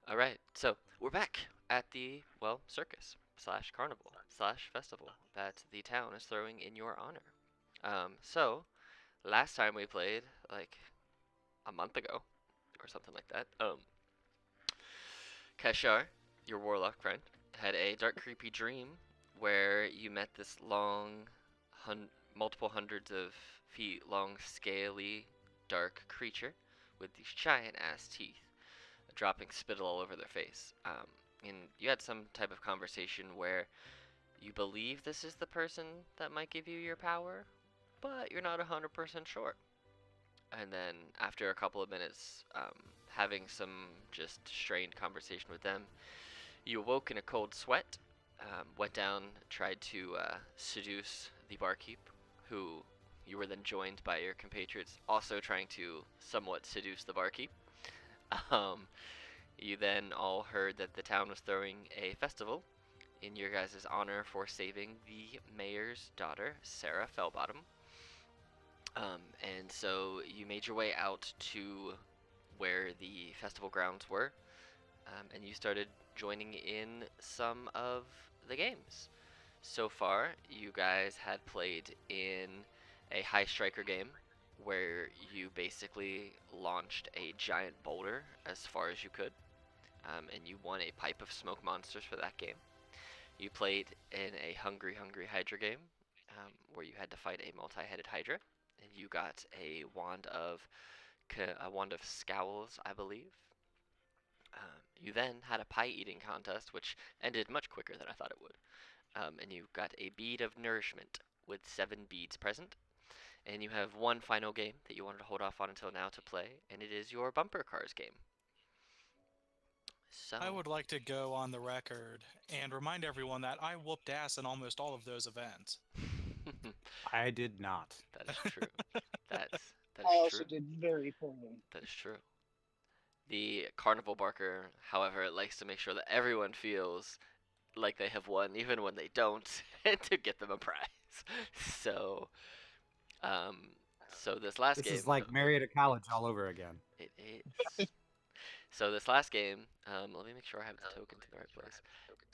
All right, so we're back at the, well, circus slash carnival slash festival that the town is throwing in your honor. So last time we played, like a month ago or something like that, Keshar, your warlock friend, had a dark, creepy dream where you met this long, multiple hundreds of feet long, scaly, dark creature with these giant ass teeth dropping spittle all over their face. And you had some type of conversation where you believe this is the person that might give you your power, but you're not 100% sure. And then after a couple of minutes, having some just strained conversation with them, you awoke in a cold sweat, went down, tried to seduce the barkeep, who you were then joined by your compatriots, also trying to somewhat seduce the barkeep. Um, You then all heard that the town was throwing a festival in your guys' honor for saving the mayor's daughter, Sarah Fellbottom. And so you made your way out to where the festival grounds were, and you started joining in some of the games. So far, you guys had played in a high striker game where you basically launched a giant boulder as far as you could, and you won a pipe of smoke monsters for that game. You played in a Hungry Hungry Hydra game, where you had to fight a multi-headed Hydra, and you got a wand of scowls, I believe. You then had a pie eating contest, which ended much quicker than I thought it would, and you got a bead of nourishment with 7 beads present. And you have one final game that you wanted to hold off on until now to play, and it is your bumper cars game. I So, would like to go on the record and remind everyone that I whooped ass in almost all of those events. I did not. that is true. That I is also true. did very poorly. That is true. The carnival barker, however, likes to make sure that everyone feels like they have won, even when they don't, and to get them a prize. So, um, so this last This is game, like Marietta College all over again. it is. So this last game, let me make sure I have the token to the right place.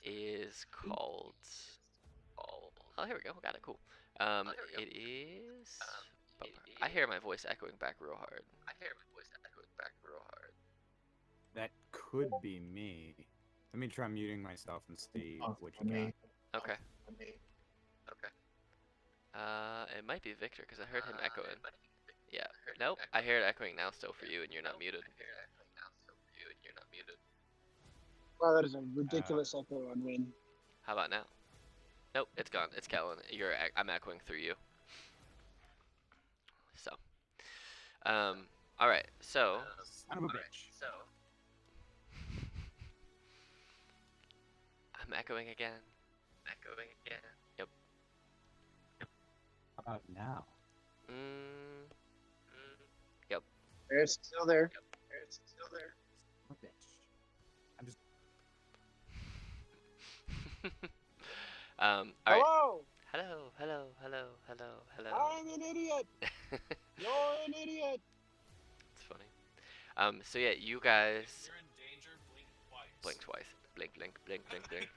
Is called. Oh, here we go. Got it. Cool. It is. I hear my voice echoing back real hard. That could be me. Let me try muting myself and see Oh, what for you got. me. Okay. It might be Victor because I heard him echoing. Yeah. Nope. I hear it echoing now still for you, and you're not muted. Wow, that is a Uh, ridiculous echo on Win. How about now? Nope. It's gone. It's Kellen. I'm echoing through you. So. All right. So. son of a bitch. I'm echoing again. Yep. How about now? Mm. It's still there. Son of a bitch. I'm just. All right. Hello! Hello. I'm an idiot! You're an idiot! It's funny. So yeah, you guys You're in danger, blink twice. blink twice. Blink.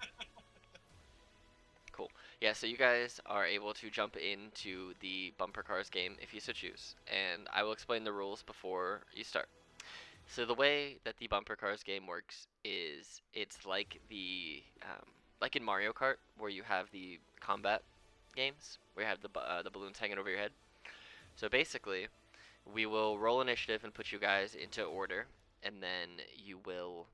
Cool. Yeah, so you guys are able to jump into the bumper cars game if you so choose, and I will explain the rules before you start. So the way that the bumper cars game works is it's like in Mario Kart where you have the combat games where you have the balloons hanging over your head. So basically, we will roll initiative and put you guys into order, and then you will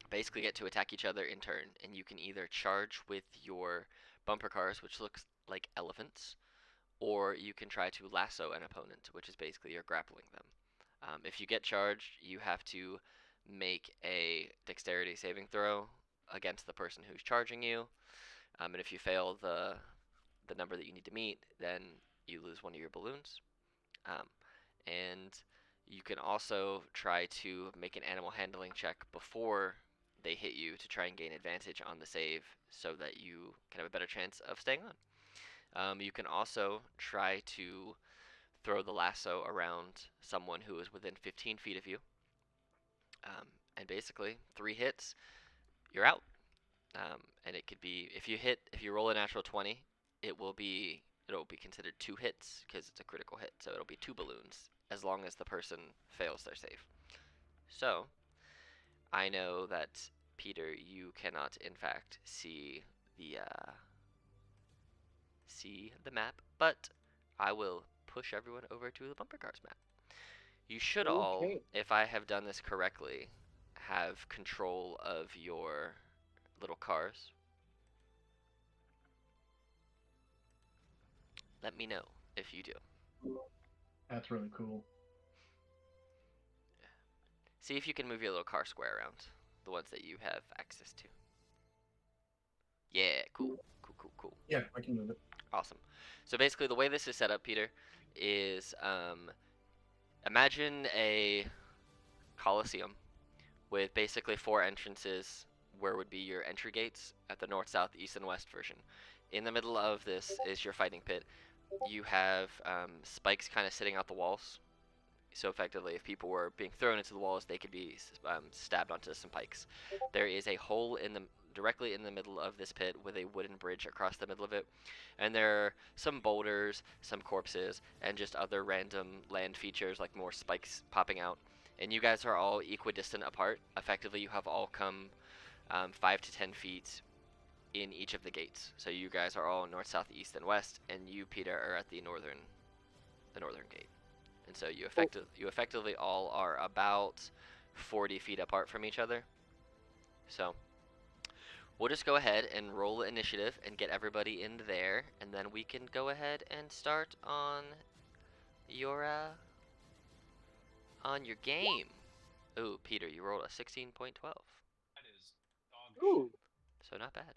basically get to attack each other in turn, and you can either charge with your bumper cars, which looks like elephants, or you can try to lasso an opponent, which is basically you're grappling them. If you get charged, you have to make a dexterity saving throw against the person who's charging you, and if you fail the number that you need to meet, then you lose one of your balloons. Um, and you can also try to make an animal handling check before they hit you to try and gain advantage on the save so that you can have a better chance of staying on. You can also try to throw the lasso around someone who is within 15 feet of you. and basically 3 hits, you're out. And it could be if you roll a natural 20, it'll be considered 2 hits because it's a critical hit. So it'll be 2 balloons as long as the person fails their save. So I know that Peter, you cannot in fact see the map, but I will push everyone over to the bumper cars map. You should all, Okay. if I have done this correctly, have control of your little cars. Let me know if you do. That's really cool. See if you can move your little car square around, the ones that you have access to. Yeah, cool. Cool. Yeah, I can move it. Awesome. So basically the way this is set up, Peter, is imagine a coliseum with basically 4 entrances where would be your entry gates at the north, south, east, and west version. In the middle of this is your fighting pit. You have spikes kind of sitting out the walls. So effectively, if people were being thrown into the walls, they could be stabbed onto some pikes. There is a hole directly in the middle of this pit with a wooden bridge across the middle of it. And there are some boulders, some corpses, and just other random land features like more spikes popping out. And you guys are all equidistant apart. Effectively, you have all come 5 to 10 feet in each of the gates. So you guys are all north, south, east, and west, and you, Peter, are at the northern gate. And so you effectively all are about 40 feet apart from each other. So we'll just go ahead and roll initiative and get everybody in there, and then we can go ahead and start on your game. Ooh, Peter, you rolled a 16.12. That is dog Ooh, So not bad.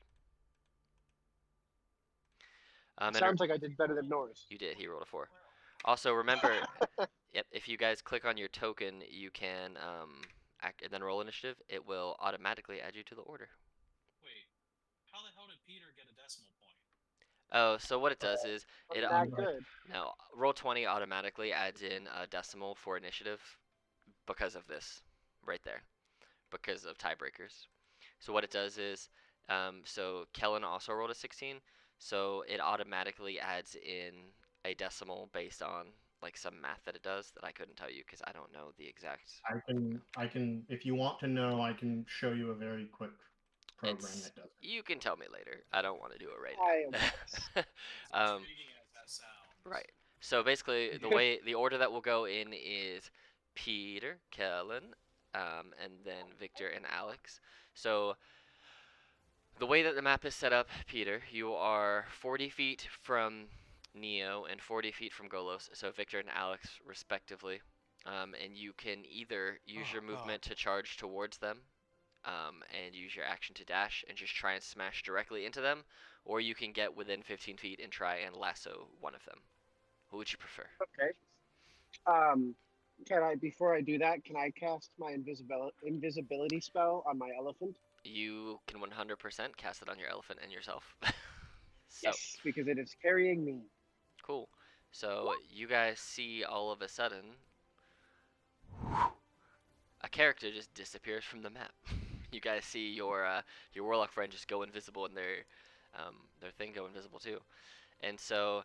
sounds like I did better than Norris. You did. He rolled a 4. Also, remember, yep, if you guys click on your token, you can and then roll initiative. It will automatically add you to the order. Wait, how the hell did Peter get a decimal point? Oh, so what it does is Wasn't it that good. no, roll 20 automatically adds in a decimal for initiative because of this right there, because of tiebreakers. So what it does is, so Kellen also rolled a 16, so it automatically adds in a decimal based on like some math that it does that I couldn't tell you because I don't know the exact. I can. If you want to know, I can show you a very quick program that does it. You can tell me later. I don't want to do it right I now. As intriguing as that sounds. Right. So basically, the order that we'll go in is Peter, Kellen, and then Victor and Alex. So the way that the map is set up, Peter, you are 40 feet from Neo and 40 feet from Golos, so Victor and Alex respectively. And you can either use your movement to charge towards them, and use your action to dash and just try and smash directly into them, or you can get within 15 feet and try and lasso one of them. What would you prefer? Okay. Can I, before I do that, can I cast my invisibility spell on my elephant? You can 100% cast it on your elephant and yourself. So, Yes, because it is carrying me. cool. So you guys see all of a sudden a character just disappears from the map. You guys see your warlock friend just go invisible and their thing go invisible too. And so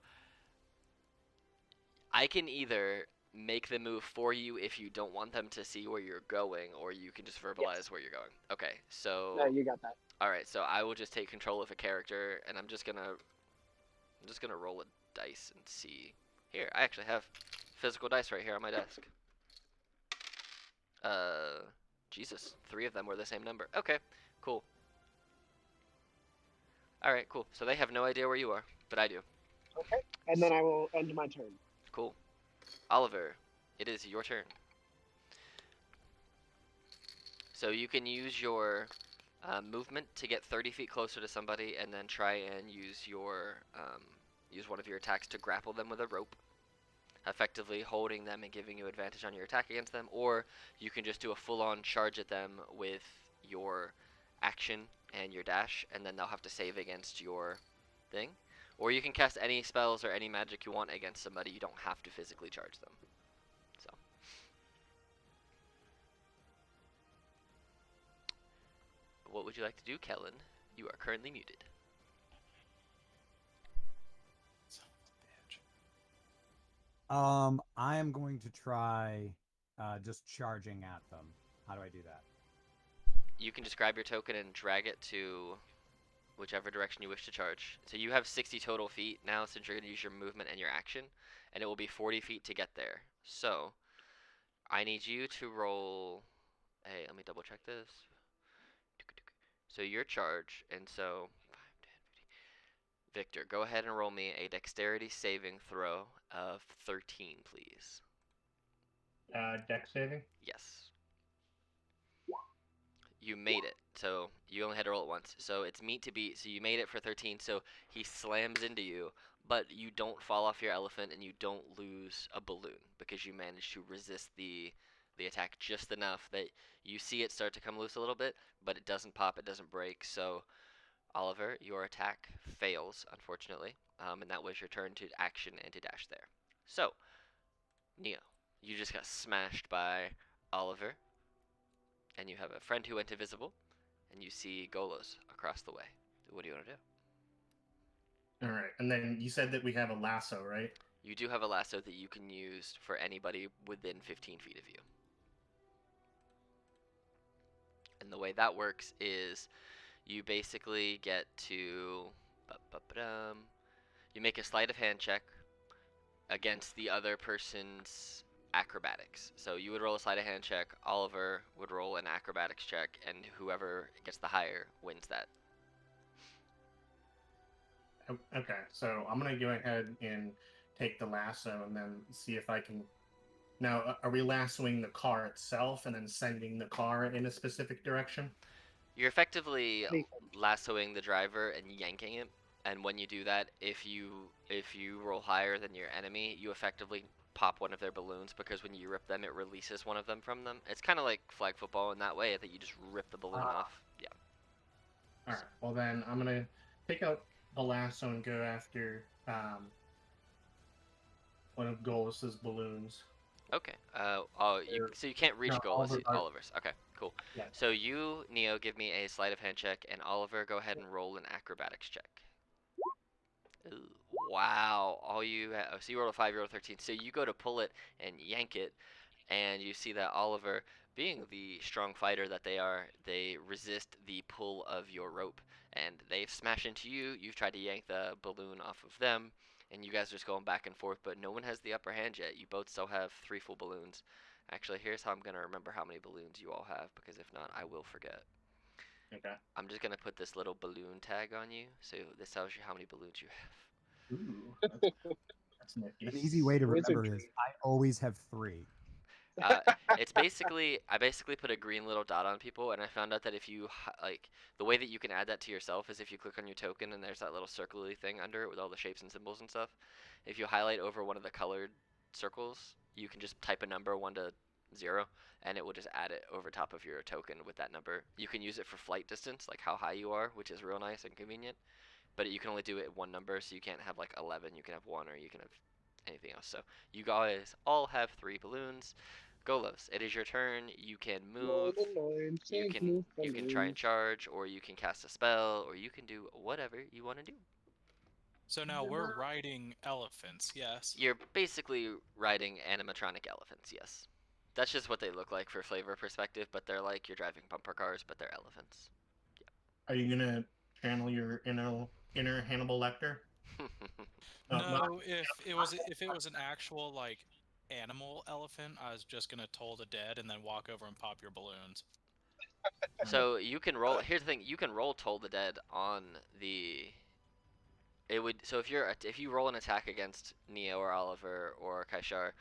I can either make the move for you if you don't want them to see where you're going, or you can just verbalize where you're going. Okay, so No, you got that. all right, so I will just take control of a character, and I'm just gonna roll a dice and see. Here, I actually have physical dice right here on my desk. Jesus, 3 of them were the same number. Okay, cool. All right, cool. So they have no idea where you are, but I do. Okay, and then I will end my turn. Cool. Oliver, it is your turn. So you can use your movement to get 30 feet closer to somebody, and then try and use one of your attacks to grapple them with a rope, effectively holding them and giving you advantage on your attack against them. Or you can just do a full-on charge at them with your action and your dash, and then they'll have to save against your thing. Or you can cast any spells or any magic you want against somebody. You don't have to physically charge them. So what would you like to do, Kellen? You are currently muted. Son of a bitch. I am going to try just charging at them. How do I do that? You can just grab your token and drag it to whichever direction you wish to charge. So you have 60 total feet now since you're going to use your movement and your action, and it will be 40 feet to get there. So I need you to roll. Hey, let me double check this. So your charge, and so 5, 10, 15. Victor, go ahead and roll me a dexterity saving throw of 13, please. Deck saving. Yes. You made it. So you only had to roll it once. So it's meat to beat. So you made it for 13. So he slams into you, but you don't fall off your elephant and you don't lose a balloon because you managed to resist the attack just enough that you see it start to come loose a little bit, but it doesn't pop, it doesn't break. So Oliver, your attack fails, unfortunately, and that was your turn to action and to dash there. So Neo, you just got smashed by Oliver, and you have a friend who went invisible, and you see Golos across the way. What do you want to do? All right, and then you said that we have a lasso, right? You do have a lasso that you can use for anybody within 15 feet of you. And the way that works is you basically get to you make a sleight of hand check against the other person's acrobatics. So you would roll a sleight of hand check, Oliver would roll an acrobatics check, and whoever gets the higher wins that. Okay, so I'm gonna go ahead and take the lasso and then see if I can. Now, are we lassoing the car itself and then sending the car in a specific direction? You're effectively Anything. lassoing the driver and yanking him, and when you do that, if you roll higher than your enemy, you effectively pop one of their balloons because when you rip them, it releases one of them from them. It's kind of like flag football in that way that you just rip the balloon off. Yeah. All right. Well, then I'm gonna take out the lasso and go after one of Golus's balloons. Okay. So you can't reach No, Golos. Oliver- Oliver's. Okay. Cool. Yeah. So you, Neo, give me a sleight of hand check, and Oliver, go ahead and roll an acrobatics check. Ooh, wow. So you rolled a 5, you rolled a 13. So you go to pull it and yank it, and you see that Oliver, being the strong fighter that they are, they resist the pull of your rope, and they've smashed into you. You've tried to yank the balloon off of them, and you guys are just going back and forth, but no one has the upper hand yet. You both still have 3 full balloons. Actually, here's how I'm going to remember how many balloons you all have, because if not, I will forget. Okay. I'm just going to put this little balloon tag on you, so this tells you how many balloons you have. Ooh, that's nifty. An easy way to remember Wizardry. is I always have 3. It's basically, I basically put a green little dot on people, and I found out that if you, the way that you can add that to yourself is if you click on your token and there's that little circle-y thing under it with all the shapes and symbols and stuff. If you highlight over one of the colored circles, you can just type a number 1 to 0, and it will just add it over top of your token with that number. You can use it for flight distance, like how high you are, which is real nice and convenient, but you can only do it 1 number, so you can't have like 11, you can have 1, or you can have anything else. So you guys all have 3 balloons. Golos, it is your turn. You can move. You can try and charge, or you can cast a spell, or you can do whatever you want to do. So now we're riding elephants, yes? You're basically riding animatronic elephants, yes. That's just what they look like for flavor perspective, but they're like you're driving bumper cars, but they're elephants. Are you gonna channel your inner Hannibal Lecter? No, if it was an actual like animal elephant, I was just gonna toll the dead and then walk over and pop your balloons. So you can roll. Here's the thing: you can roll Toll the Dead on the. It would so if you roll an attack against Neo or Oliver or Kaishar,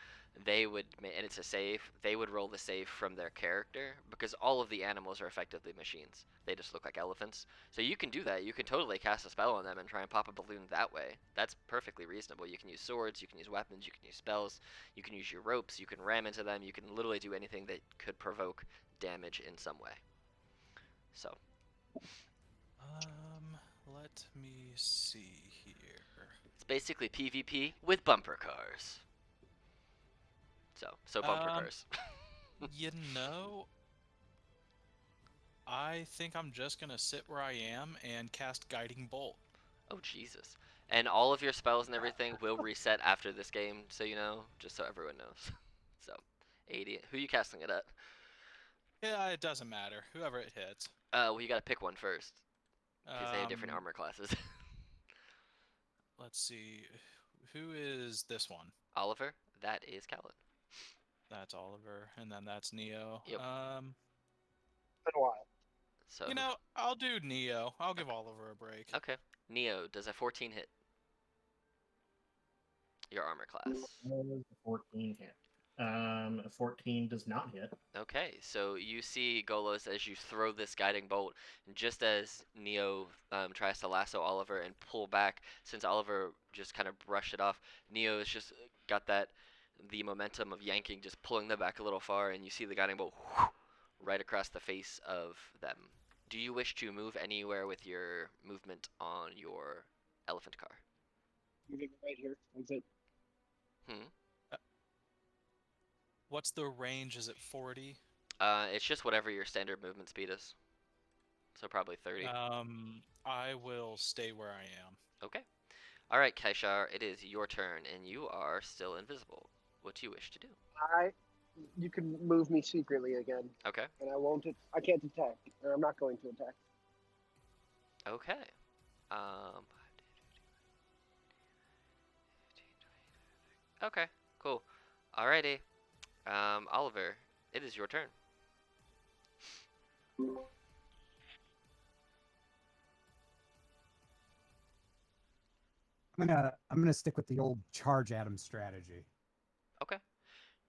they would and it's a save. They would roll the save from their character because all of the animals are effectively machines. They just look like elephants. So you can do that. You can totally cast a spell on them and try and pop a balloon that way. That's perfectly reasonable. You can use swords. You can use weapons. You can use spells. You can use your ropes. You can ram into them. You can literally do anything that could provoke damage in some way. So. Let me see here. It's basically PvP with bumper cars. So bumper cars. You know, I think I'm just gonna sit where I am and cast Guiding Bolt. Oh Jesus! And all of your spells and everything will reset after this game, so you know, just so everyone knows. So, 80. Who you casting it at? Yeah, it doesn't matter. Whoever it hits. Well, you gotta pick one first, because they have different Um, armor classes. let's see. Who is this one? Oliver, that is Khaled. That's Oliver, and then that's Neo. Yep. Been a while. So, You know, I'll do Neo. I'll give Oliver a break. okay. Neo, does a 14 hit? Your armor class. 14 hit. 14 does not hit. Okay, so you see Golos as you throw this guiding bolt, and just as Neo tries to lasso Oliver and pull back, since Oliver just kind of brushed it off, Neo has just got the momentum of yanking, just pulling them back a little far, and you see the guiding bolt right across the face of them. Do you wish to move anywhere with your movement on your elephant car? Moving right here. Exit. What's the range? Is it 40? It's just whatever your standard movement speed is. So probably 30. I will stay where I am. Okay. All right, Kaishar, it is your turn, and you are still invisible. What do you wish to do? You can move me secretly again, Okay. and I won't. I can't attack, or I'm not going to attack. Okay. Um. Okay. Cool. Alrighty. Oliver, it is your turn. I'm gonna stick with the old charge at him strategy. Okay.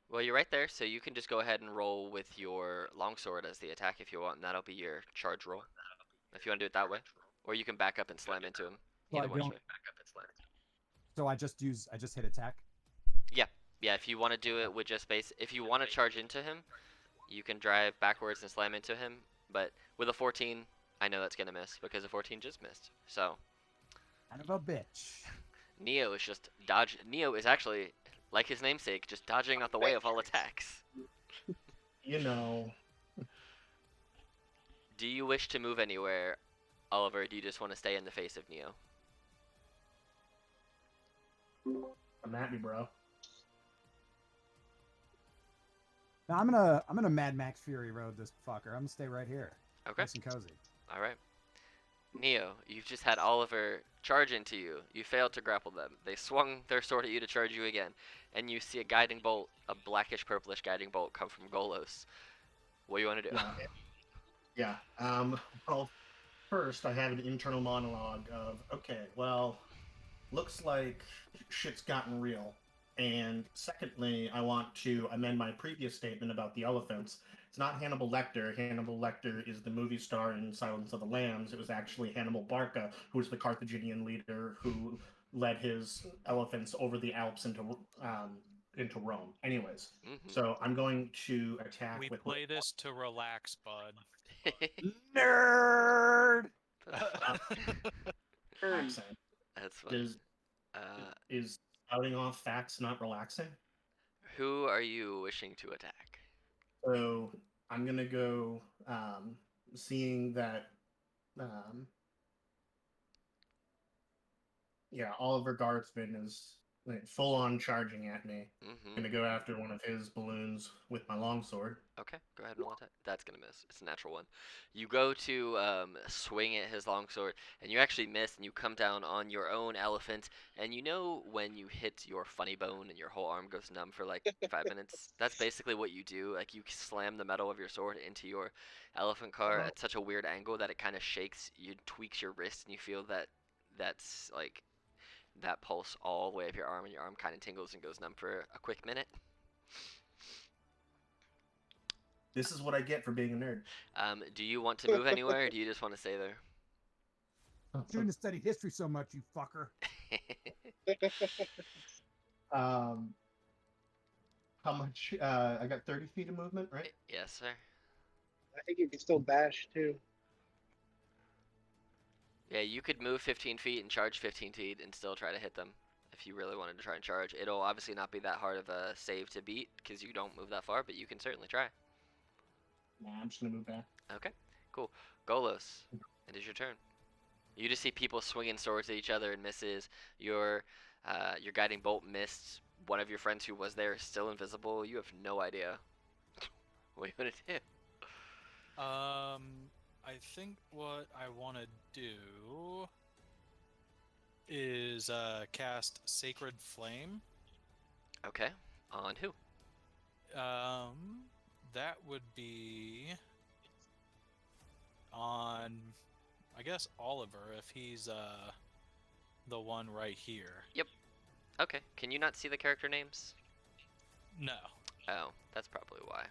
Well, you're right there, so you can just go ahead and roll with your longsword as the attack if you want, and that'll be your charge roll. If you want to do it that way, or you can back up and slam into him. Well, Either I one's don't- way. So I just hit attack. Yeah, if you want to do it with just base, if you want to charge into him, you can drive backwards and slam into him. But with a 14, I know that's gonna miss because a 14 just missed. So Kind of a bitch. Neo is just dodge. Neo is actually, like his namesake, just dodging out the way of all attacks. You know, Do you wish to move anywhere, Oliver? Or do you just want to stay in the face of Neo? come at me, bro. Now I'm gonna Mad Max Fury Road this fucker. I'm gonna stay right here. Okay. Nice and cozy. All right. Neo, you've just had Oliver charge into you. You failed to grapple them. They swung their sword at you to charge you again, and you see a guiding bolt, a blackish purplish guiding bolt, come from Golos. What do you want to do? Yeah. Well, first I have an internal monologue of, okay, well, looks like shit's gotten real. And secondly, I want to amend my previous statement about the elephants. It's not Hannibal Lecter. Hannibal Lecter is the movie star in Silence of the Lambs. It was actually Hannibal Barca, who was the Carthaginian leader who led his elephants over the Alps into Rome. Anyways, so I'm going to attack We with play this to relax, bud. Nerd. accent. That's funny. Is spouting off facts not relaxing? Who are you wishing to attack? So I'm gonna go, seeing that, Oliver Guardsman is like, full on charging at me. I'm gonna go after one of his balloons with my longsword. Okay, go ahead and roll attack. That's gonna miss. It's a natural one. You go to swing at his longsword, and you actually miss, and you come down on your own elephant. And you know when you hit your funny bone and your whole arm goes numb for like 5 minutes? That's basically what you do. Like you slam the metal of your sword into your elephant car at such a weird angle that it kind of shakes. You tweaks your wrist, and you feel that's like that pulse all the way up your arm, and your arm kind of tingles and goes numb for a quick minute. This is what I get for being a nerd. Do you want to move anywhere, or do you just want to stay there? Shouldn't have studied history so much, you fucker. How much? I got 30 feet of movement, right? Yes, sir. I think you can still bash too. Yeah, you could move 15 feet and charge 15 feet and still try to hit them if you really wanted to try and charge. It'll obviously not be that hard of a save to beat because you don't move that far, but you can certainly try. Nah, I'm just gonna move back. Okay. Cool. Golos, it is your turn. You just see people swinging swords at each other and misses. Your guiding bolt missed. One of your friends who was there is still invisible. You have no idea. What are you gonna do? I think what I want to do is cast Sacred Flame. Okay. On who? That would be on, I guess, Oliver, if he's the one right here. Yep. Okay. Can you not see the character names? No. Oh, that's probably why.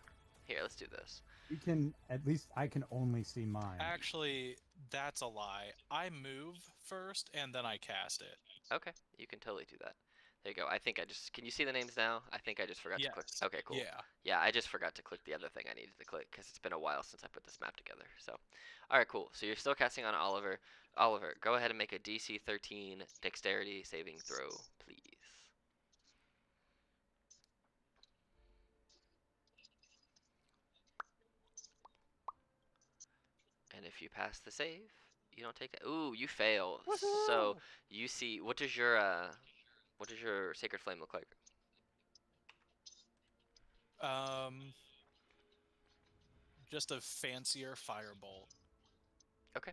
Here, let's do this. You can at least I can only see mine. Actually, that's a lie. I move first and then I cast it. Okay, you can totally do that. There you go. I think I just... Can you see the names now? I think I just forgot to click. Yes. Okay, cool. Yeah. Yeah, I just forgot to click the other thing I needed to click because it's been a while since I put this map together. So, all right, cool. So you're still casting on Oliver. Oliver, go ahead and make a DC 13 Dexterity saving throw, please. And if you pass the save, you don't take that. Ooh, you fail. So you see, what does your Sacred Flame look like? Just a fancier firebolt. Okay.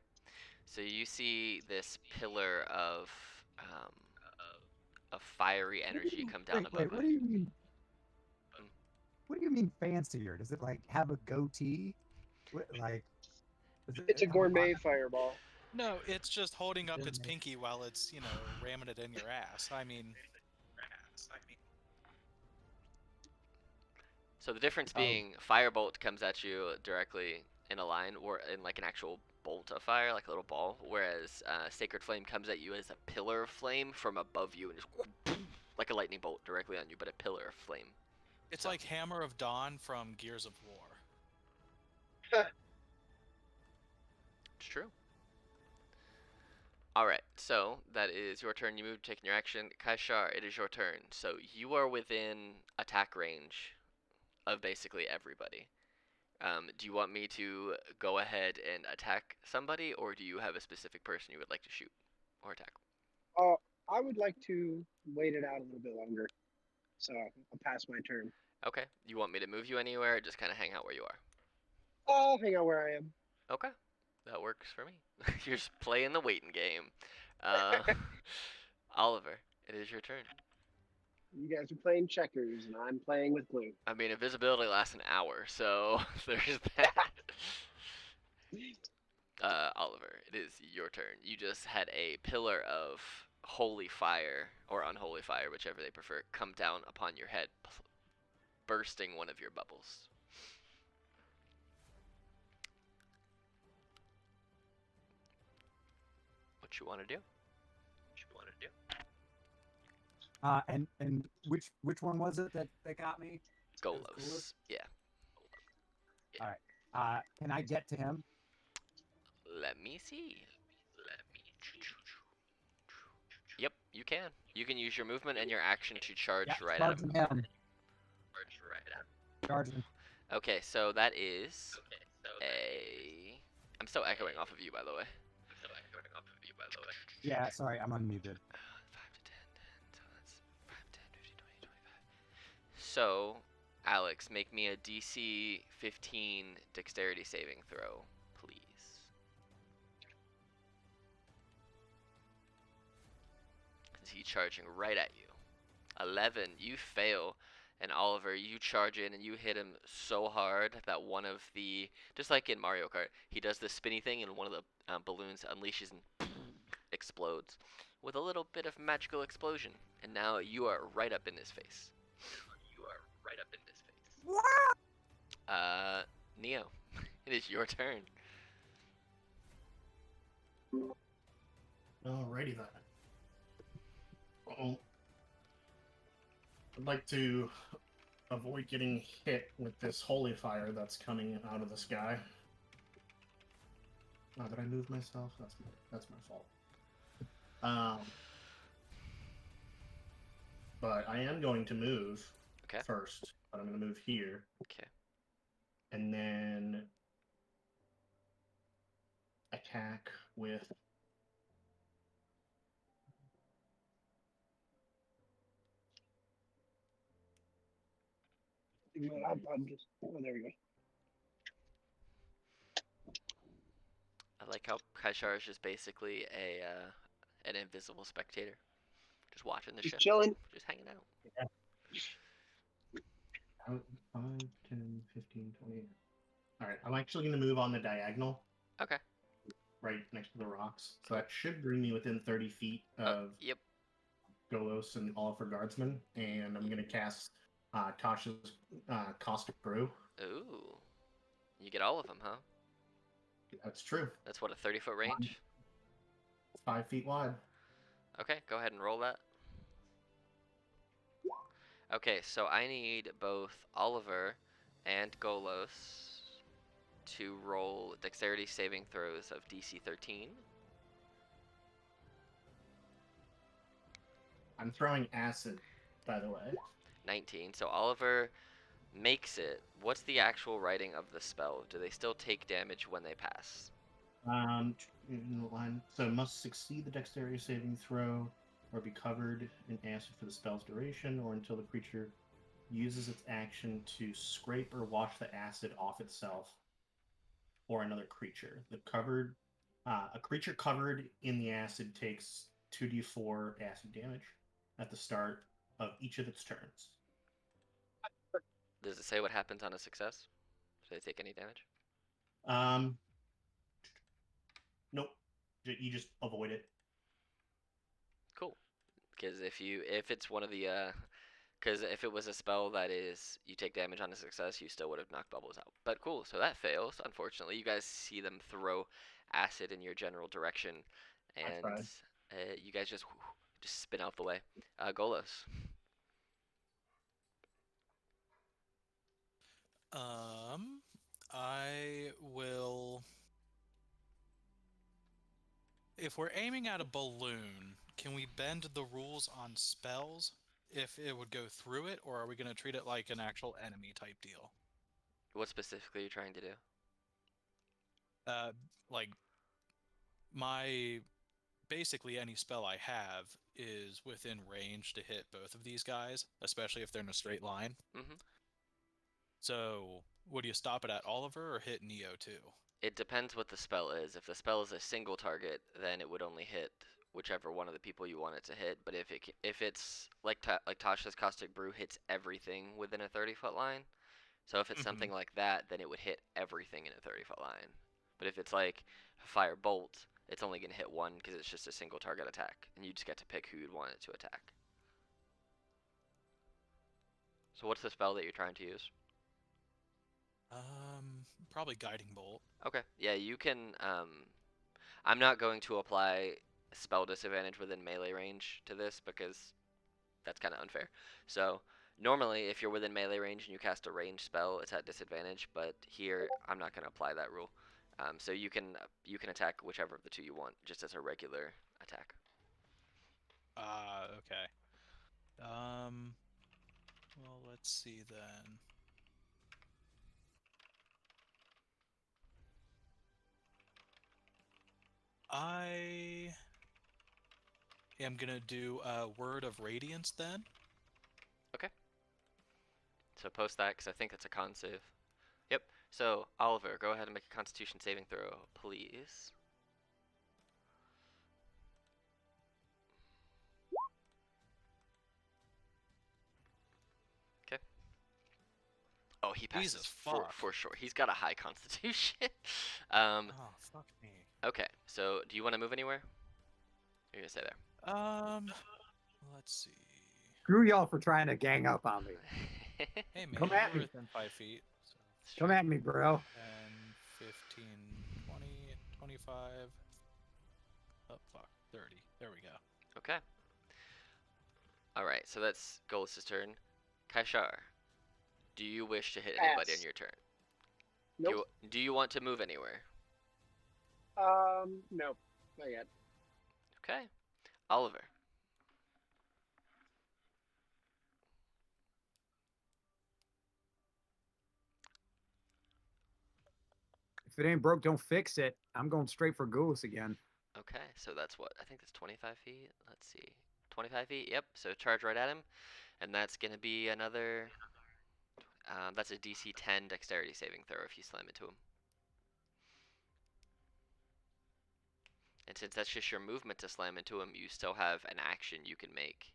So you see this pillar of fiery energy come down above Wait, what do you mean? What do you mean fancier? Does it like have a goatee? What, like, It's a gourmet fireball. No, it's just holding up its pinky while it's, ramming it in your ass. I mean... So the difference being, Firebolt comes at you directly in a line, or in like an actual bolt of fire, like a little ball, whereas Sacred Flame comes at you as a pillar of flame from above you, and just like a lightning bolt directly on you, but a pillar of flame. It's like Hammer of Dawn from Gears of War. It's true. Alright, so that is your turn. You move, taking your action. Kaishar, it is your turn. So you are within attack range of basically everybody. Do you want me to go ahead and attack somebody, or do you have a specific person you would like to shoot or attack? I would like to wait it out a little bit longer, so I'll pass my turn. Okay. You want me to move you anywhere, or just kind of hang out where you are? I'll hang out where I am. Okay. That works for me. You're just playing the waiting game. Oliver, it is your turn. You guys are playing checkers, and I'm playing with glue. I mean, invisibility lasts an hour, so there's that. Oliver, it is your turn. You just had a pillar of holy fire, or unholy fire, whichever they prefer, come down upon your head, bursting one of your bubbles. What you want to do? And which one was it that got me? Golos. Yeah. All right. Can I get to him? Let me see. Yep, you can. You can use your movement and your action to charge right at him. Charge him. Okay, so that is a... I'm still echoing off of you, by the way. Yeah, sorry, I'm unmuted. 5 to 10, 10, so that's 5, 10, 15, 20, 25. So, Alex, make me a DC 15 dexterity saving throw, please. Because he's charging right at you. 11, you fail. And Oliver, you charge in and you hit him so hard that one of the, just like in Mario Kart, he does the spinny thing and one of the balloons unleashes and explodes with a little bit of magical explosion. And now you are right up in his face. Neo, it is your turn. Alrighty then. I'd like to avoid getting hit with this holy fire that's coming out of the sky. Oh, did I move myself? That's my fault. But I am going to move first. But I'm going to move here. Okay. And then attack with. I'm just. Oh, there we go. I like how Kaishar is just basically an invisible spectator, just watching the Just show, chilling. just hanging out. 5, 10, 15, 20. All right, I'm actually going to move on the diagonal. Okay. Right next to the rocks. So that should bring me within 30 feet of Yep. Golos and Oliver Guardsman. And I'm going to cast Tasha's Caustic Brew. Ooh. You get all of them, huh? That's true. That's what, a 30-foot range? 5 feet wide. Okay, go ahead and roll that. Okay, so I need both Oliver and Golos to roll dexterity saving throws of DC 13. I'm throwing acid, by the way. 19. So Oliver makes it. What's the actual writing of the spell? Do they still take damage when they pass? In the line. So must succeed the dexterity saving throw or be covered in acid for the spell's duration or until the creature uses its action to scrape or wash the acid off itself or another creature. A creature covered in the acid takes 2d4 acid damage at the start of each of its turns. Does it say what happens on a success? Do they take any damage? Nope. You just avoid it. Cool. Because if it's one of the because if it was a spell that is you take damage on a success, you still would have knocked bubbles out. But cool, so that fails. Unfortunately, you guys see them throw acid in your general direction, and you guys just spin out the way. Golos. I will. If we're aiming at a balloon, can we bend the rules on spells if it would go through it, or are we going to treat it like an actual enemy type deal? What specifically are you trying to do? Like, basically any spell I have is within range to hit both of these guys, especially if they're in a straight line. Mm-hmm. So, would you stop it at Oliver or hit Neo too? It depends what the spell is. If the spell is a single target, then it would only hit whichever one of the people you want it to hit. But if it's like Tasha's Caustic Brew hits everything within a 30-foot line, so if it's something like that, then it would hit everything in a 30-foot line. But if it's like Fire Bolt, it's only going to hit one because it's just a single target attack, and you just get to pick who you'd want it to attack. So what's the spell that you're trying to use? Probably Guiding Bolt. Okay, yeah, you can. I'm not going to apply spell disadvantage within melee range to this because that's kind of unfair. So normally, if you're within melee range and you cast a ranged spell, it's at disadvantage. But here, I'm not going to apply that rule. So you can attack whichever of the two you want, just as a regular attack. Okay. Well, let's see then. I am gonna do a Word of Radiance then. Okay. So post that because I think it's a con save. Yep. So Oliver, go ahead and make a Constitution saving throw, please. Okay. Oh, he passes Jesus for sure. He's got a high Constitution. Oh, fuck me. Okay. So do you want to move anywhere? You're gonna stay there. Let's see. Screw y'all for trying to gang up on me. Hey man, Come at you're me. within 5 feet. So Come at me, bro. 10, 15, 20, 25. Oh fuck, 30. There we go. Okay. All right. So that's Golos' turn. Kaishar, do you wish to hit anybody on Pass. your turn? Nope. Do you want to move anywhere? No, not yet. Okay. Oliver. If it ain't broke, don't fix it. I'm going straight for Goose again. Okay, so that's what? I think that's 25 feet. Let's see. 25 feet, yep. So charge right at him. And that's going to be another. That's a DC 10 dexterity saving throw if you slam into him. And since that's just your movement to slam into him, you still have an action you can make.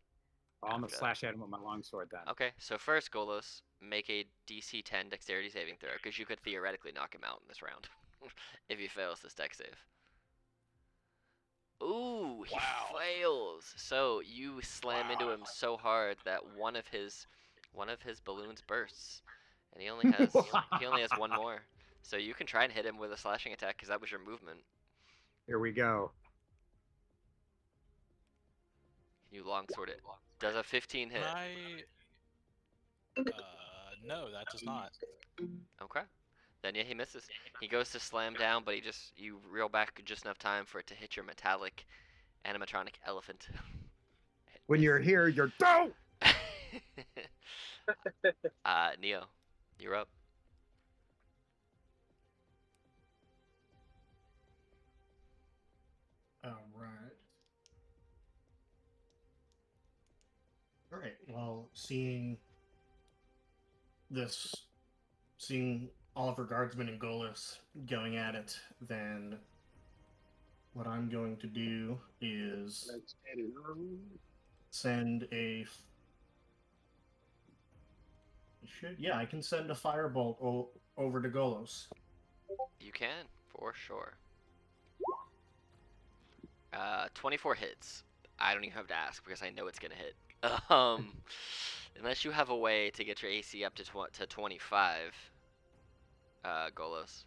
Oh, I'm gonna after that. slash at him with my longsword then. Okay, so first, Golos, make a DC 10 dexterity saving throw, because you could theoretically knock him out in this round if he fails this dex save. Ooh, he Wow. fails. So you slam into him so hard that one of his balloons bursts, and he only has one more. So you can try and hit him with a slashing attack because that was your movement. Here we go. You longsword it. Does a 15 hit? Can no, that does not. Okay. Then yeah, he misses. He goes to slam down, but you reel back just enough time for it to hit your metallic animatronic elephant. When you're here, you're dope. Neo, you're up. All right. All right. Well, seeing Oliver Guardsman and Golis going at it, then what I'm going to do is Let's get it on. send a. I can send a firebolt over to Golos. You can, for sure. 24 hits. I don't even have to ask because I know it's gonna hit. Unless you have a way to get your AC up to 25, Golos.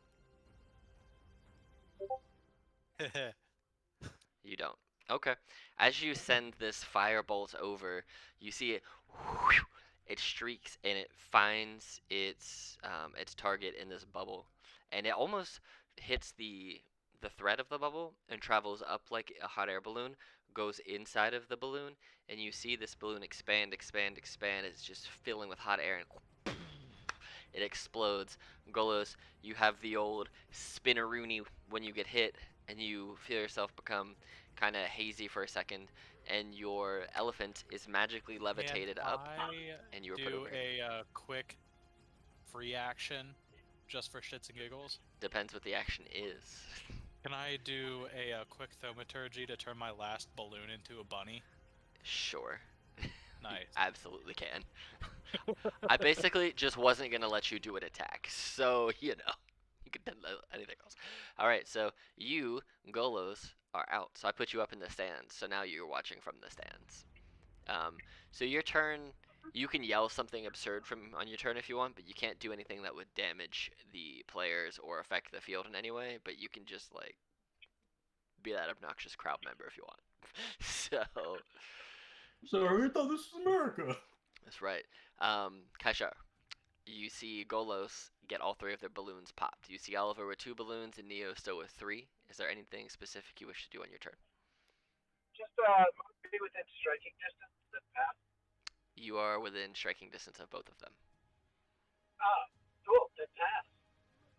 You don't. Okay. As you send this firebolt over, you see it. It streaks and it finds its target in this bubble, and it almost hits the thread of the bubble and travels up like a hot air balloon, goes inside of the balloon, and you see this balloon expand, expand, expand. It's just filling with hot air, and it explodes. Golos, you have the old spinneroony when you get hit, and you feel yourself become kind of hazy for a second, and your elephant is magically levitated up, and you were put do over here. a quick free action just for shits and giggles? Depends what the action is. Can I do a quick thaumaturgy to turn my last balloon into a bunny? Sure. Nice. Absolutely can. I basically just wasn't gonna let you do an attack, so you could do anything else. All right, so you Golos are out, so I put you up in the stands. So now you're watching from the stands. So your turn, you can yell something absurd on your turn if you want, but you can't do anything that would damage the players or affect the field in any way. But you can just like be that obnoxious crowd member if you want. So I thought this was America. That's right. Kaishar, you see Golos get all three of their balloons popped. You see Oliver with 2 balloons and Neo still with 3. Is there anything specific you wish to do on your turn? Just be within striking distance of the path. You are within striking distance of both of them. Cool. Then pass.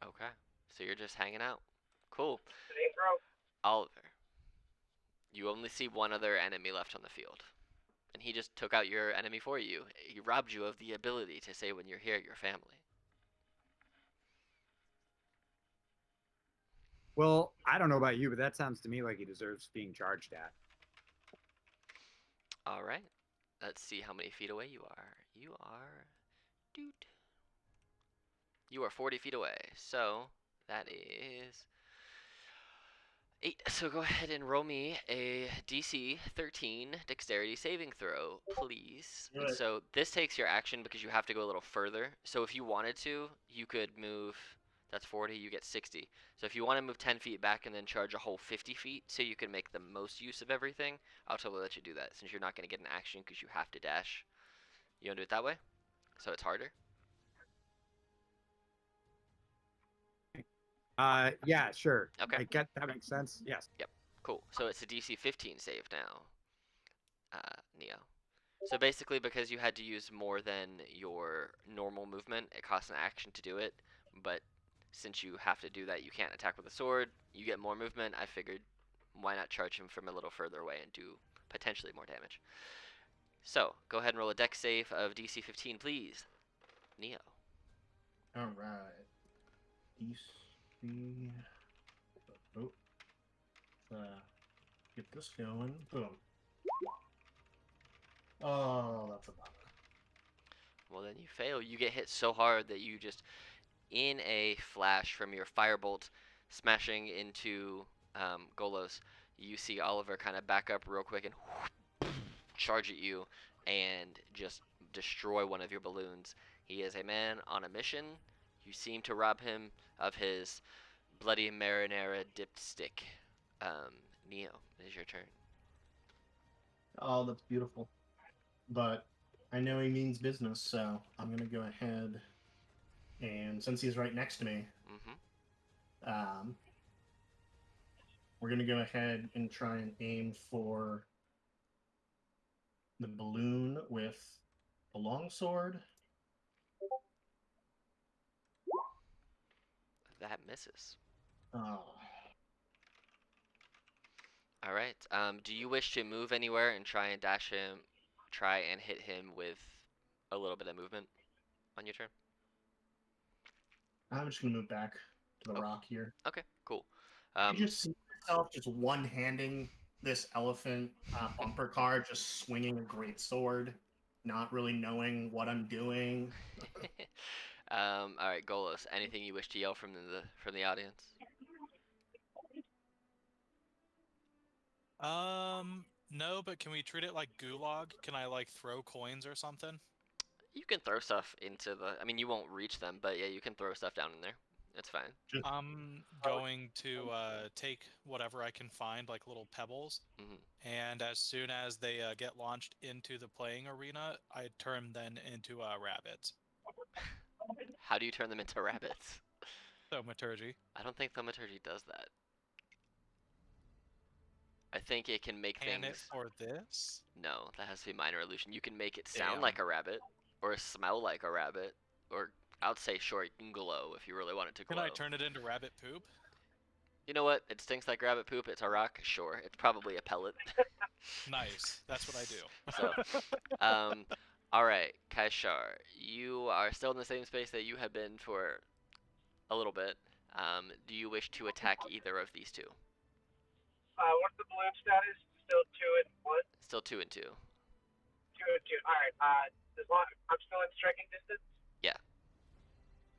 Okay. So you're just hanging out. Cool. Hey, bro. Oliver, you only see one other enemy left on the field. And he just took out your enemy for you. He robbed you of the ability to say when you're here, your family. Well, I don't know about you, but that sounds to me like he deserves being charged at. All right. Let's see how many feet away you are. You are 40 feet away. So that is 8. So go ahead and roll me a DC 13 dexterity saving throw, please. And Good. so this takes your action because you have to go a little further. So if you wanted to, you could move. That's 40, you get 60. So if you want to move 10 feet back and then charge a whole 50 feet so you can make the most use of everything, I'll totally let you do that since you're not going to get an action because you have to dash. You want to do it that way? So it's harder? Yeah, sure. Okay. I get that makes sense. Yes. Cool. So it's a DC 15 save now, Neo. So basically, because you had to use more than your normal movement, it costs an action to do it. But since you have to do that, you can't attack with a sword. You get more movement. I figured, why not charge him from a little further away and do potentially more damage. So, go ahead and roll a dex save of DC 15, please. Neo. All right. DC. Oh. Get this going. Boom. Oh, that's a bummer. Well, then you fail. You get hit so hard that you just, in a flash from your firebolt smashing into Golos, you see Oliver kind of back up real quick and charge at you and just destroy one of your balloons. He is a man on a mission. You seem to rob him of his bloody marinara dipped stick. Neo, it is your turn. Oh, that's beautiful. But I know he means business, so I'm gonna go ahead and since he's right next to me, we're gonna go ahead and try and aim for the balloon with the longsword. That misses. Oh. All right. Do you wish to move anywhere and try and dash him, try and hit him with a little bit of movement on your turn? I'm just gonna move back to the rock here. Okay, cool. You just see myself just one-handing this elephant bumper car, just swinging a great sword, not really knowing what I'm doing. All right, Golos. Anything you wish to yell from the audience? No, but can we treat it like gulag? Can I like throw coins or something? You can throw stuff into the. I mean, you won't reach them, but yeah, you can throw stuff down in there. It's fine. I'm going to take whatever I can find, like little pebbles, and as soon as they get launched into the playing arena, I turn them into rabbits. How do you turn them into rabbits? Thaumaturgy. I don't think thaumaturgy does that. I think it can make Can things. it for this? No, that has to be minor illusion. You can make it sound Damn. like a rabbit, or smell like a rabbit, or I'd say sure, it can glow if you really want it to glow. Can I turn it into rabbit poop? You know what? It stinks like rabbit poop. It's a rock. Sure, it's probably a pellet. Nice. That's what I do. So, all right, Kaishar, you are still in the same space that you have been for a little bit. Do you wish to attack either of these two? What's the balloon status? Still 2 and 1? Still 2 and 2. 2 and 2. Alright, as long I'm still in striking distance? Yeah.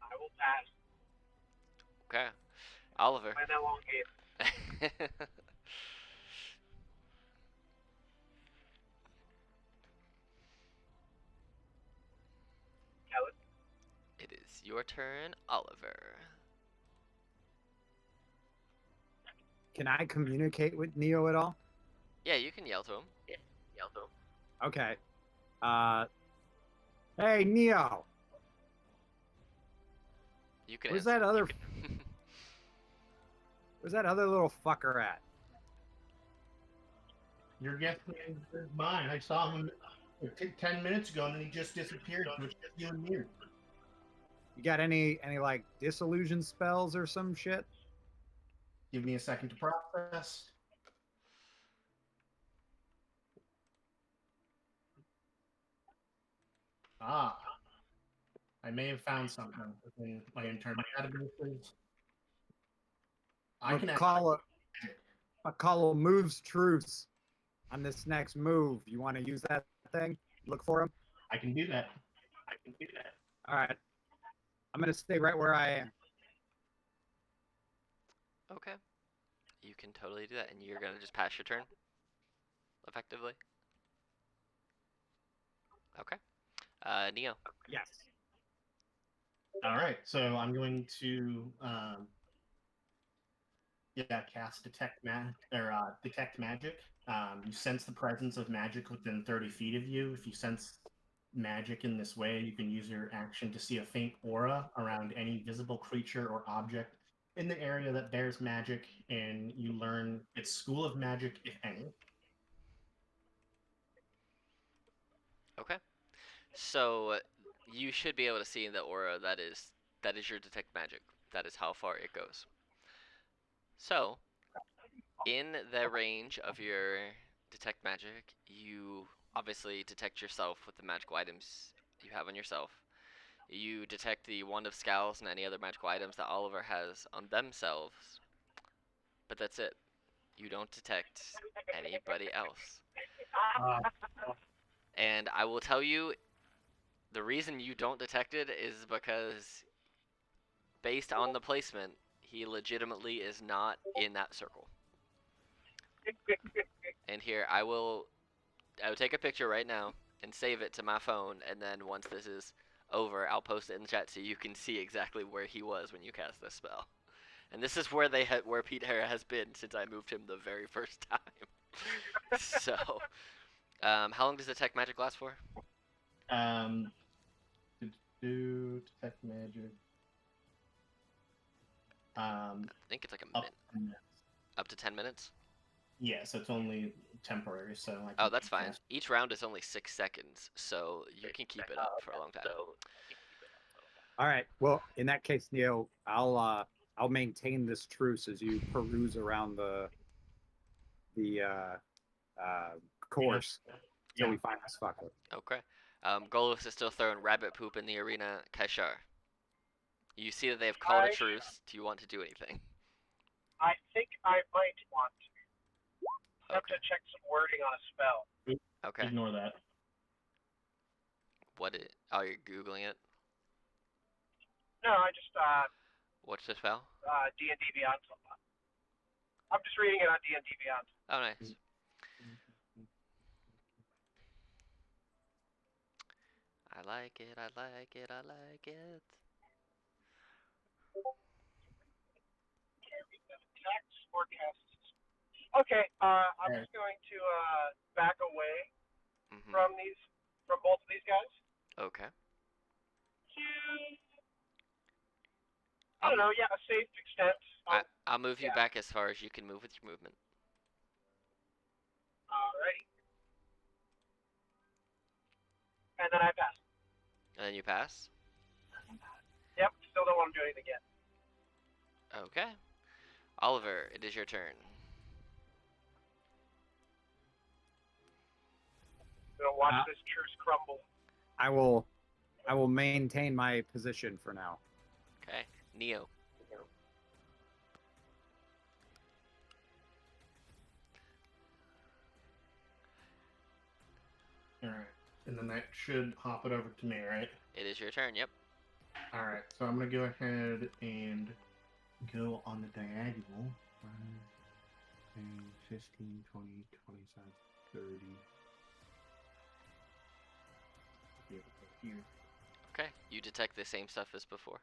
I will pass. Okay. Oliver. Play that long game. Kellen? It is your turn, Oliver. Can I communicate with Neo at all? Yeah, you can yell to him. Okay. Hey, Neo. You can. Where's answer. that other? You can- Where's that other little fucker at? Your guess is mine. I saw him 10 minutes ago, and then he just disappeared. Which is you and you. You got any like disillusion spells or some shit? Give me a second to process. Ah, I may have found something within my internal databases. I can McCullough moves truce on this next move. You want to use that thing? Look for him. I can do that. All right. I'm gonna stay right where I am. Okay. You can totally do that, and you're gonna just pass your turn, effectively. Okay. Neo. Yes. All right, so I'm going to cast detect magic. You sense the presence of magic within 30 feet of you. If you sense magic in this way, you can use your action to see a faint aura around any visible creature or object in the area that bears magic, and you learn its school of magic, if any. Okay. So you should be able to see in the aura that is your detect magic. That is how far it goes. So, in the range of your detect magic, you obviously detect yourself with the magical items you have on yourself. You detect the Wand of Scowls and any other magical items that Oliver has on themselves. But that's it. You don't detect anybody else. And I will tell you, the reason you don't detect it is because, based on the placement, he legitimately is not in that circle. And here, I will take a picture right now and save it to my phone, and then once this is over, I'll post it in the chat so you can see exactly where he was when you cast this spell. And this is where where Pete Hara has been since I moved him the very first time. So, how long does detect magic last for? Detect magic. I think it's like a minute. Up to 10 minutes? Yeah, so it's only temporary, so I Oh, that's fine. Each round is only 6 seconds, so you can keep it up for a long time. All right. Well, in that case, Neo, I'll maintain this truce as you peruse around the course till we find this fucker. Okay. Golos is still throwing rabbit poop in the arena. Kaishar, you see that they have called a truce. Do you want to do anything? I think I might want to. I have to check some wording on a spell. Okay. Ignore that. Oh, you're Googling it? No, I just, What's the spell? D&D Beyond. I'm just reading it on D&D Beyond. Oh, nice. I like it, I like it, I like it. Okay, I'm just going to back away from both of these guys. Okay. I don't know, yeah, a safe extent. I'll move you back as far as you can move with your movement. Alrighty. And then I pass. And then you pass? Yep, still don't want to do anything yet. Okay. Oliver, it is your turn. Gonna watch this truce crumble. I will maintain my position for now. Okay. Neo. Alright. And then that should hop it over to me, right? It is your turn, yep. Alright, so I'm going to go ahead and go on the diagonal. 5, 10, 15, 20, 25, 30. Be able to go here. Okay. You detect the same stuff as before.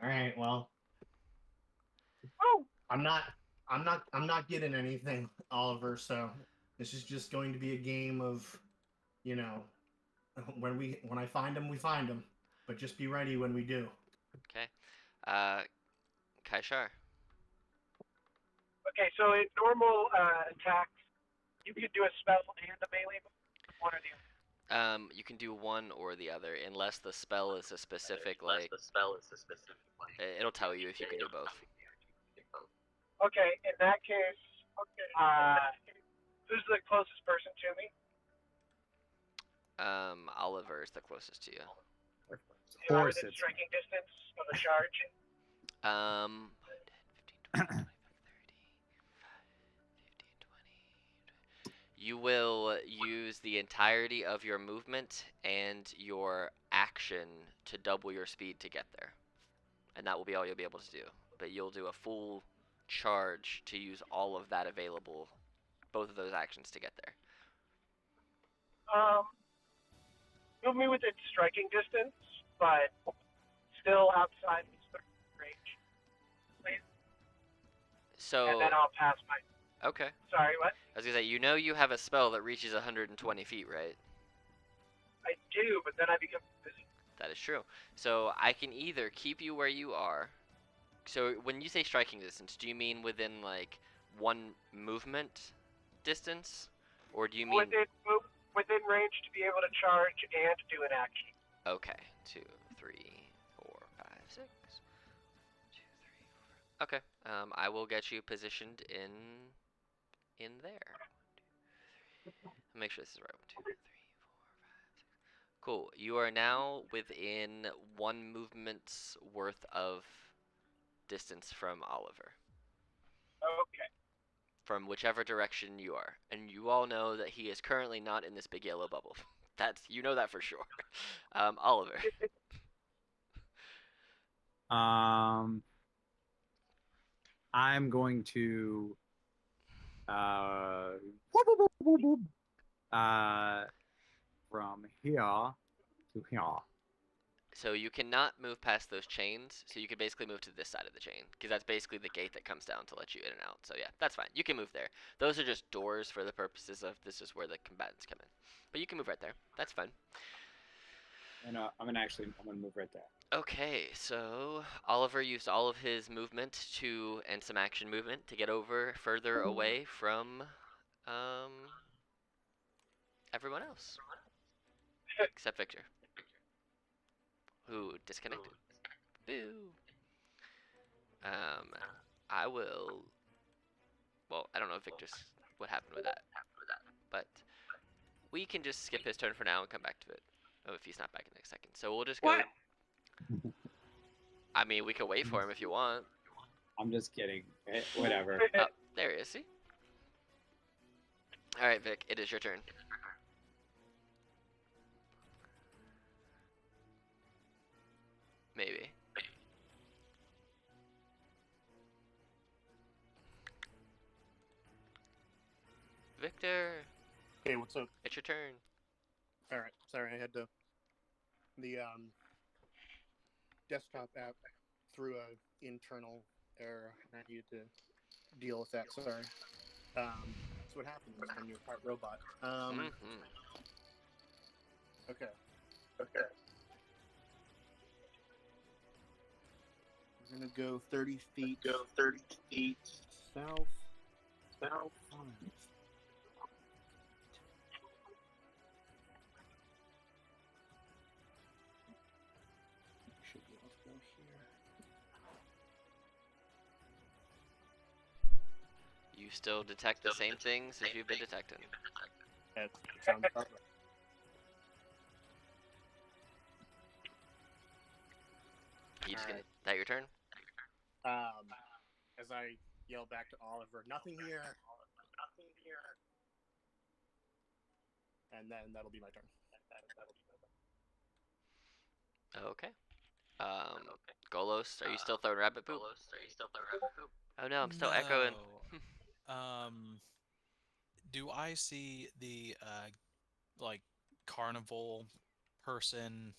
Alright, well. Oh! I'm not getting anything, Oliver, so this is just going to be a game of, you know, when I find them, we find them. But just be ready when we do. Okay. Kaishar. Okay, so in normal attacks, you could do a spell and a melee move, one or the other. You can do one or the other, unless the spell is a specific, it'll tell you if you can do both. Okay, in that case, who's the closest person to me? Oliver is the closest to you. Who are within striking distance of a charge? 10, 15, 20, 25, 30, 15, 20. You will use the entirety of your movement and your action to double your speed to get there. And that will be all you'll be able to do. But you'll do a full charge to use all of that available, both of those actions to get there. Move me within striking distance, but still outside the range, please. So. And then I'll pass my. Okay. Sorry, what? I was gonna say, you know you have a spell that reaches 120 feet, right? I do, but then I become busy. That is true. So I can either keep you where you are. So when you say striking distance, do you mean within like one movement distance, or do you mean within range to be able to charge and do an action? Okay, 2, 3, 4, 5, 6. Okay. I will get you positioned in there. Make sure this is right. 1, 2, 3, 4, 5, 6. Cool. You are now within 1 movement's worth of distance from Oliver. Okay. From whichever direction you are. And you all know that he is currently not in this big yellow bubble. You know that for sure. Oliver. I'm going to from here to here. So you cannot move past those chains, so you could basically move to this side of the chain, because that's basically the gate that comes down to let you in and out. So yeah, that's fine. You can move there. Those are just doors for the purposes of this is where the combatants come in. But you can move right there. That's fine. And I'm gonna move right there. Okay, so Oliver used all of his movement and some action movement to get over further away from everyone else. Except Victor, who disconnected. Boo. I will. Well, I don't know if Victor's what happened with that, but we can just skip his turn for now and come back to it. Oh, if he's not back in the next second. So we'll just go. What? I mean, we could wait for him if you want. I'm just kidding. Whatever. Oh, there he is. See? All right, Vic. It is your turn. Maybe. Victor, Hey, what's up? it's your turn. All right, sorry, I had to. The desktop app threw a internal error, and I needed to deal with that. Sorry. That's what happens when you're part robot. Okay. We're gonna go 30 feet. South. Should be able to go here. You still detect the same things as you've been detecting. That sounds about right. That your turn? As I yell back to Oliver, nothing here. And then that'll be my turn. Okay. Golos, are you still throwing rabbit poop? Oh no, I'm still echoing. Do I see the like carnival person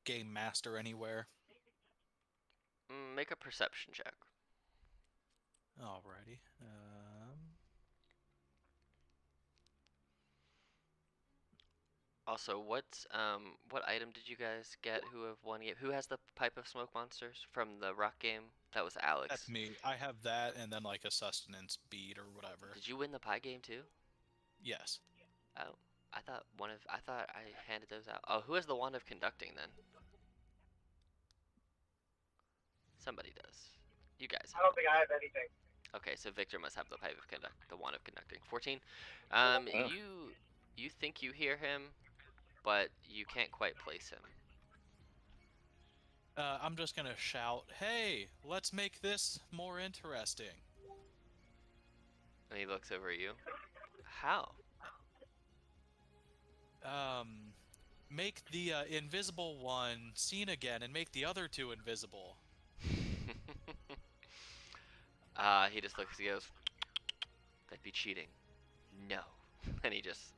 game master anywhere? Make a perception check. Alrighty. Also, what item did you guys get? Who have won yet? Who has the pipe of smoke monsters from the rock game? That was Alex. That's me. I have that, and then like a sustenance bead or whatever. Did you win the pie game too? Yes. Oh, I thought I handed those out. Oh, who has the wand of conducting then? Somebody does. You guys. I don't think I have anything. Okay, so Victor must have the wand of conducting. 14. You think you hear him, but you can't quite place him. I'm just gonna shout, "Hey, let's make this more interesting." And he looks over at you. How? Make the invisible one seen again, and make the other two invisible. He just looks. He goes, "That'd be cheating." No, and he just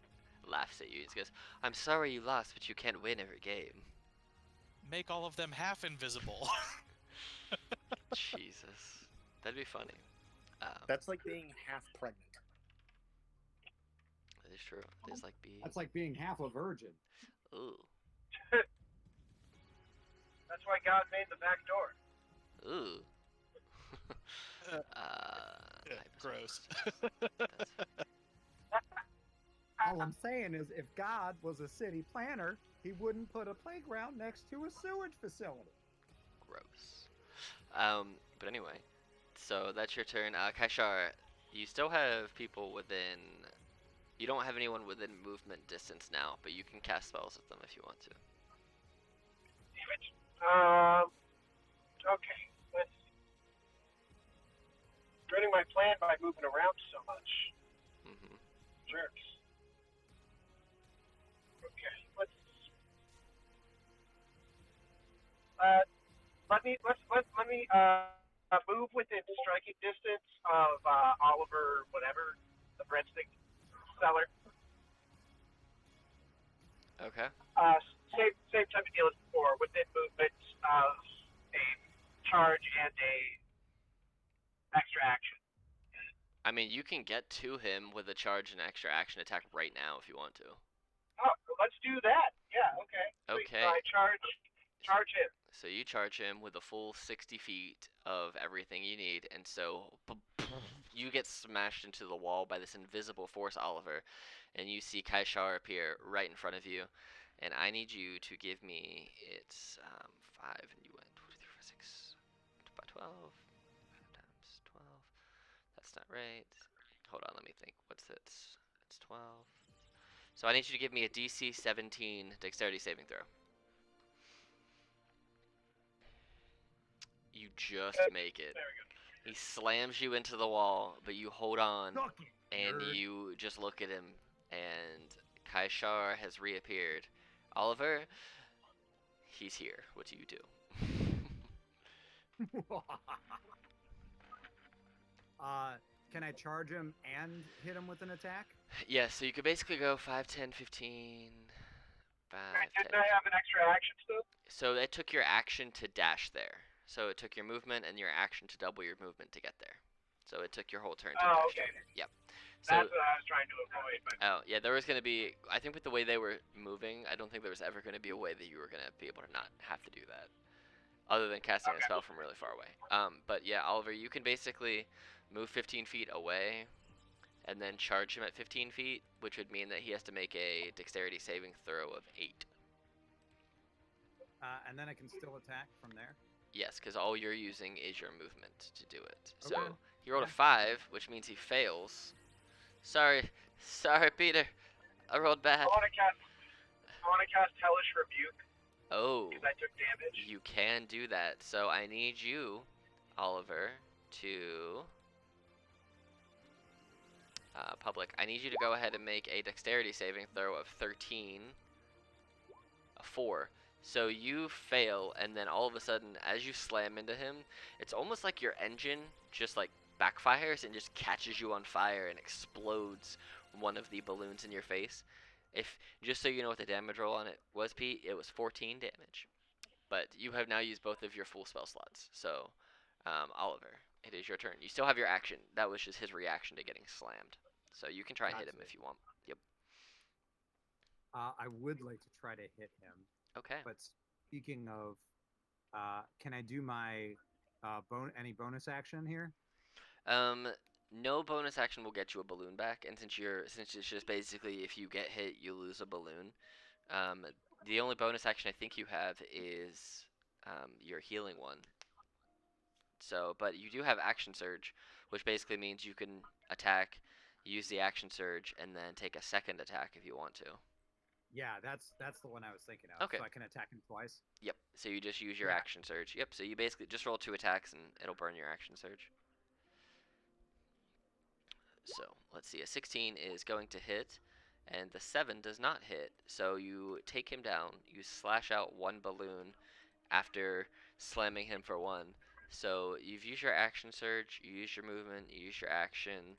laughs at you. He goes, "I'm sorry you lost, but you can't win every game." Make all of them half invisible. Jesus, that'd be funny. That's like being half pregnant. That is true. It's like being. That's like being half a virgin. Ooh. That's why God made the back door. Ooh. Gross. All I'm saying is, if God was a city planner, he wouldn't put a playground next to a sewage facility. Gross. But anyway, So that's your turn. Kaishar, you still have people within. You don't have anyone within movement distance now, but you can cast spells at them if you want to. Damn it. Okay. Let's ruining my plan by moving around so much. Mm-hmm. Jerks. Okay. Let's let me move within striking distance of Oliver, whatever, the breadstick seller. Okay. Same type of deal as before, within movement of a charge and a extra action. I mean, you can get to him with a charge and extra action attack right now if you want to. Oh, let's do that. Yeah. Okay. Okay. So I charge him. So you charge him with a full 60 feet of everything you need, and so you get smashed into the wall by this invisible force, Oliver, and you see Kaishar appear right in front of you. And I need you to give me, it's 5, and you went 2, 3, 4, 6, by 12, 5 times 12, that's not right. Hold on, let me think, what's it? It's 12. So I need you to give me a DC 17 dexterity saving throw. You just make it. There we go. He slams you into the wall, but you hold on, Suck it, and nerd. you just look at him, and Kaishar has reappeared. Oliver, he's here. What do you do? Can I charge him and hit him with an attack? Yeah, so you could basically go 5, 10, 15, 5, Didn't 10. I have an extra action still? So it took your action to dash there. So it took your movement and your action to double your movement to get there. So it took your whole turn to dash Okay. there. Yep. So, That's what I was trying to avoid. But oh, yeah, there was going to be, I think with the way they were moving, I don't think there was ever going to be a way that you were going to be able to not have to do that. Other than casting a spell from really far away. But yeah, Oliver, you can basically move 15 feet away and then charge him at 15 feet, which would mean that he has to make a dexterity saving throw of 8. And then I can still attack from there. Yes, because all you're using is your movement to do it. So Okay. he rolled a Yeah. 5, which means he fails. Sorry, Peter. I rolled bad. I want to cast Hellish Rebuke Oh, because I took damage. you can do that. So I need you, Oliver, to public. I need you to go ahead and make a dexterity saving throw of 13, a 4. So you fail, and then all of a sudden, as you slam into him, it's almost like your engine just like backfires and just catches you on fire and explodes one of the balloons in your face. If just so you know what the damage roll on it was, Pete, it was 14 damage. But you have now used both of your full spell slots. So, Oliver, it is your turn. You still have your action. That was just his reaction to getting slammed. So you can try and hit him Gotcha. if you want. Yep. I would like to try to hit him. Okay. But speaking of, can I do my any bonus action here? No bonus action will get you a balloon back, and since it's just basically if you get hit, you lose a balloon. The only bonus action I think you have is your healing one. So, but you do have action surge, which basically means you can attack, use the action surge, and then take a second attack if you want to. Yeah, that's the one I was thinking of. Okay. So I can attack him twice. Yep. So you just use your Yeah. action surge. Yep. So you basically just roll 2 attacks and it'll burn your action surge. So let's see. A 16 is going to hit, and the 7 does not hit. So you take him down. You slash out 1 balloon after slamming him for 1. So you've used your action surge. You use your movement. You use your action.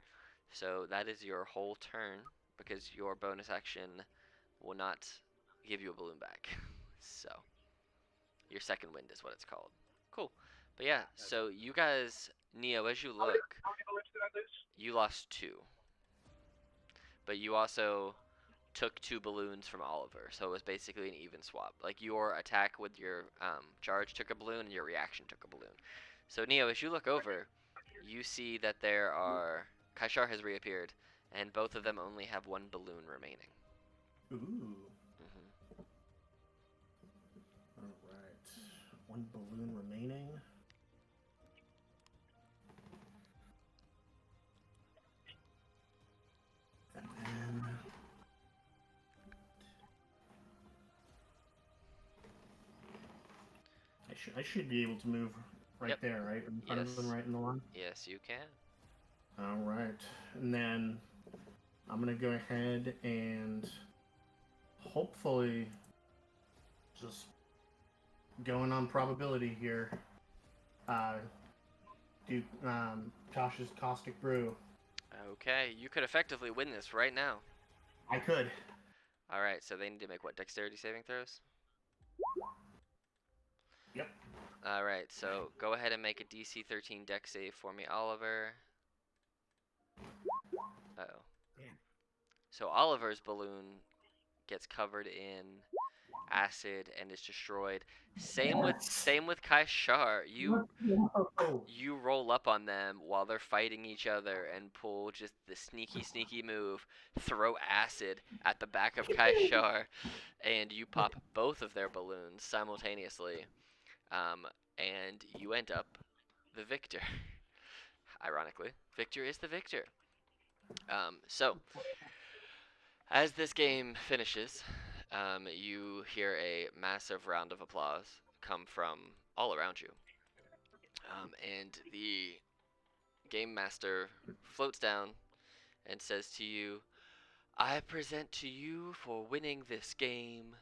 So that is your whole turn because your bonus action will not give you a balloon back. So your second wind is what it's called. Cool. But yeah, so you guys, Neo, as you How look, many balloons did I lose? you lost 2. But you also took 2 balloons from Oliver, so it was basically an even swap. Like your attack with your charge took a balloon, and your reaction took a balloon. So Neo, as you look over, you see that there are Kaishar has reappeared, and both of them only have 1 balloon remaining. Ooh. Mm-hmm. All right. 1 balloon remaining. I should be able to move right Yep. there, right? In front of them, Yes. right in the line? Yes, you can. All right. And then I'm going to go ahead and hopefully just going on probability here. Do Josh's Caustic Brew. Okay, you could effectively win this right now. I could. All right, so they need to make what, dexterity saving throws? Yep. All right, so go ahead and make a DC 13 dex save for me, Oliver. Uh-oh. Damn. So Oliver's balloon gets covered in acid and is destroyed. Same with Kaishar. You roll up on them while they're fighting each other and pull just the sneaky move, throw acid at the back of Kaishar, and you pop both of their balloons simultaneously, and you end up the victor. Ironically, victor is the victor. So as this game finishes, you hear a massive round of applause come from all around you. And the game master floats down and says to you, I present to you for winning this game,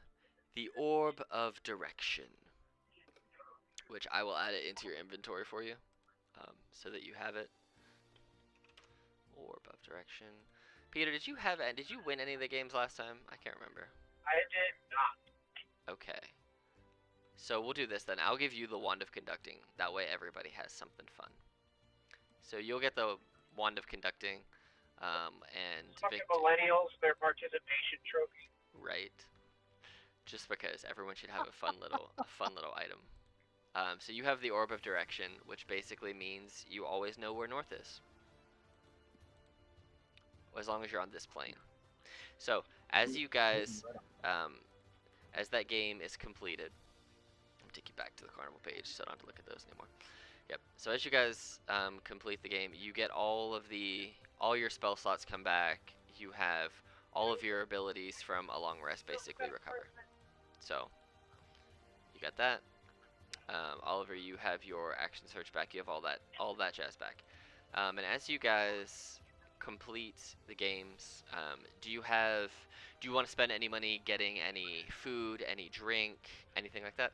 the Orb of Direction, which I will add it into your inventory for you, so that you have it. Orb of Direction. Peter, did you win any of the games last time? I can't remember. I did not. Okay. So we'll do this then. I'll give you the Wand of Conducting. That way everybody has something fun. So you'll get the Wand of Conducting, and Fucking millennials, their participation trophy. Right. Just because everyone should have a fun little item. So you have the Orb of Direction, which basically means you always know where north is, as long as you're on this plane. So as you guys, as that game is completed, I'll take you back to the carnival page so I don't have to look at those anymore. Yep. So as you guys complete the game, you get all your spell slots come back. You have all of your abilities from a long rest basically recover. So you got that. Oliver, you have your action search back. You have all that jazz back. And as you guys complete the games, do you want to spend any money getting any food, any drink, anything like that?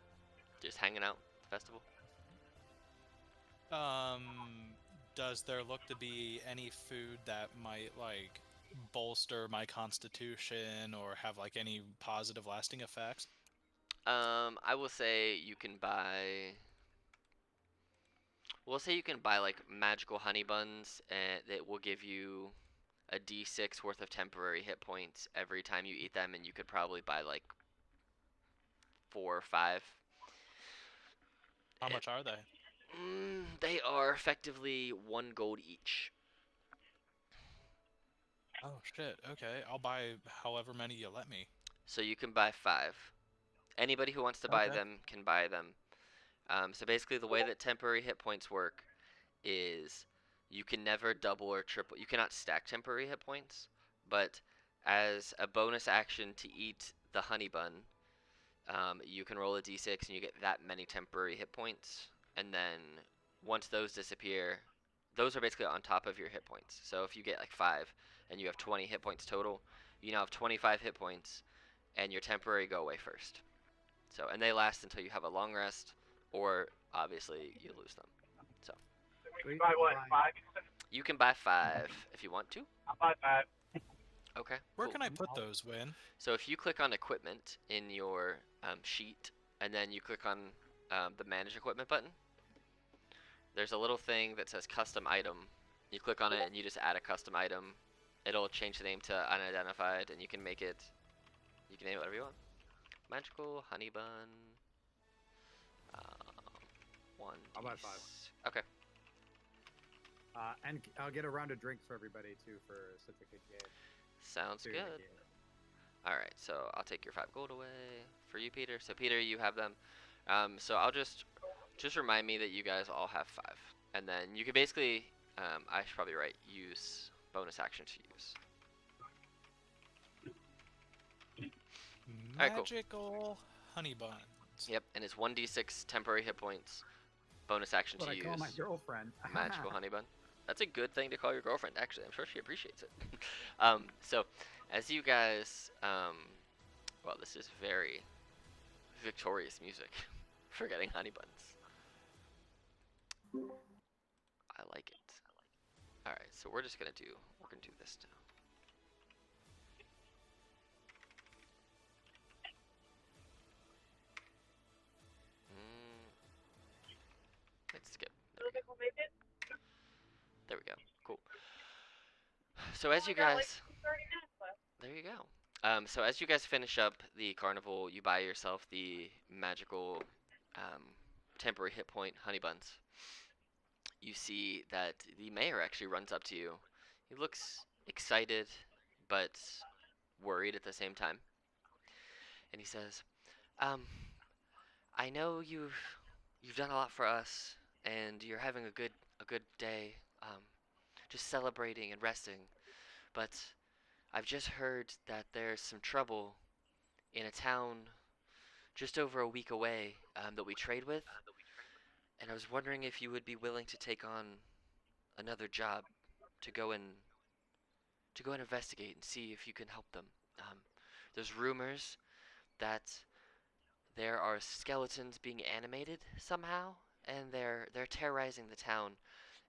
Just hanging out at the festival? Does there look to be any food that might like bolster my constitution or have like any positive lasting effects? I will say you can buy. We'll say you can buy like magical honey buns, and that will give you a D6 worth of temporary hit points every time you eat them, and you could probably buy like 4 or 5. How much are they? They are effectively 1 gold each. Oh shit. Okay, I'll buy however many you let me. So you can buy 5. Anybody who wants to buy them can buy them. So basically the way that temporary hit points work is you can never double or triple. You cannot stack temporary hit points, but as a bonus action to eat the honey bun, you can roll a d6 and you get that many temporary hit points. And then once those disappear, those are basically on top of your hit points. So if you get like 5 and you have 20 hit points total, you now have 25 hit points and your temporary go away first. So, and they last until you have a long rest, or obviously you lose them. So We can buy what, 5? you can buy 5 if you want to. I'll buy 5. Okay. Where cool. can I put those, Win? So if you click on equipment in your sheet, and then you click on the manage equipment button, there's a little thing that says custom item. You click on it and you just add a custom item. It'll change the name to unidentified, and you can name it whatever you want. Magical honey bun. 1. I'll buy 5. Okay. And I'll get a round of drinks for everybody too for such a good game. Sounds During the good. game. All right, so I'll take your 5 gold away for you, Peter. So Peter, you have them. So I'll just remind me that you guys all have 5, and then you can basically, I should probably write use bonus action to use. Alright, cool. Magical honey bun. points. Yep, and it's 1d6 temporary hit points. Bonus action What to I use call my girlfriend. magical honey bun. That's a good thing to call your girlfriend. Actually, I'm sure she appreciates it. So, as you guys, well, this is very victorious music for getting honey buns. I like it. All right, so we're gonna do this now. Let's skip. There we go. Cool. So as you guys, there you go. So as you guys finish up the carnival, you buy yourself the magical temporary hit point honey buns. You see that the mayor actually runs up to you. He looks excited, but worried at the same time. And he says, I know you've done a lot for us, and you're having a good day, just celebrating and resting. But I've just heard that there's some trouble in a town just over a week away that we trade with, and I was wondering if you would be willing to take on another job to go and investigate and see if you can help them. There's rumors that there are skeletons being animated somehow, and they're terrorizing the town,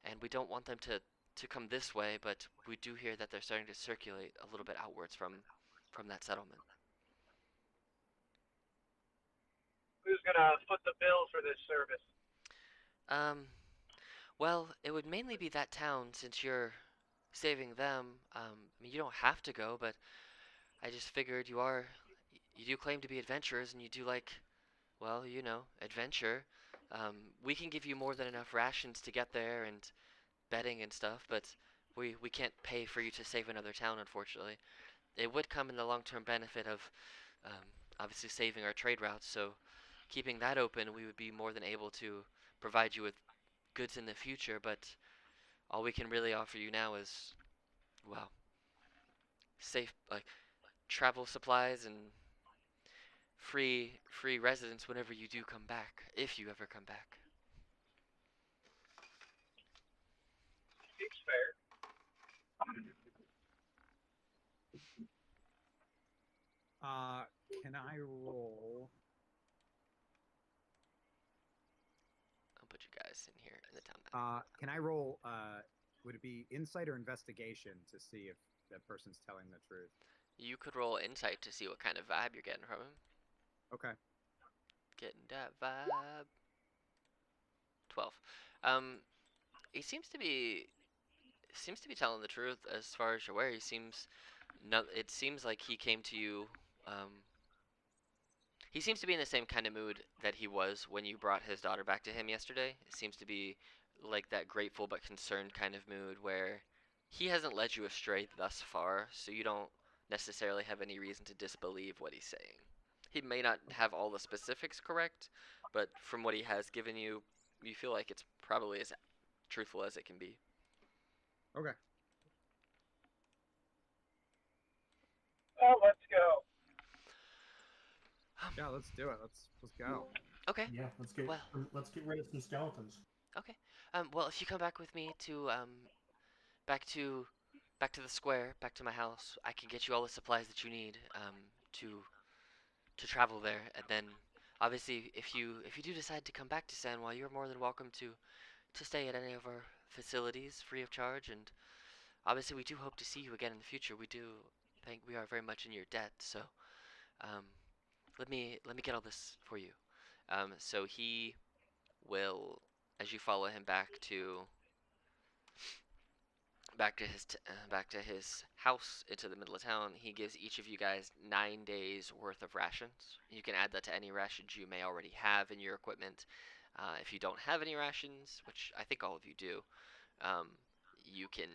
and we don't want them to come this way, but we do hear that they're starting to circulate a little bit outwards from that settlement. Who's gonna foot the bill for this service? Well, it would mainly be that town since you're saving them. I mean, you don't have to go, but I just figured you do claim to be adventurers and you do like, well, adventure. We can give you more than enough rations to get there and bedding and stuff, but we can't pay for you to save another town, unfortunately. It would come in the long-term benefit of um, obviously saving our trade routes, so keeping that open, we would be more than able to provide you with goods in the future, but all we can really offer you now is, well, safe, like, travel supplies and free residence whenever you do come back, if you ever come back. Seems fair. Can I roll? I'll put you guys in here in the town map. Can I roll? Would it be insight or investigation to see if that person's telling the truth? You could roll insight to see what kind of vibe you're getting from him. Okay. Getting that vibe. 12. He seems to be telling the truth as far as you're aware. It seems like he came to you. He seems to be in the same kind of mood that he was when you brought his daughter back to him yesterday. It seems to be like that grateful but concerned kind of mood where he hasn't led you astray thus far, so you don't necessarily have any reason to disbelieve what he's saying. He may not have all the specifics correct, but from what he has given you, you feel like it's probably as truthful as it can be. Okay. Oh, let's go. Yeah, let's do it. Let's go. Okay. Yeah, let's get rid of some skeletons. Okay. Well, if you come back with me to back to the square, back to my house, I can get you all the supplies that you need to travel there, and then obviously if you do decide to come back to San Juan, you're more than welcome to stay at any of our facilities free of charge, and obviously we do hope to see you again in the future. We do think we are very much in your debt, so let me get all this for you. So he will, as you follow him back to his house into the middle of town, he gives each of you guys 9 days worth of rations. You can add that to any rations you may already have in your equipment. If you don't have any rations, which I think all of you do, you can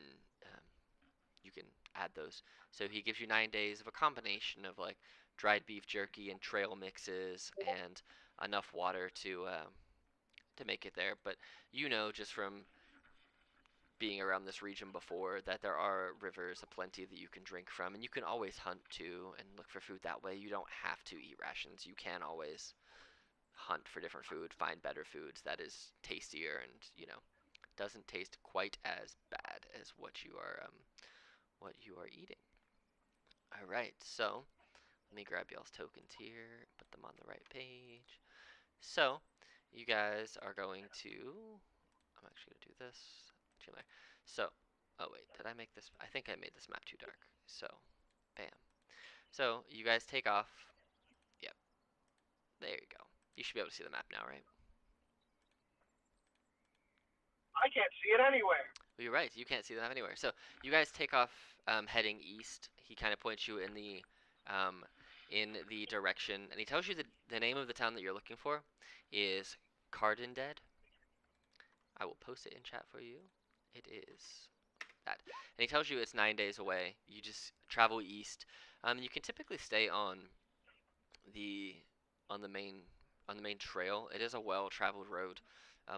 add those. So he gives you 9 days of a combination of like dried beef jerky and trail mixes and enough water to make it there. But just from being around this region before that there are rivers aplenty that you can drink from, and you can always hunt too and look for food that way. You don't have to eat rations. You can always hunt for different food, find better foods that is tastier and doesn't taste quite as bad as what you are eating. All right, so let me grab y'all's tokens here, put them on the right page. So you guys are going to. I'm actually gonna do this. So, oh wait, did I make this? I think I made this map too dark. So, bam. So you guys take off. Yep. There you go. You should be able to see the map now, right? I can't see it anywhere. Well, you're right. You can't see the map anywhere. So you guys take off, heading east. He kind of points you in the direction, and he tells you that the name of the town that you're looking for is Cardindead. I will post it in chat for you. It is that, and he tells you it's 9 days away. You just travel east. You can typically stay the on the main on the main trail. It is a well-traveled road.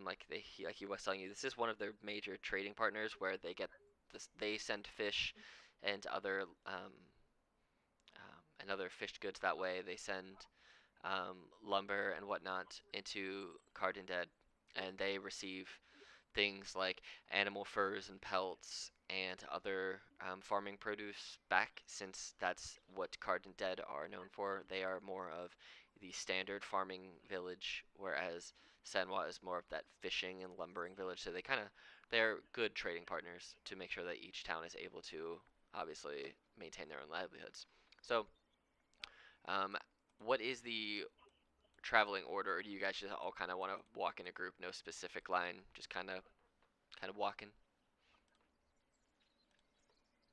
Like he was telling you, this is one of their major trading partners where they get this. They send fish and other fish goods that way. They send lumber and whatnot into Cardindead, and they receive things like animal furs and pelts and other farming produce back, since that's what Cardindead are known for. They are more of the standard farming village, whereas Sanwa is more of that fishing and lumbering village. So they're good trading partners to make sure that each town is able to obviously maintain their own livelihoods. So, what is the traveling order, or do you guys just all kind of want to walk in a group, no specific line, just kind of walking?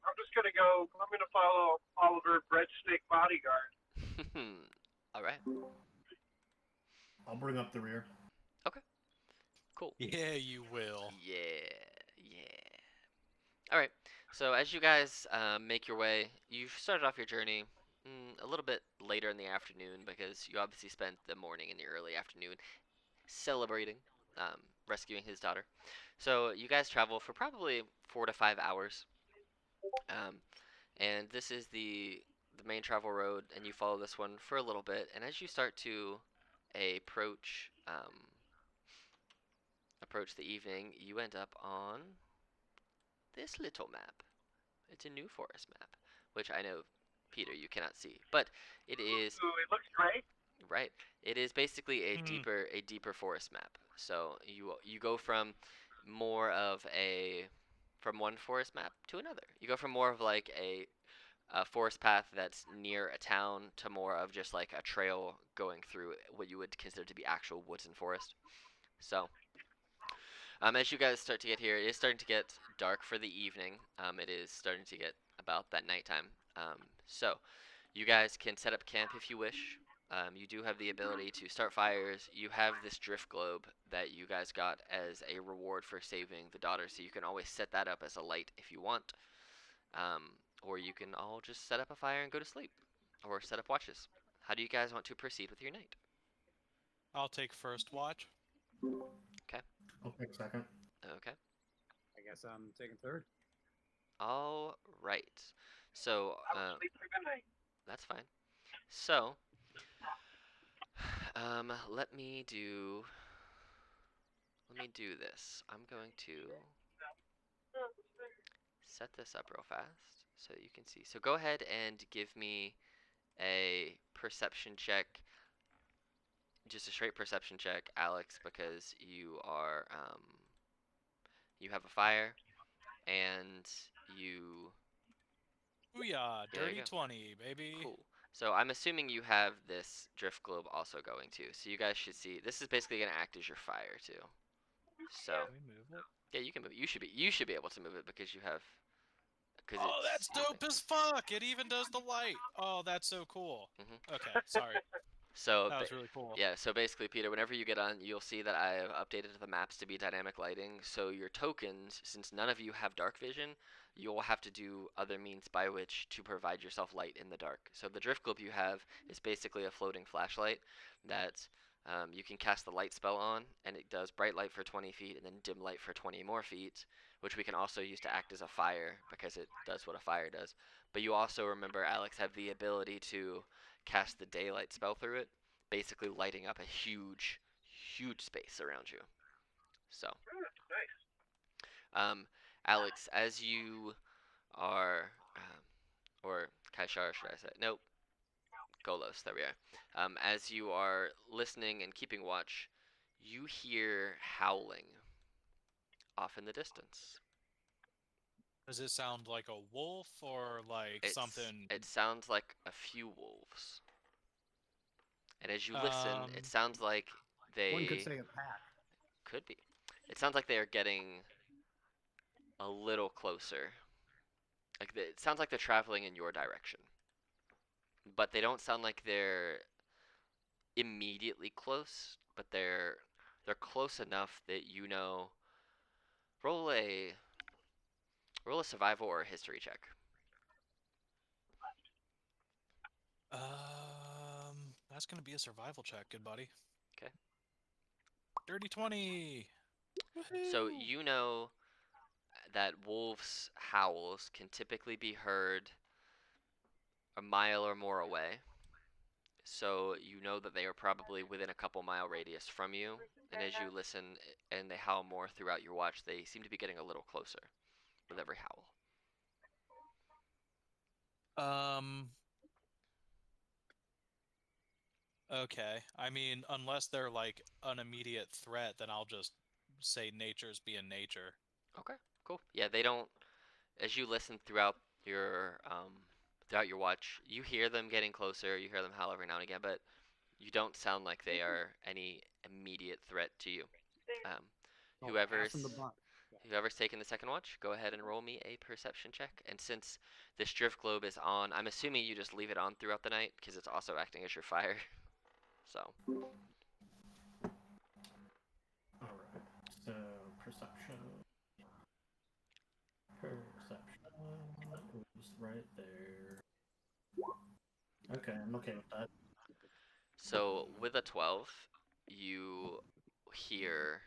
I'm just gonna go. I'm gonna follow Oliver Breadstick Bodyguard. All right. I'll bring up the rear. Okay. Cool. Yeah, you will. Yeah. All right. So as you guys make your way, you've started off your journey a little bit later in the afternoon, because you obviously spent the morning and the early afternoon celebrating rescuing his daughter. So you guys travel for probably 4 to 5 hours, and this is the main travel road, and you follow this one for a little bit. And as you start to approach the evening, you end up on this little map. It's a New Forest map, which I know, Peter, you cannot see, but it is Ooh, it looks great. right. It is basically a deeper forest map. So you go from more of from one forest map to another. You go from more of like a forest path that's near a town to more of just like a trail going through what you would consider to be actual woods and forest. So, as you guys start to get here, it is starting to get dark for the evening. It is starting to get about that nighttime. So, you guys can set up camp if you wish. You do have the ability to start fires. You have this drift globe that you guys got as a reward for saving the daughter, so you can always set that up as a light if you want. Or you can all just set up a fire and go to sleep, or set up watches. How do you guys want to proceed with your night? I'll take first watch. Okay. I'll take second. Okay. I guess I'm taking third. All right. So, I will sleep for good night. that's fine. So, let me do this. I'm going to set this up real fast so you can see. So go ahead and give me a perception check. Just a straight perception check, Alex, because you are you have a fire, and you. Booyah, There you dirty go. 20, baby. Cool. So I'm assuming you have this drift globe also going too. So you guys should see. This is basically gonna act as your fire too. So Can we move it? yeah, you can move it. You should be able to move it because you have. Oh, that's dope as fuck! It even does the light. Oh, that's so cool. Mhm. Okay, sorry. So That was really cool. yeah, so basically, Peter, whenever you get on, you'll see that I have updated the maps to be dynamic lighting. So your tokens, since none of you have dark vision, you'll have to do other means by which to provide yourself light in the dark. So the drift globe you have is basically a floating flashlight that you can cast the light spell on, and it does bright light for 20 feet and then dim light for 20 more feet, which we can also use to act as a fire because it does what a fire does. But you also, remember, Alex, have the ability to cast the daylight spell through it. basically lighting up a huge space around you. So, Nice. Alex, as you are, or Kaishar, should I say? Nope, Golos, there we are. As you are listening and keeping watch, you hear howling off in the distance. Does it sound like a wolf or like something? It sounds like a few wolves. And as you listen, it sounds like One could they say a pack. could be. It sounds like they are getting a little closer. It sounds like they're traveling in your direction. But they don't sound like they're immediately close, but they're close enough that you know. Roll a survival or a history check. That's gonna be a survival check, good buddy. Okay. Dirty 20. So Woohoo! you know that wolves' howls can typically be heard a mile or more away. So you know that they are probably within a couple mile radius from you. And as you listen and they howl more throughout your watch, they seem to be getting a little closer with every howl. Okay. I mean, unless they're like an immediate threat, then I'll just say nature's being nature. Okay, cool. Yeah, they don't. As you listen throughout your watch, you hear them getting closer. You hear them howl every now and again, but you don't sound like they are any immediate threat to you. Um, Oh, whoever's passing the buck. whoever's taking the second watch, go ahead and roll me a perception check. And since this drift globe is on, I'm assuming you just leave it on throughout the night because it's also acting as your fire. So. Alright, so perception. Perception is right there. Okay, I'm okay with that. So with a 12, you hear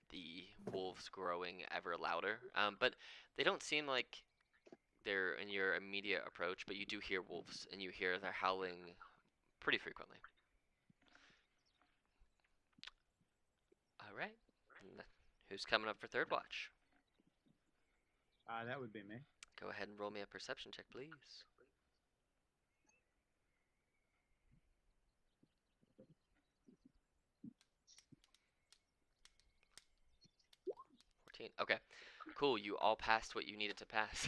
the wolves growing ever louder. But they don't seem like they're in your immediate approach, but you do hear wolves, and you hear their howling pretty frequently. All right. Who's coming up for third watch? That would be me. Go ahead and roll me a perception check, please. Okay, cool. You all passed what you needed to pass.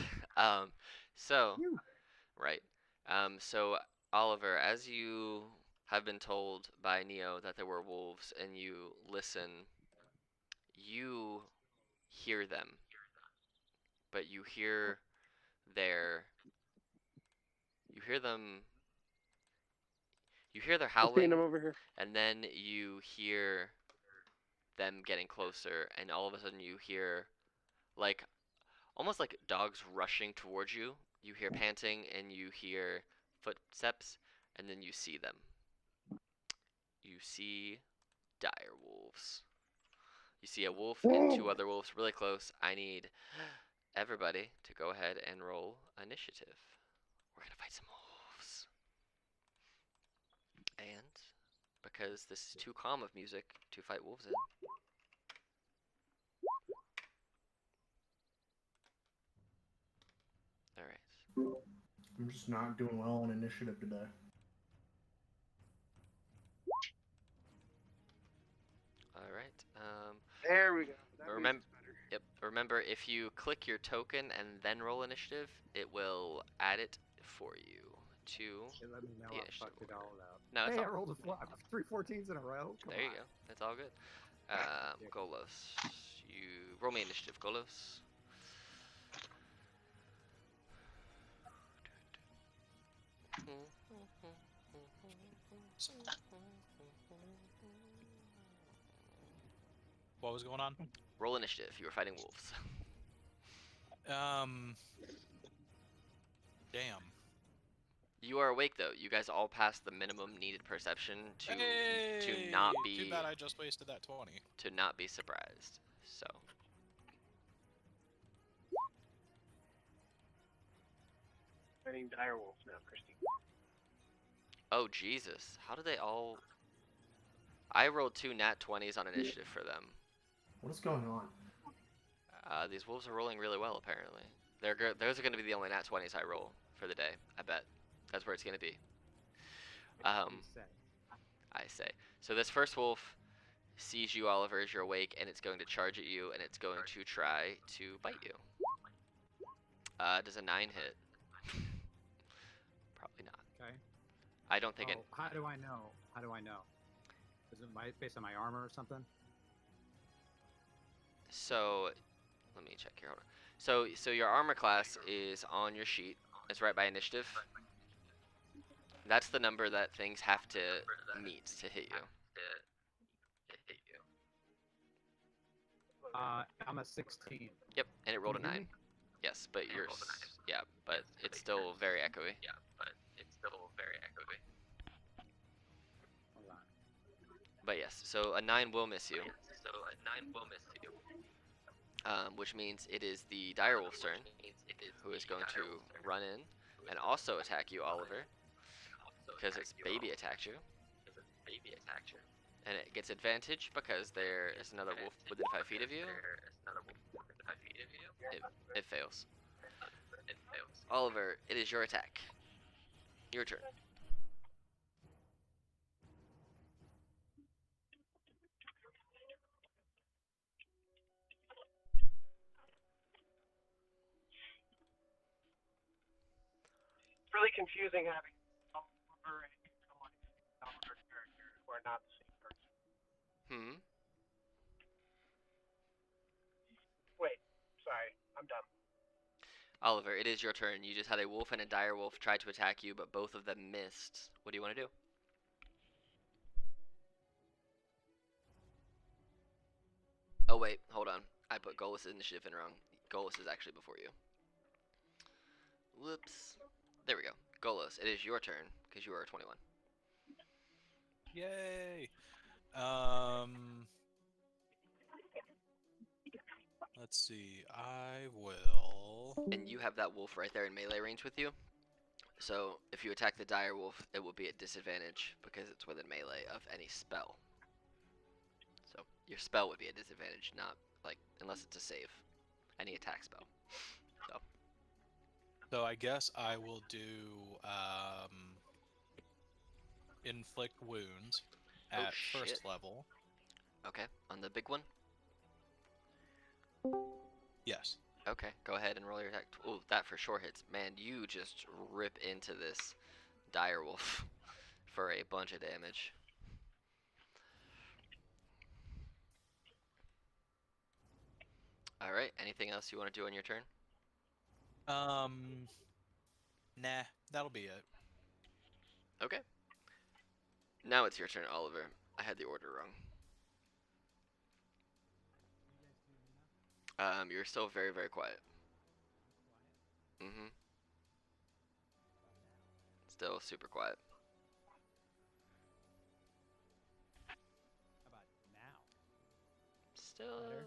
So, right. So Oliver, as you have been told by Neo that there were wolves, and you listen, you hear them, but you hear their, you hear them, you hear their howling, over here. and then you hear them getting closer, and all of a sudden you hear like almost like dogs rushing towards you. You hear panting and you hear footsteps, and then you see them. You see dire wolves. You see a wolf and two other wolves really close. I need everybody to go ahead and roll initiative. We're gonna fight some wolves. And because this is too calm of music to fight wolves in, alright. I'm just not doing well on initiative today. Alright. There we go. That Remember, makes it better. yep. Remember, if you click your token and then roll initiative, it will add it for you to Let me know the I initiative fucked it order. all up. No, it's Hey, all I rolled a flop. 3 14s in a row. Come there. You on. go. It's all good. Golos, you roll me initiative, Golos. What was going on? Roll initiative. You were fighting wolves. Damn. You are awake though. You guys all passed the minimum needed perception to Hey! not be Too bad I just wasted that 20. to not be surprised. So. Fighting dire wolves now, Christy. Oh Jesus! How do they all I rolled 2 nat 20s on initiative for them. What is going on? These wolves are rolling really well, apparently. Those are going to be the only nat 20s I roll for the day, I bet. That's where it's going to be. I say. So this first wolf sees you, Oliver, as you're awake, and it's going to charge at you, and it's going to try to bite you. Does a 9 hit? Probably not. Okay. I don't think it... How do I know? How do I know? Is it based on my armor or something? So, let me check here. Hold on. So your armor class is on your sheet. It's right by initiative. That's the number that things have to meet to hit you. I'm a 16. Yep, and it rolled a Can you 9. hear me? Yes, but you're... Yeah, but it's still very echoey. Hold on. But yes, so a 9 will miss you. Which means it is the direwolf's turn, who is going to run in and also attack you, Oliver, because its baby attacked you. And it gets advantage because there is another wolf within 5 feet of you. It fails. Oliver, it is your attack. Your turn. It's really confusing having Oliver and Oliver characters who are not the same person. Wait, sorry, I'm done. Oliver, it is your turn. You just had a wolf and a direwolf try to attack you, but both of them missed. What do you want to do? Oh wait, hold on. I put Golas' initiative in wrong. Golas is actually before you. Whoops. There we go. Golos, it is your turn, because you are 21. Yay! Let's see. I will. And you have that wolf right there in melee range with you. So if you attack the dire wolf, it will be at disadvantage because it's within melee of any spell. So your spell would be at disadvantage, not like unless it's a save, any attack spell. So I guess I will do inflict wounds at first shit. level. Okay, on the big one. Yes. Okay, go ahead and roll your attack. Oh, that for sure hits. Man, you just rip into this dire wolf for a bunch of damage. All right. Anything else you want to do on your turn? Nah, that'll be it. Okay. Now it's your turn, Oliver. I had the order wrong. You're still very, very quiet. Mm-hmm. Still super quiet. How about now? Still. Better?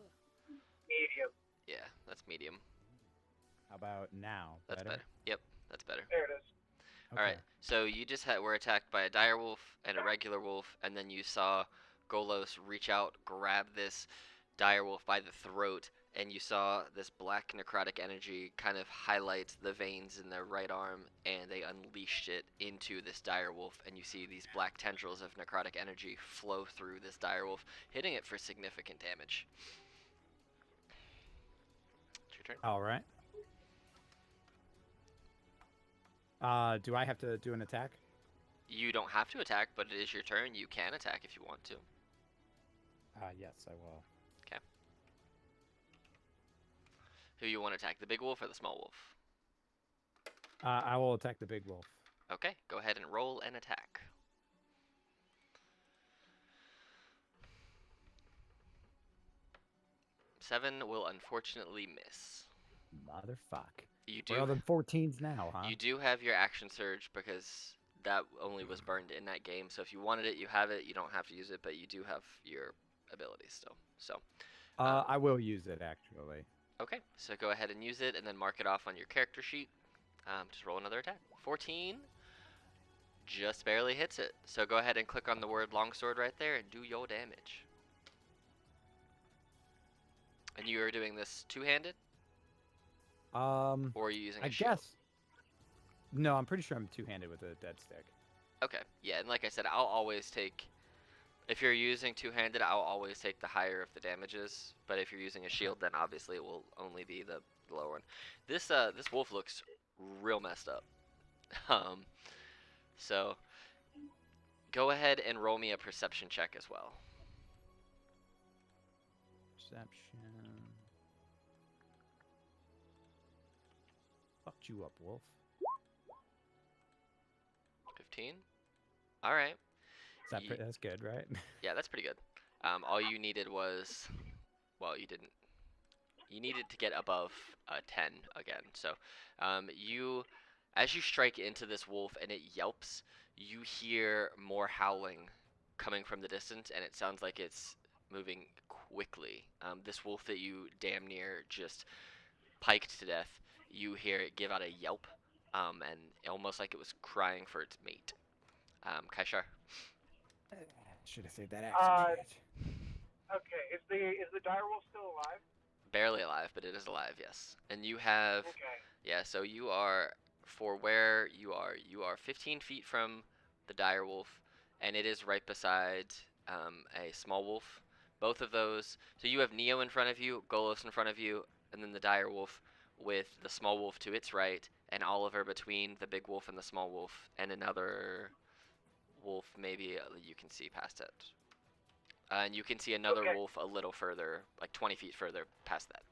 Medium. Yeah, that's medium. How about now? That's better. Yep, that's better. There it is. Okay. All right. So you just were attacked by a dire wolf and a regular wolf, and then you saw Golos reach out, grab this dire wolf by the throat, and you saw this black necrotic energy kind of highlight the veins in their right arm, and they unleashed it into this dire wolf, and you see these black tendrils of necrotic energy flow through this dire wolf, hitting it for significant damage. It's your turn. All right. Do I have to do an attack? You don't have to attack, but it is your turn. You can attack if you want to. Yes, I will. Okay. Who you want to attack, the big wolf or the small wolf? I will attack the big wolf. Okay, go ahead and roll an attack. Seven will unfortunately miss. Motherfuck. You We're all do. the 14s now, huh? You do have your action surge because that only was burned in that game. So if you wanted it, you have it. You don't have to use it, but you do have your abilities still. So. I will use it actually. Okay, so go ahead and use it, and then mark it off on your character sheet. Just roll another attack. 14 just barely hits it. So go ahead and click on the word longsword right there and do your damage. And you are doing this two-handed? Or are you using a I shield? guess. No, I'm pretty sure I'm two-handed with a dead stick. Okay, yeah, and like I said, I'll always take... If you're using two-handed, I'll always take the higher of the damages. But if you're using a shield, then obviously it will only be the lower one. This wolf looks real messed up. So go ahead and roll me a perception check as well. Perception. Fucked you up, wolf. 15. All right. That's good, right? Yeah, that's pretty good. All you needed was, well, you didn't. You needed to get above 10 again. So, as you strike into this wolf and it yelps, you hear more howling coming from the distance, and it sounds like it's moving quickly. This wolf that you damn near just piked to death, you hear it give out a yelp, and almost like it was crying for its mate. Kaishar. Should have saved that action. Okay, is the direwolf still alive? Barely alive, but it is alive, yes. And you have, Okay. yeah, so you are, for where you are 15 feet from the dire wolf, and it is right beside a small wolf. Both of those, so you have Neo in front of you, Golos in front of you, and then the dire wolf with the small wolf to its right, and Oliver between the big wolf and the small wolf, and another wolf maybe you can see past it. And you can see another wolf a little further, like 20 feet further past that.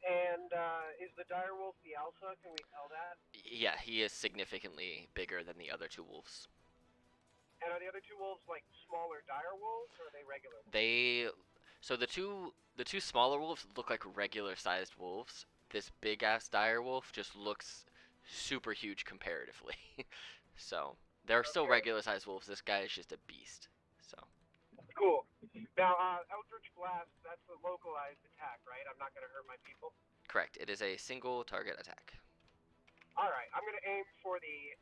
And is the direwolf the alpha? Can we tell that? Yeah, he is significantly bigger than the other two wolves. And are the other two wolves like smaller direwolves, or are they regular? So the two smaller wolves look like regular sized wolves. This big ass dire wolf just looks super huge comparatively. So they're still regular sized wolves. This guy is just a beast. So. Cool. Now, Eldritch Blast, that's a localized attack, right? I'm not going to hurt my people? Correct. It is a single target attack. Alright, I'm going to aim for the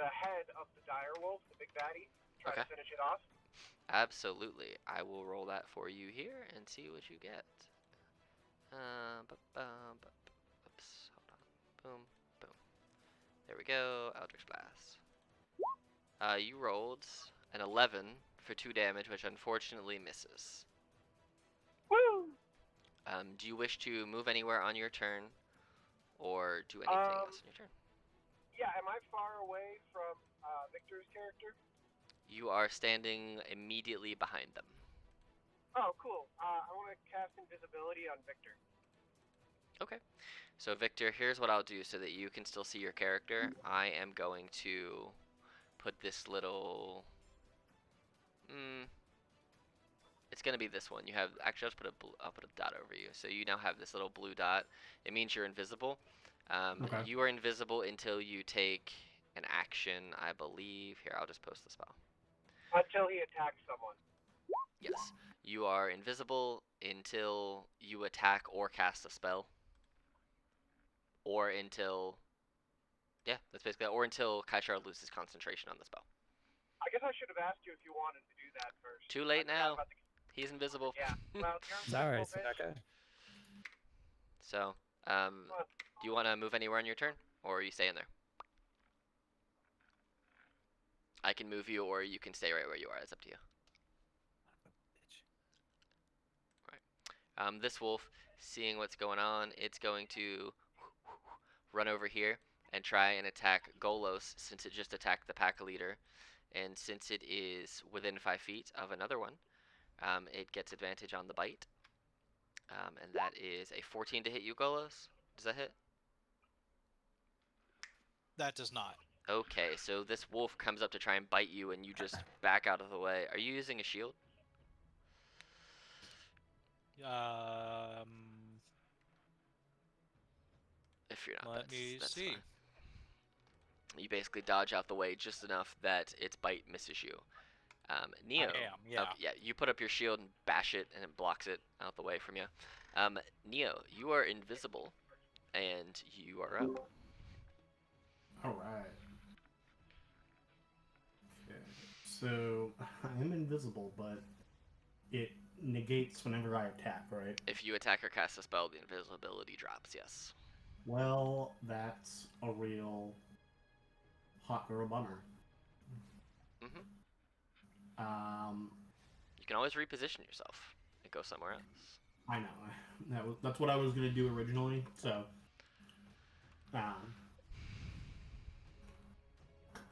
head of the direwolf, the big baddie. Try to finish it off. Absolutely. I will roll that for you here and see what you get. Oops, hold on. Boom, boom. There we go. Eldritch Blast. You rolled an 11 for 2 damage, which unfortunately misses. Woo! Do you wish to move anywhere on your turn, or do anything else on your turn? Yeah, am I far away from Victor's character? You are standing immediately behind them. Oh, cool. I want to cast invisibility on Victor. Okay. So Victor, here's what I'll do so that you can still see your character. I am going to put this little... It's gonna be this one. You have actually I'll put a dot over you. So you now have this little blue dot. It means you're invisible. Okay. You are invisible until you take an action, I believe. Here, I'll just post the spell. Until he attacks someone. Yes, you are invisible until you attack or cast a spell, or until, yeah, that's basically, or until Kaishar loses concentration on the spell. I guess I should have asked you if you wanted to do that first. Too late now. He's invisible. Yeah. Well, Alright, okay. So, do you want to move anywhere on your turn, or are you staying there? I can move you, or you can stay right where you are. It's up to you. Right. This wolf, seeing what's going on, it's going to run over here and try and attack Golos, since it just attacked the pack leader. And since it is within 5 feet of another one, it gets advantage on the bite. And that is a 14 to hit you, Golos. Does that hit? That does not. Okay, so this wolf comes up to try and bite you, and you just back out of the way. Are you using a shield? If you're not, Let me see. fine. You basically dodge out the way just enough that its bite misses you. Neo. I am, yeah. Yeah, you put up your shield and bash it, and it blocks it out the way from you. Neo, you are invisible, and you are up. All right. So I am invisible, but it negates whenever I attack, right? If you attack or cast a spell, the invisibility drops, yes. Well, that's a real hot girl bummer. Mm-hmm. Um, You can always reposition yourself and go somewhere else. I know. That's what I was gonna do originally. So,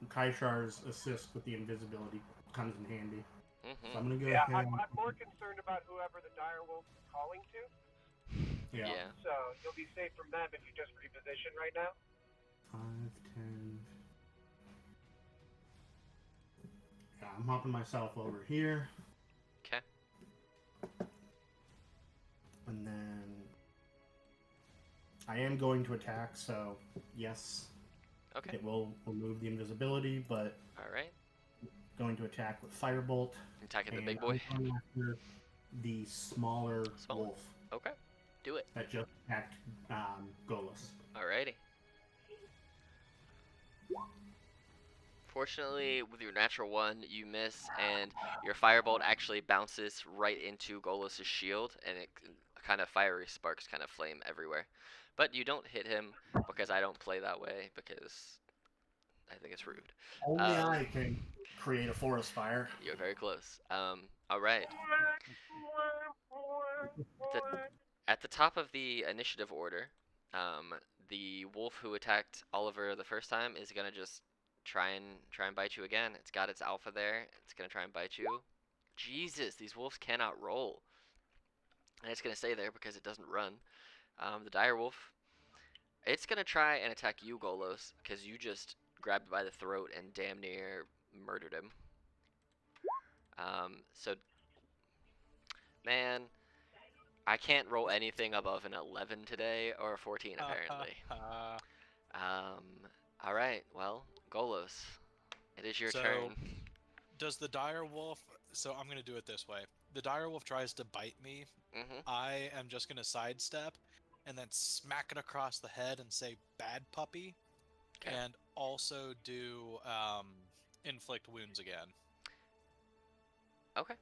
Kaishar's assist with the invisibility comes in handy. Mm-hmm. So I'm gonna go Yeah, ahead. I'm more concerned about whoever the dire wolf is calling to. Yeah. So you'll be safe from them if you just reposition right now. 5, 10. Yeah, I'm hopping myself over here. Okay. And then I am going to attack, so yes. Okay. It will remove the invisibility, but all right. Going to attack with Firebolt. Attacking the big boy. I'm after the smaller wolf. Okay. Do it. That just attacked Golas. Alrighty. Fortunately, with your natural one, you miss, and your firebolt actually bounces right into Golas' shield, and it kind of fiery sparks kind of flame everywhere. But you don't hit him because I don't play that way because I think it's rude. Only I can create a forest fire. You're very close. All right. At the top of the initiative order, the wolf who attacked Oliver the first time is gonna just try and bite you again. It's got its alpha there. It's gonna try and bite you. Jesus, these wolves cannot roll. And it's gonna stay there because it doesn't run. The dire wolf, it's gonna try and attack you, Golos, because you just grabbed it by the throat and damn near murdered him. So, man, I can't roll anything above an 11 today, or a 14 apparently. All right, well, Golos, it is your turn. Does the dire wolf? So I'm gonna do it this way. The dire wolf tries to bite me. I am just gonna sidestep, and then smack it across the head and say "bad puppy," and also do inflict wounds again. Okay.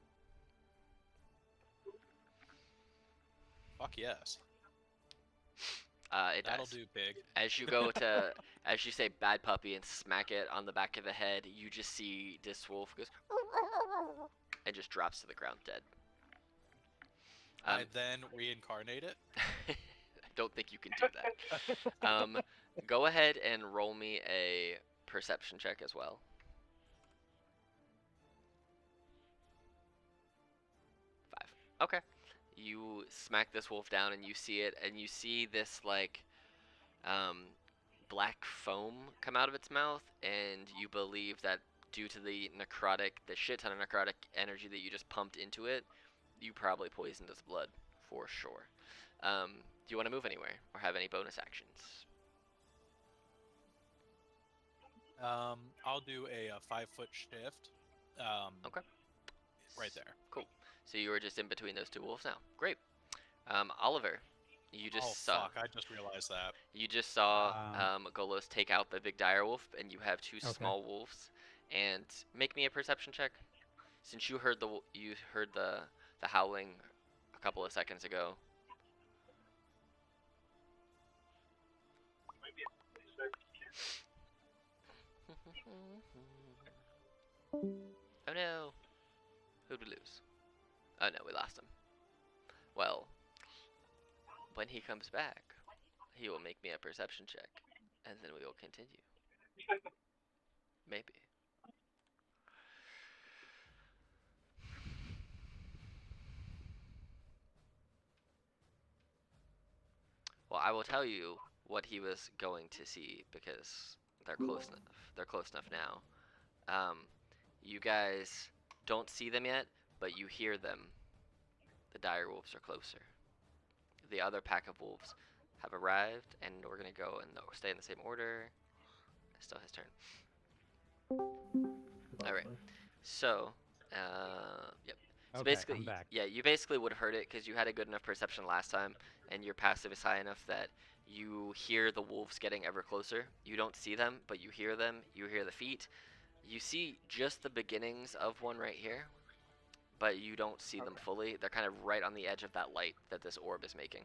Fuck yes. That'll do big. As you go to, as you say "bad puppy" and smack it on the back of the head, you just see this wolf goes and just drops to the ground dead. I then reincarnate it. I don't think you can do that. Go ahead and roll me a perception check as well. 5. Okay. You smack this wolf down and you see it, and you see this like black foam come out of its mouth, and you believe that due to the shit ton of necrotic energy that you just pumped into it, you probably poisoned its blood for sure. Do you want to move anywhere or have any bonus actions? I'll do a 5-foot shift. Okay. Right there. Cool. So you were just in between those two wolves now. Great. Oliver, you just saw. Fuck! I just realized that. You just saw Golos take out the big dire wolf, and you have two small wolves. And make me a perception check, since you heard the howling a couple of seconds ago. Oh no. Who'd we lose? Oh no, we lost him. Well, when he comes back, he will make me a perception check, and then we will continue. Maybe. Well, I will tell you what he was going to see because they're close enough. They're close enough now. You guys don't see them yet, but you hear them. The dire wolves are closer. The other pack of wolves have arrived, and we're gonna go and stay in the same order. Still his turn. All right. So, yep. So Okay, basically, I'm back. yeah, you basically would have heard it because you had a good enough perception last time, and your passive is high enough that you hear the wolves getting ever closer. You don't see them, but you hear them. You hear the feet. You see just the beginnings of one right here, but you don't see them fully. They're kind of right on the edge of that light that this orb is making.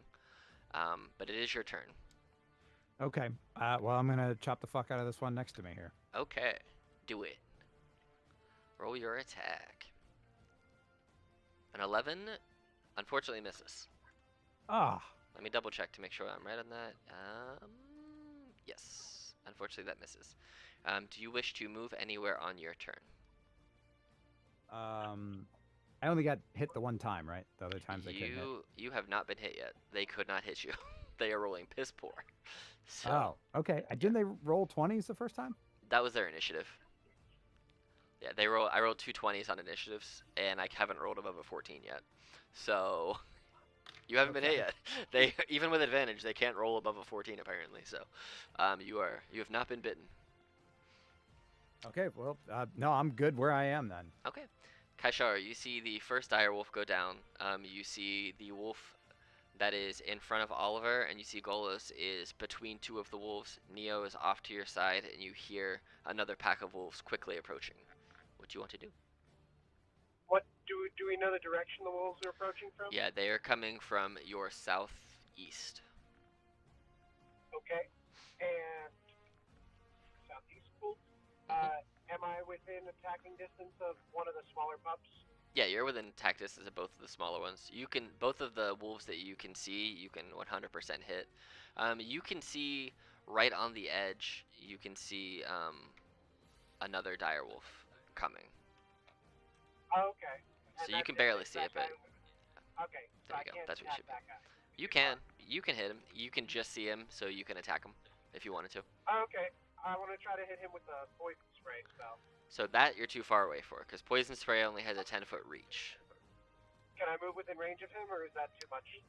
But it is your turn. Okay. Well, I'm gonna chop the fuck out of this one next to me here. Okay, do it. Roll your attack. An 11, unfortunately misses. Ah. Let me double check to make sure I'm right on that. Yes, unfortunately that misses. Do you wish to move anywhere on your turn? I only got hit the one time, right? The other times I couldn't hit. You have not been hit yet. They could not hit you. They are rolling piss poor. So, oh, okay. Didn't they roll 20s the first time? That was their initiative. Yeah, I rolled 2 20s on initiatives, and I haven't rolled above a 14 yet. So, you haven't been hit yet. They even with advantage, they can't roll above a 14 apparently. So, you have not been bitten. Okay, well, no, I'm good where I am then. Okay. Kaishar, you see the first dire wolf go down. You see the wolf that is in front of Oliver, and you see Golos is between two of the wolves. Neo is off to your side, and you hear another pack of wolves quickly approaching. What do you want to do? What do we know the direction the wolves are approaching from? Yeah, they are coming from your southeast. Okay. And southeast wolves. Am I within attacking distance of one of the smaller pups? Yeah, you're within attack distance of both of the smaller ones. You can both of the wolves that you can see, you can 100% hit. You can see right on the edge. You can see another dire wolf coming. Oh, okay. So you can barely see it, but okay. So there you go. That's what you should be. You can hit him. You can just see him, so you can attack him if you wanted to. Oh, okay. I want to try to hit him with the poison spray. So that you're too far away for, because poison spray only has a 10-foot reach. Can I move within range of him, or is that too much?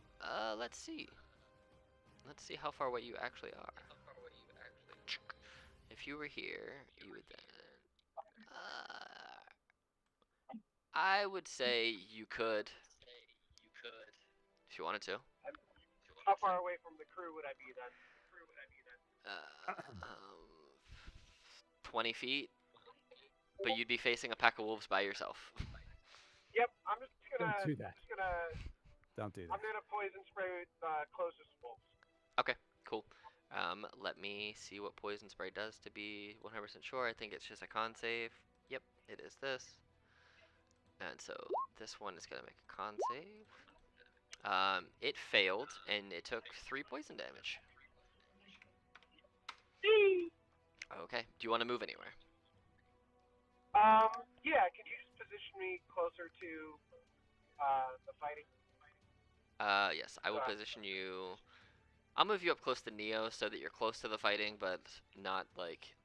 Let's see. Let's see how far away you actually are. If you were here, you would then. I would say you could. If you wanted to. How far away from the crew would I be then? 20 feet. But you'd be facing a pack of wolves by yourself. Yep, I'm just gonna. Don't do that. Don't do that. I'm gonna poison spray closest wolves. Okay, cool. Let me see what poison spray does to be 100% sure. I think it's just a con save. Yep, it is this. And so this one is gonna make a con save. It failed, and it took 3 poison damage. Okay. Do you want to move anywhere? Yeah. Can you just position me closer to the fighting? Yes. I will position you. I'll move you up close to Neo so that you're close to the fighting, but not like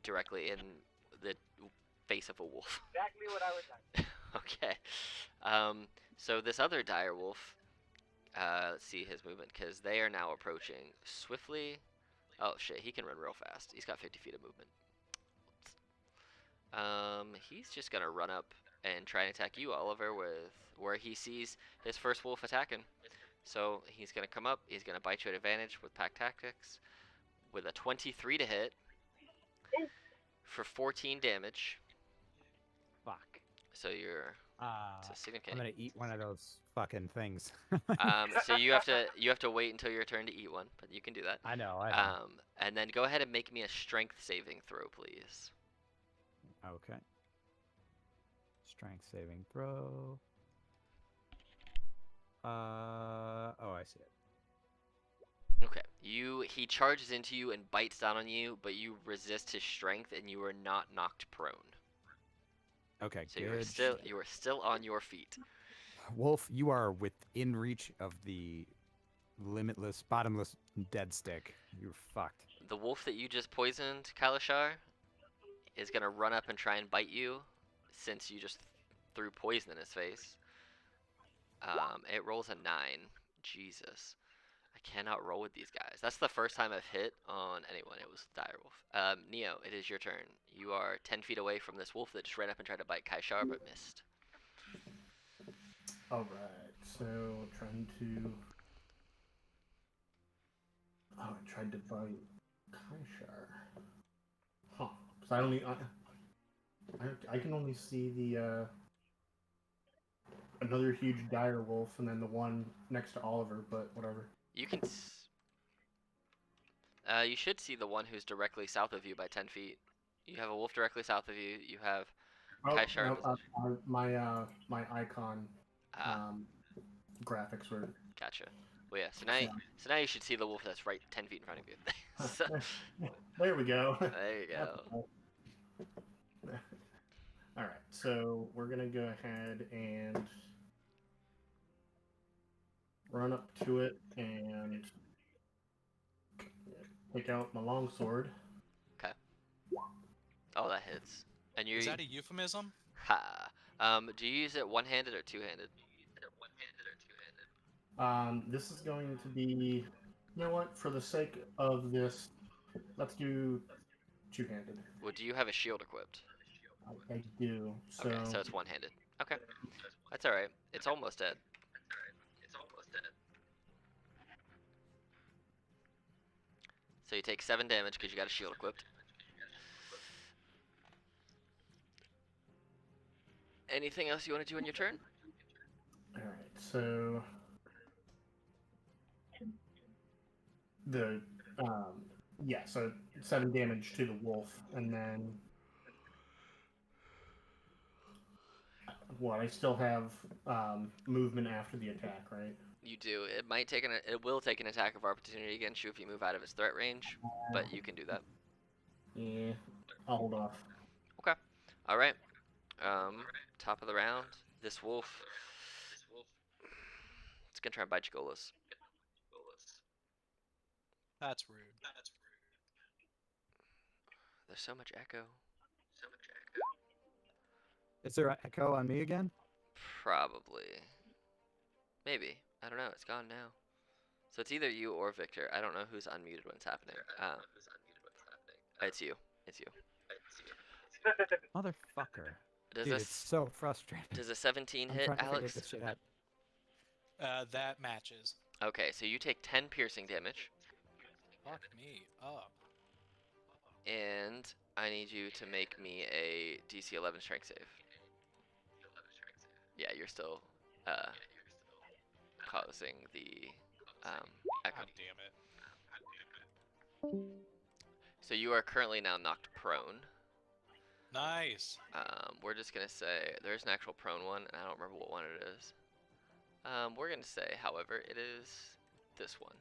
directly in the face of a wolf. Exactly what I would like. Okay. So this other dire wolf. Let's see his movement, because they are now approaching swiftly. Oh shit, he can run real fast. He's got 50 feet of movement. He's just gonna run up and try and attack you, Oliver, with where he sees his first wolf attacking. So he's gonna come up. He's gonna bite you at advantage with pack tactics, with a 23 to hit for 14 damage. Fuck. So you're. It's a significant. I'm gonna eat one of those fucking things. So you have to wait until your turn to eat one, but you can do that. I know. And then go ahead and make me a strength saving throw, please. Okay. Strength saving throw. Oh, I see it. Okay. He charges into you and bites down on you, but you resist his strength and you are not knocked prone. Okay, so good. you are still on your feet. Wolf, you are within reach of the limitless, bottomless dead stick. You're fucked. The wolf that you just poisoned, Kalashar, is gonna run up and try and bite you, since you just threw poison in his face. It rolls a 9. Jesus. I cannot roll with these guys. That's the first time I've hit on anyone. It was Direwolf. Neo, it is your turn. You are 10 feet away from this wolf that just ran up and tried to bite Kaishar, but missed. Alright, so trying to... Oh, I tried to bite Kaishar. Huh. Because I only... I can only see the another huge dire wolf, and then the one next to Oliver. But whatever. You can. You should see the one who's directly south of you by 10 feet. You have a wolf directly south of you. You have Oh Kaishar in no, position. my icon Ah, graphics were. gotcha. Well, yeah. So now you should see the wolf that's right 10 feet in front of you. So, There we go. there you go. All right, so we're gonna go ahead and run up to it and take out my longsword. Okay. Oh, that hits. And you. Is that a euphemism? Ha. Do you use it one-handed or two-handed? This is going to be, you know what? For the sake of this, let's do two-handed. Well, do you have a shield equipped? I do. So, Okay, so it's one-handed. Okay. That's alright. It's almost dead. So you take 7 damage because you got a shield equipped. Anything else you want to do on your turn? all right. So the yeah. So 7 damage to the wolf, and then what? I still have movement after the attack, right? You do. It will take an attack of opportunity against you if you move out of its threat range, but you can do that. Yeah. I'll hold off. Okay. All right. Top of the round. This wolf. It's gonna try and bite you, Golos. That's rude. There's so much echo. Is there an echo on me again? Probably. Maybe. I don't know. It's gone now. So it's either you or Victor. I don't know who's unmuted when it's happening. It's you. It's you. Motherfucker. Does Dude, this it's so frustrating. does a 17 I'm hit, trying to figure Alex? this shit out. That matches. Okay, so you take 10 piercing damage, Fuck me up. and I need you to make me a DC 11 strength save. Yeah, you're still causing the echo. God damn it. So you are currently now knocked prone. Nice. We're just gonna say there's an actual prone one, and I don't remember what one it is. We're gonna say, however, it is this one.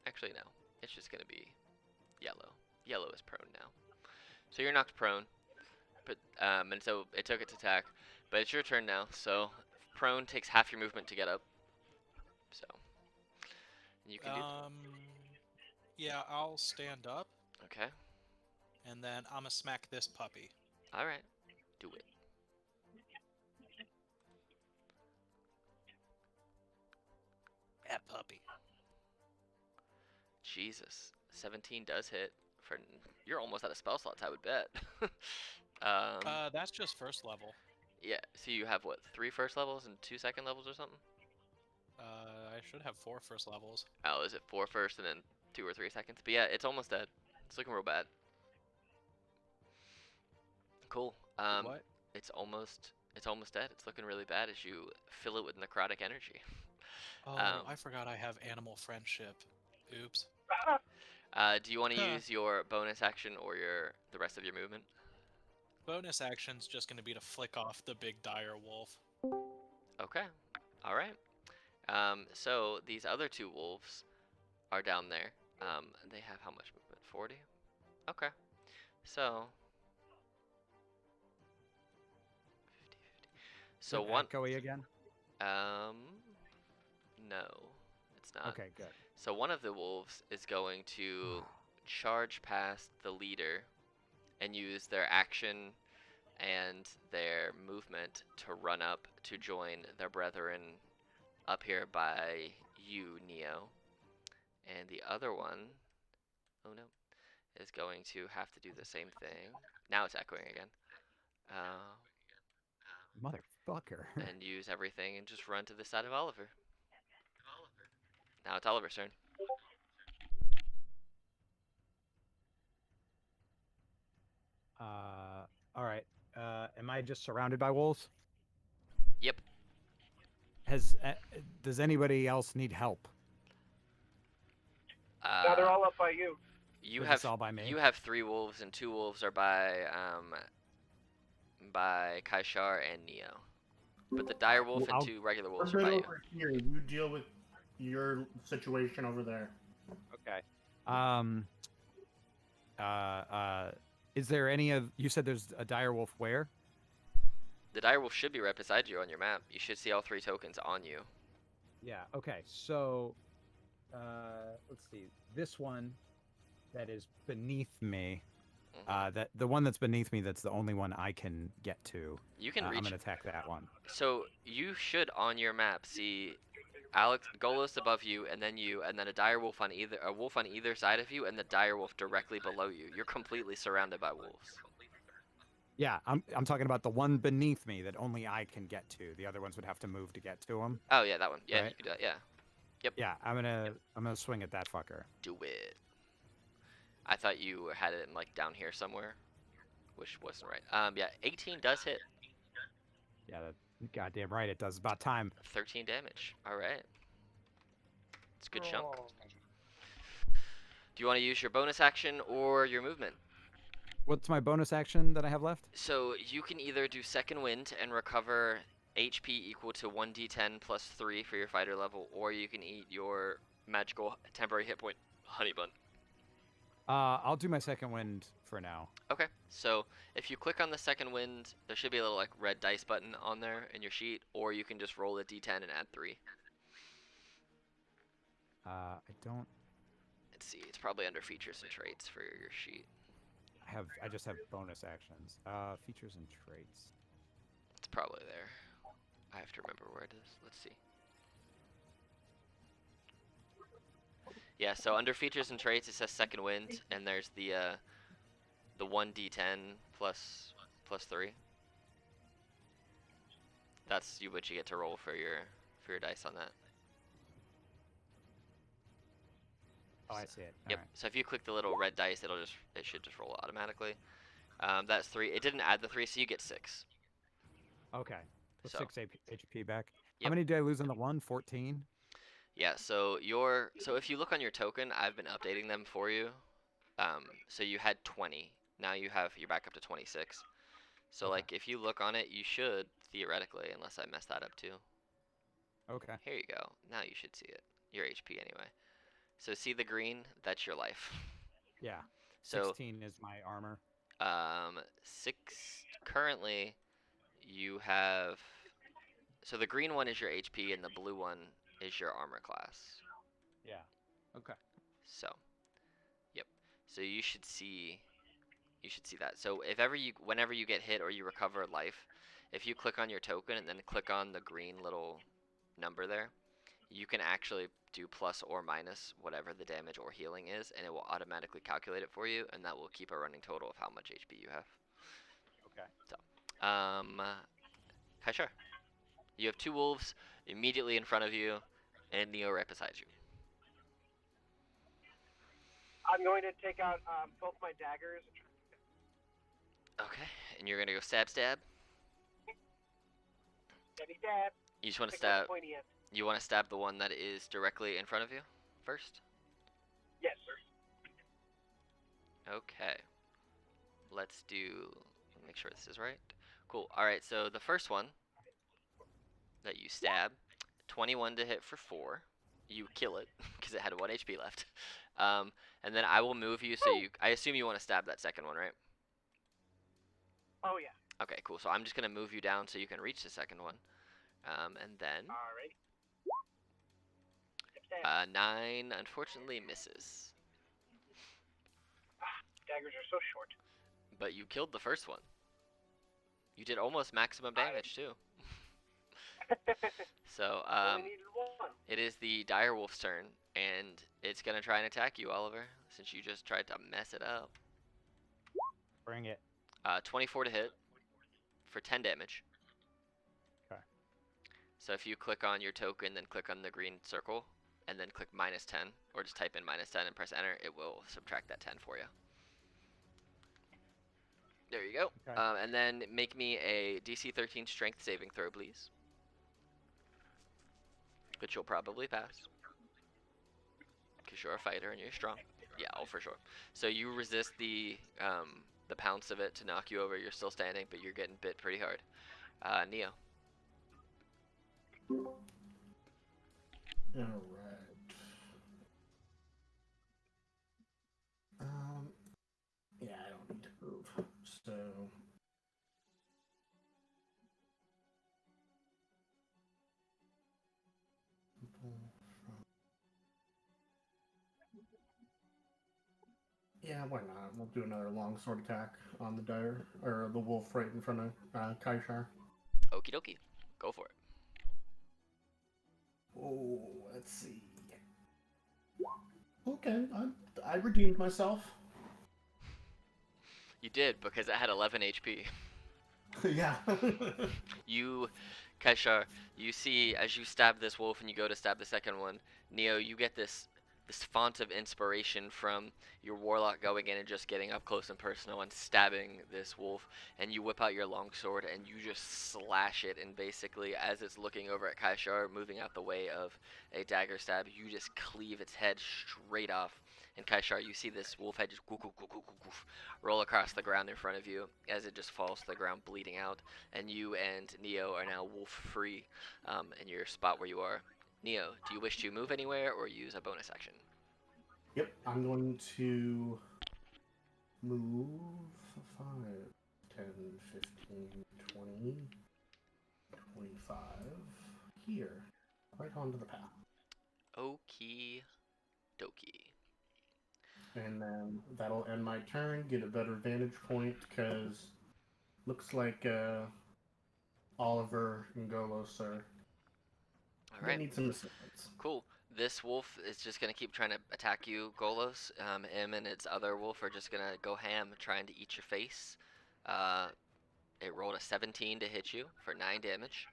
Actually, no. It's just gonna be yellow. Yellow is prone now. So you're knocked prone, but and so it took its attack, but it's your turn now. So prone takes half your movement to get up. So you can do. Yeah, I'll stand up, Okay. and then I'ma smack this puppy. All right. Do it. That puppy. Jesus, 17 does hit. You're almost out of spell slots, I would bet. That's just first level. Yeah. So you have what, 3 first levels and 2 second levels or something? I should have 4 first levels. Oh, is it 4 first and then 2 or 3 seconds? But yeah, it's almost dead. It's looking real bad. Cool. What? It's almost dead. It's looking really bad as you fill it with necrotic energy. Oh, I forgot I have animal friendship. Oops. Do you want to use your bonus action or the rest of your movement? Bonus action's just gonna be to flick off the big dire wolf. Okay. All right. So these other 2 wolves are down there. They have how much movement? 40? Okay. So 50, 50. So Is it one echoey again? no. It's not. Okay, good. So one of the wolves is going to charge past the leader and use their action and their movement to run up to join their brethren up here by you, Neo. And the other one, oh no, is going to have to do the same thing. Now it's echoing again. Motherfucker. And use everything and just run to the side of Oliver. Now it's Oliver's turn. All right. I just surrounded by wolves? Yep. Does anybody else need help? Now they're all up by you. You Is have this all by me? you have 3 wolves, and 2 wolves are by Kaishar and Neo. But the dire wolf and 2 regular We're wolves are good by you. over here. You deal with your situation over there. Okay. Is there any of you said there's a dire wolf where? The dire wolf should be right beside you on your map. You should see all 3 tokens on you. Yeah. Okay. So, let's see. This one that is beneath me. That the one that's beneath me. That's the only one I can get to. You can reach. I'm gonna attack that one. So you should on your map see Alex Golos above you, and then you, and then a wolf on either side of you, and the dire wolf directly below you. You're completely surrounded by wolves. Yeah, I'm talking about the one beneath me that only I can get to. The other ones would have to move to get to them. Oh yeah, that one. Yeah, right? you could do that. Yeah. Yep. Yeah, I'm gonna swing at that fucker. Do it. I thought you had it in, like, down here somewhere, which wasn't right. Yeah, 18 does hit. Yeah, goddamn right it does. About time. 13 damage. All right. It's a good chunk. Do you want to use your bonus action or your movement? What's my bonus action that I have left? So you can either do Second Wind and recover HP equal to 1d10 plus 3 for your fighter level, or you can eat your magical temporary hit point honey bun. I'll do my second wind for now. Okay, so if you click on the Second Wind, there should be a little, like, red dice button on there in your sheet, or you can just roll a d10 and add 3. I don't. Let's see, it's probably under features and traits for your sheet. I just have bonus actions. Features and traits. It's probably there. I have to remember where it is. Let's see. Yeah, so under features and traits, it says Second Wind, and there's the 1d10 plus 3. That's what you get to roll for your dice on that. Oh, I see it. Yep. All right. So if you click the little red dice, it should just roll automatically. That's 3. It didn't add the 3, so you get 6. Okay. So 6 HP back. Yep. How many did I lose on the one? 14? Yeah, so if you look on your token, I've been updating them for you. So you had 20. Now you're back up to 26. So, Okay. like, if you look on it, you should theoretically, unless I messed that up too. Okay. Here you go. Now you should see it. Your HP anyway. So see the green? That's your life. Yeah. So 16 is my armor. 6 currently you have. So the green one is your HP, and the blue one is your armor class. Yeah. Okay. So, yep. So you should see that. So whenever you get hit or you recover life, if you click on your token and then click on the green little number there, you can actually do plus or minus whatever the damage or healing is, and it will automatically calculate it for you, and that will keep a running total of how much HP you have. Okay. So, Kaishar, you have 2 wolves immediately in front of you, and Neo right beside you. I'm going to take out both my daggers. Okay, and you're gonna go stab. Steady dab. You just want to Pick up stab. the pointy end. You want to stab the one that is directly in front of you first? Yes. Okay. Let's make sure this is right. Cool. Alright, so the first one that you stab, 21 to hit for 4. You kill it, because it had 1 HP left. And then I will move you, so I assume you want to stab that second one, right? Oh, yeah. Okay, cool. So I'm just going to move you down so you can reach the second one. And then Alright. 9 unfortunately misses. Daggers are so short. But you killed the first one. You did almost maximum damage too. So Only needed 1. it is the dire wolf's turn, and it's gonna try and attack you, Oliver, since you just tried to mess it up. Bring it. 24 to hit for 10 damage. Okay. So if you click on your token, then click on the green circle, and then click -10, or just type in -10 and press enter, it will subtract that 10 for you. There you go. Okay. And then make me a DC 13 Strength saving throw, please. Which you'll probably pass. Because you're a fighter and you're strong. Yeah, oh, for sure. So you resist the pounce of it to knock you over. You're still standing, but you're getting bit pretty hard. Neo. All right. Yeah, I don't need to move. So. Yeah, why not? We'll do another long sword attack on the dire or the wolf right in front of Kaishar. Okie dokie. Go for it. Oh, let's see. Okay, I redeemed myself. You did, because it had 11 HP. Yeah. You, Kaishar, you see as you stab this wolf and you go to stab the second one, Neo, you get this font of inspiration from your warlock going in and just getting up close and personal and stabbing this wolf, and you whip out your longsword and you just slash it, and basically as it's looking over at Kaishar, moving out the way of a dagger stab, you just cleave its head straight off. And Kaishar, you see this wolf head just roll across the ground in front of you as it just falls to the ground bleeding out, and you and Neo are now wolf free in your spot where you are. Neo, do you wish to move anywhere or use a bonus action? Yep, I'm going to move 5, 10, 15, 20, 25 here, right onto the path. Okie dokie. And then that'll end my turn, get a better vantage point, because looks like Oliver and Golos are Alright. need some assistance. Cool. This wolf is just going to keep trying to attack you, Golos. Him and its other wolf are just going to go ham trying to eat your face. It rolled a 17 to hit you for 9 damage.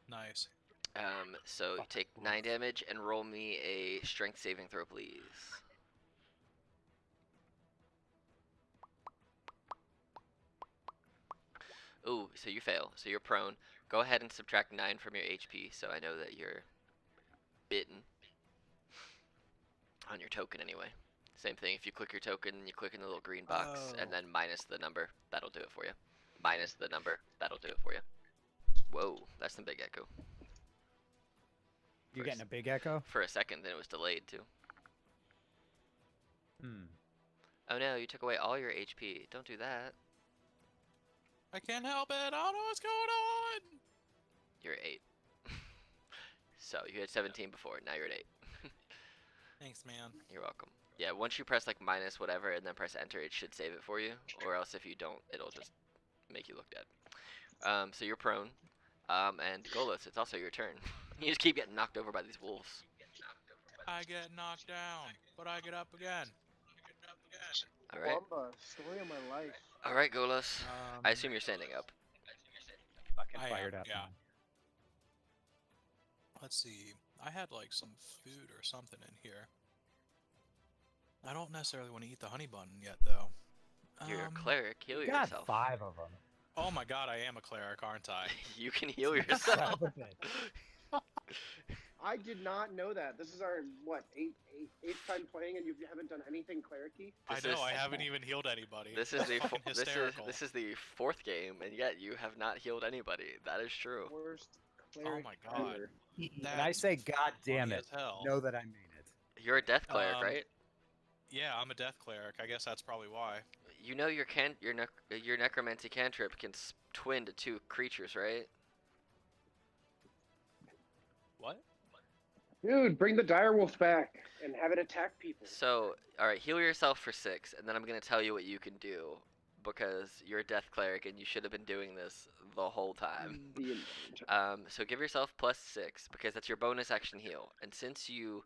Nice. So take 9 damage and roll me a strength saving throw, please. Ooh, so you fail. So you're prone. Go ahead and subtract 9 from your HP, so I know that you're bitten. On your token, anyway. Same thing, if you click your token, you click in the little green box, and then minus the number. That'll do it for you. Minus the number. That'll do it for you. Whoa, that's some big echo. You getting a big echo? For a second, then it was delayed, too. Hmm. Oh no, you took away all your HP. Don't do that. I can't help it. I don't know what's going on. You're at 8. So, you had 17 before, now you're at 8. Thanks, man. You're welcome. Yeah, once you press like minus whatever and then press enter, it should save it for you. Or else if you don't, it'll just make you look dead. So you're prone. And Golos, it's also your turn. You just keep getting knocked over by these wolves. I get knocked down, but I get up again. Alright. Wamba, story of my life. Alright, Golos. I assume you're standing up. Fucking I fired am, up. yeah. man. Let's see. I had like some food or something in here. I don't necessarily want to eat the honey bun yet, though. You're a cleric. Heal You got yourself. 5 of them. Oh my god, I am a cleric, aren't I? You can heal Son yourself. of a bitch. I did not know that. This is our, what, eighth time playing and you haven't done anything cleric-y? I know, I haven't even healed anybody. This is the Fucking hysterical. this is the 4th game, and yet you have not healed anybody. That is true. Worst Oh cleric my god. ever. When I say God damn funny it, as hell. know that I mean it. You're a death cleric, right? Yeah, I'm a death cleric. I guess that's probably why. You know your necromancy cantrip can twin to 2 creatures, right? What? Dude, bring the direwolf back and have it attack people. So, alright, heal yourself for 6, and then I'm going to tell you what you can do, because you're a death cleric and you should have been doing this the whole time. So give yourself +6, because that's your bonus action heal. And since you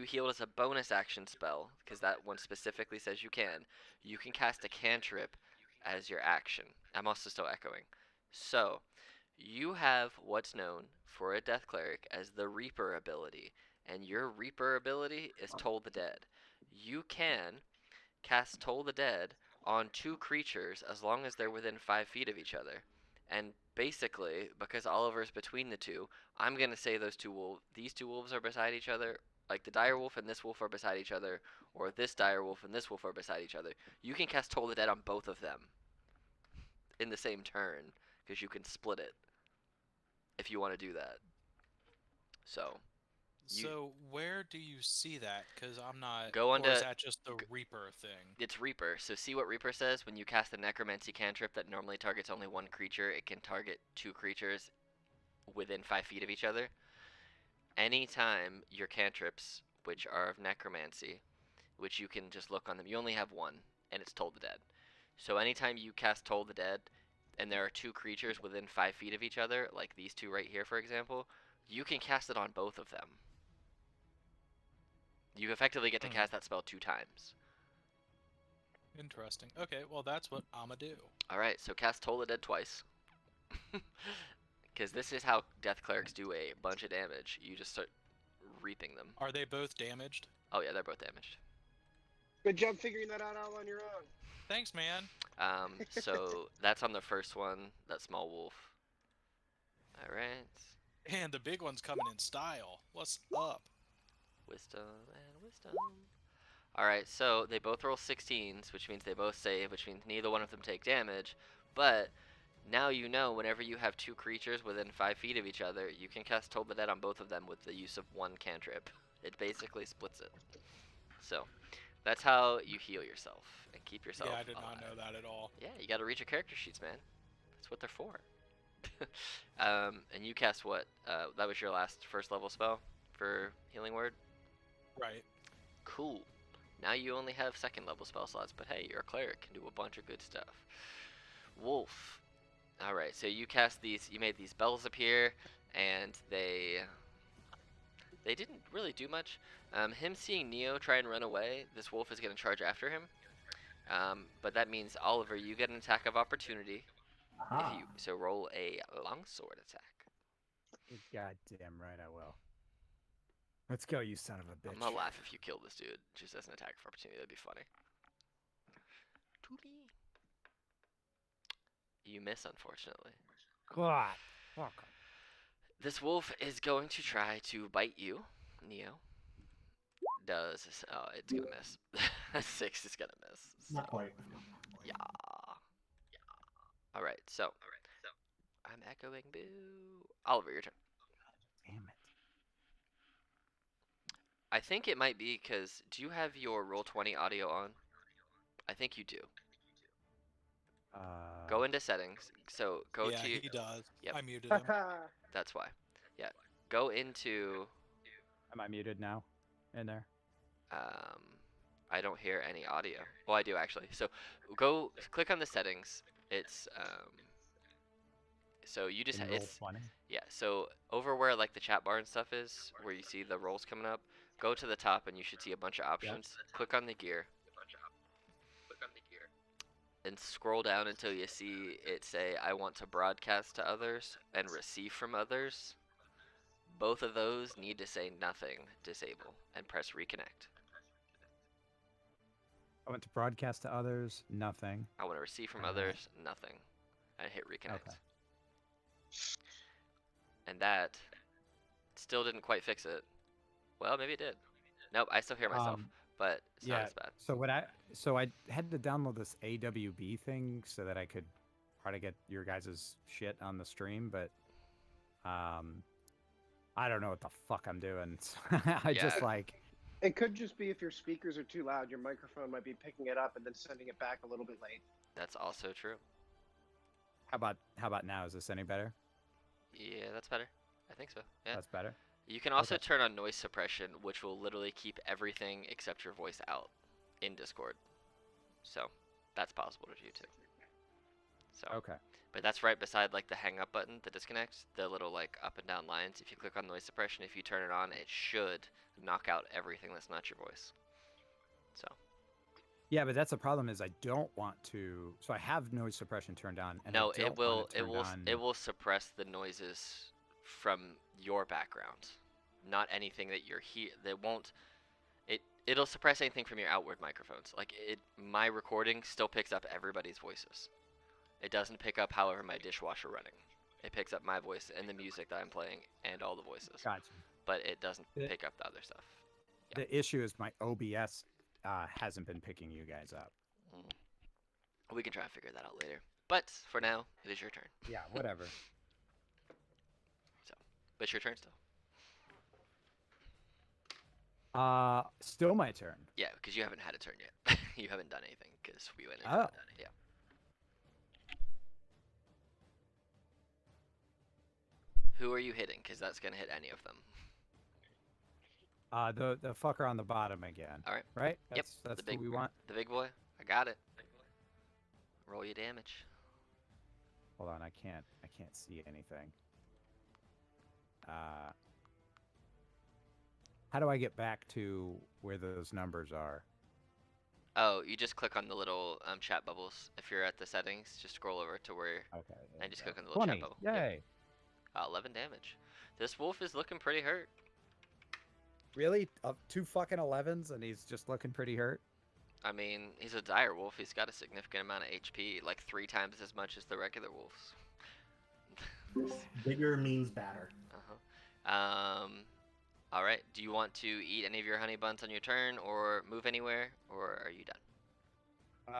healed as a bonus action spell, because that one specifically says you can cast a cantrip as your action. I'm also still echoing. So, you have what's known for a death cleric as the Reaper ability, and your Reaper ability is Toll the Dead. You can cast Toll the Dead on 2 creatures as long as they're within 5 feet of each other. And basically, because Oliver's between the two, I'm gonna say these 2 wolves are beside each other, like the dire wolf and this wolf are beside each other, or this dire wolf and this wolf are beside each other. You can cast Toll the Dead on both of them in the same turn, because you can split it if you want to do that. So where do you see that? Because I'm not. Go Or onto- is that just the Reaper thing? it's Reaper. So see what Reaper says. When you cast a Necromancy cantrip that normally targets only 1 creature, it can target 2 creatures within 5 feet of each other. Anytime your cantrips, which are of Necromancy, which you can just look on them, you only have 1, and it's Toll the Dead. So anytime you cast Toll the Dead, and there are 2 creatures within 5 feet of each other, like these 2 right here, for example, you can cast it on both of them. You effectively get to cast that spell 2 times. Interesting. Okay, well that's what I'ma do. Alright, so cast Toll the Dead twice. Because this is how Death Clerics do a bunch of damage. You just start reaping them. Are they both damaged? Oh yeah, they're both damaged. Good job figuring that out all on your own. Thanks, man. So that's on the first one, that small wolf. Alright. And the big one's coming in style. What's up? Wisdom and wisdom. Alright, so they both roll 16s, which means they both save, which means neither one of them take damage. But now you know whenever you have 2 creatures within 5 feet of each other, you can cast Toll the Dead on both of them with the use of 1 cantrip. It basically splits it. So that's how you heal yourself and keep yourself Yeah, I did alive. not know that at all. Yeah, you gotta read your character sheets, man. That's what they're for. And you cast what? That was your last 1st level spell for Healing Word? Right. Cool. Now you only have 2nd level spell slots, but hey, you're a cleric, can do a bunch of good stuff. Wolf. Alright, so you cast these, you made these bells appear, and they didn't really do much. Him seeing Neo try and run away, this wolf is going to charge after him. But that means, Oliver, you get an attack of opportunity. Aha. So roll a longsword attack. You're goddamn right I will. Let's go, you son of a bitch. I'm gonna laugh if you kill this dude, just as an attack of opportunity. That'd be funny. You miss, unfortunately. God. Fuck. This wolf is going to try to bite you, Neo. It's gonna miss. 6 is gonna miss. So. Not quite. Yeah. Alright, so. I'm echoing boo. Oliver, your turn. Damn it. I think it might be because, do you have your Roll20 audio on? I think you do. Go into settings. So go yeah, to. he does. Yep. I muted him. That's why. Yeah. Go into. Am I muted now? In there? I don't hear any audio. Well, I do actually. So go click on the settings. It's so you just In it's Roll20? yeah. So over where like the chat bar and stuff is, where you see the rolls coming up, go to the top and you should see a bunch of options. Click on the gear. And scroll down until you see it say I want to broadcast to others and receive from others. Both of those need to say nothing, disable, and press reconnect. I went to broadcast to others, nothing. I want to receive from others, nothing. And hit reconnect. Okay. And that still didn't quite fix it. Well, maybe it did. Nope, I still hear myself, but it's not as bad. So I had to download this AWB thing so that I could try to get your guys' shit on the stream, but I don't know what the fuck I'm doing. Just like It could just be if your speakers are too loud, your microphone might be picking it up and then sending it back a little bit late. That's also true. how about now? Is this any better? Yeah, that's better. I think so. Yeah. That's better. You can also Okay. turn on noise suppression, which will literally keep everything except your voice out in Discord. So that's possible to do too. So, Okay. but that's right beside like the hang up button, the disconnect, the little like up and down lines. If you click on noise suppression, if you turn it on, it should knock out everything that's not your voice. So. Yeah, but that's the problem is I don't want to. So I have noise suppression turned on. And No, I don't it will. want it on. It will suppress the noises from your background, not anything that you're here. They won't. it'll suppress anything from your outward microphones. Like my recording still picks up everybody's voices. It doesn't pick up, however, my dishwasher running. It picks up my voice and the music that I'm playing and all the voices. Gotcha. But it doesn't pick up the other stuff. Yeah. The issue is my OBS hasn't been picking you guys up. We can try and figure that out later. But for now, it is your turn. Yeah, whatever. But it's your turn still. Still my turn. Yeah, because you haven't had a turn yet. You haven't done anything because we went in and done it. Yeah. Who are you hitting? Because that's gonna hit any of them. The fucker on the bottom again. All right. Right? Yep. That's the big, what we want. The big boy. I got it. Roll your damage. Hold on, I can't see anything. How do I get back to where those numbers are? Oh, you just click on the little chat bubbles. If you're at the settings, just scroll over to where and just click on the little 20. chat bubble. Yay. Yep. 11 damage. This wolf is looking pretty hurt. Really? 2 fucking 11s and he's just looking pretty hurt? I mean, he's a dire wolf. He's got a significant amount of HP, like 3 times as much as the regular wolves. Bigger means badder. All right. Do you want to eat any of your honey buns on your turn, or move anywhere, or are you done?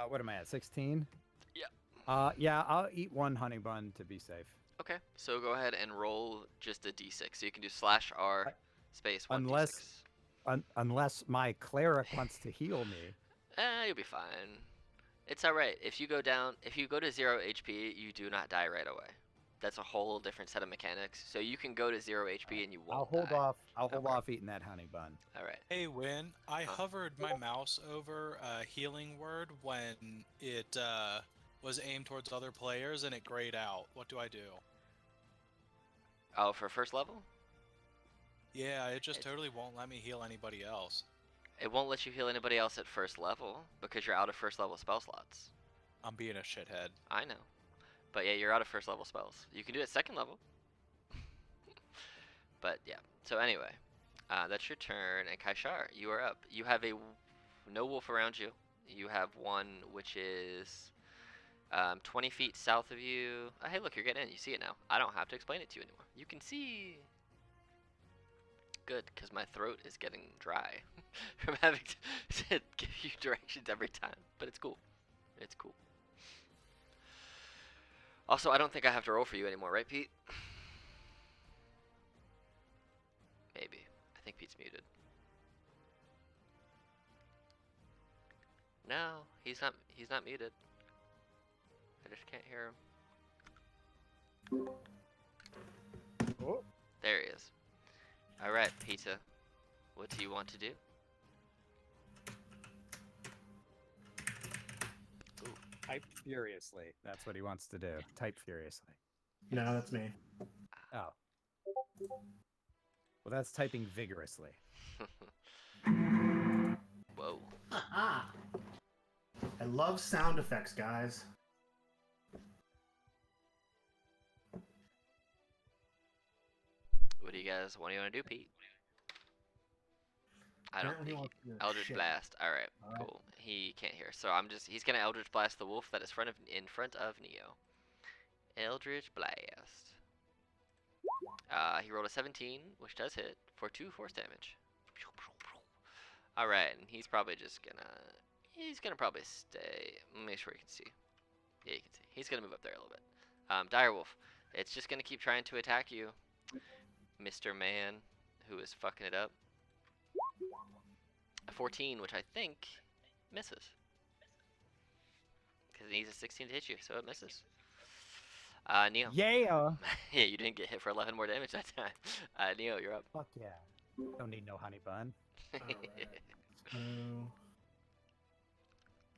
What am I at? 16? Yeah. Yeah, I'll eat 1 honey bun to be safe. Okay. So go ahead and roll just a d6. So you can do /R space 1 Unless d6. Unless my cleric wants to heal me. You'll be fine. It's all right. If you go to 0 HP, you do not die right away. That's a whole different set of mechanics. So you can go to 0 HP and you won't I'll hold die. off. I'll hold off eating that honey bun. All right. Hey, Win, I hovered my mouse over a healing word when it was aimed towards other players and it grayed out. What do I do? Oh, for first level? Yeah, it just totally won't let me heal anybody else. It won't let you heal anybody else at first level because you're out of first level spell slots. I'm being a shithead. I know. But yeah, you're out of first level spells. You can do it second level. But yeah. So anyway, that's your turn. And Kaishar, you are up. You have no wolf around you. You have one which is 20 feet south of you. Oh, hey, look, you're getting in. You see it now. I don't have to explain it to you anymore. You can see. Good, because my throat is getting dry from having to give you directions every time. But it's cool. It's cool. Also, I don't think I have to roll for you anymore, right, Pete? Maybe. I think Pete's muted. No, he's not muted. I just can't hear him. Oh. There he is. Alright, Pizza. What do you want to do? Type furiously. That's what he wants to do. Type furiously. No, that's me. Oh. Well, that's typing vigorously. Whoa. Ah! I love sound effects, guys. What do you want to do, Pete? I don't Apparently think wants to do Eldritch shit. Blast. Alright, Alright. cool. He can't hear. So he's gonna Eldritch Blast the wolf that is in front of Neo. Eldritch Blast. He rolled a 17, which does hit, for 2 force damage. Alright, and he's probably just gonna probably stay. Make sure you can see. Yeah, you can see. He's gonna move up there a little bit. Direwolf. It's just gonna keep trying to attack you, Mr. Man, who is fucking it up. A 14, which I think misses. Because it needs a 16 to hit you, so it misses. Neo. Yeah. Yeah, you didn't get hit for 11 more damage that time. Neo, you're up. Fuck yeah. Don't need no honey bun. Alright. So,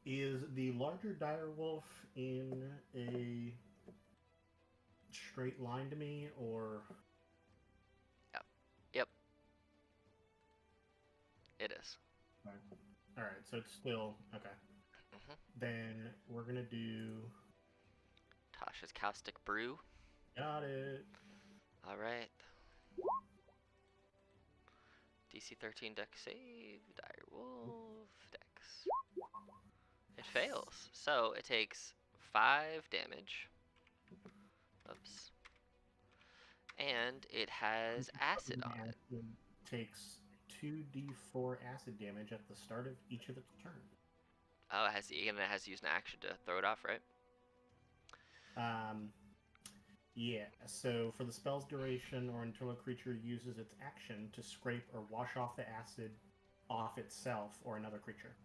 is the larger direwolf in a straight line to me, or? Yep. It is. Alright, so it's still okay. Then we're gonna do. Tasha's Caustic Brew. Got it. Alright. DC 13 dex save. Direwolf dex. It fails. So it takes 5 damage. Oops. And it has acid on it. Acid takes 2d4 acid damage at the start of each of its turns. Oh, it has to use an action to throw it off, right? Yeah, so for the spell's duration or until a creature uses its action to scrape or wash off the acid off itself or another creature.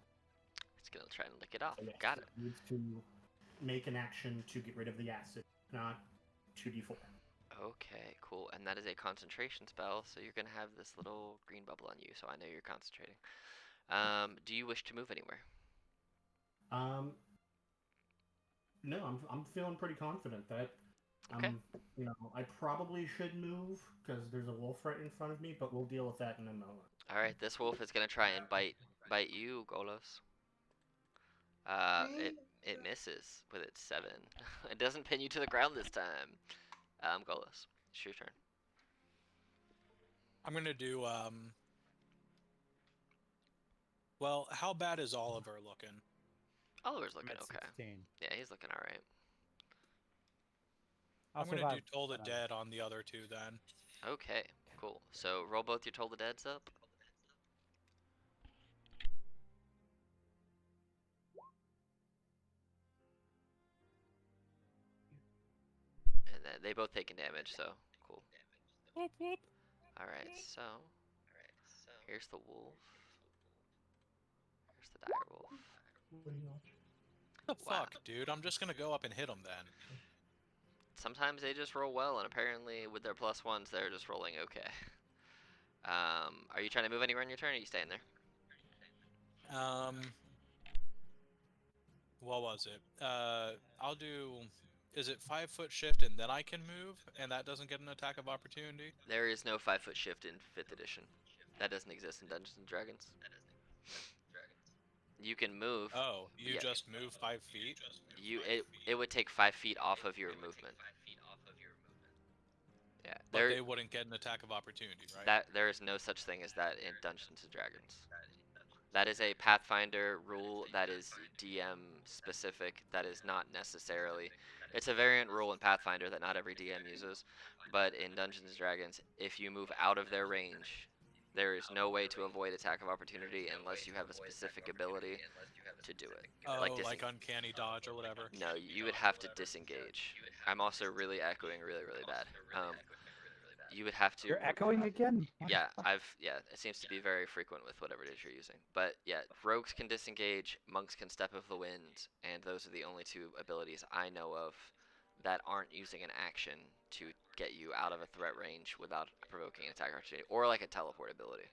It's gonna try and lick it off. So yes, Got it. Needs to make an action to get rid of the acid, not 2d4. Okay, cool. And that is a concentration spell, so you're gonna have this little green bubble on you, so I know you're concentrating. Do you wish to move anywhere? No, I'm feeling pretty confident that Okay. I probably should move because there's a wolf right in front of me, but we'll deal with that in a moment. All right, this wolf is gonna try and bite you, Golos. It misses with its 7. It doesn't pin you to the ground this time. Golos, it's your turn. I'm gonna do well, how bad is Oliver looking? Oliver's I'm looking at okay. 16. Yeah, he's looking all right. I'll I'm gonna survive, do Toll the but, Dead on the other two then. Okay, cool. So roll both your Toll the Deads up. And then they both taking damage, so cool. Alright, so here's the wolf. Here's the dire wolf. The Wow. fuck, dude? I'm just gonna go up and hit him then. Sometimes they just roll well, and apparently with their +1s, they're just rolling okay. Are you trying to move anywhere on your turn, or are you staying there? What was it? I'll do. Is it 5-foot shift and then I can move, and that doesn't get an attack of opportunity? There is no 5-foot shift in 5th edition. That doesn't exist in Dungeons and Dragons. You can move. Oh, you Yeah. just move 5 feet? It would take 5 feet off of your movement. Yeah, But they wouldn't get an attack of opportunity, right? there is no such thing as that in Dungeons and Dragons. That is a Pathfinder rule that is DM specific. That is not necessarily. It's a variant rule in Pathfinder that not every DM uses, but in Dungeons and Dragons, if you move out of their range, there is no way to avoid attack of opportunity unless you have a specific ability to do it. Oh, like uncanny dodge or whatever. No, you would have to disengage. I'm also really echoing really, really bad. You would have to. You're echoing again? Yeah, it seems to be very frequent with whatever it is you're using. But yeah, rogues can disengage, monks can step of the wind, and those are the only 2 abilities I know of that aren't using an action to get you out of a threat range without provoking an attack opportunity, or like a teleport ability.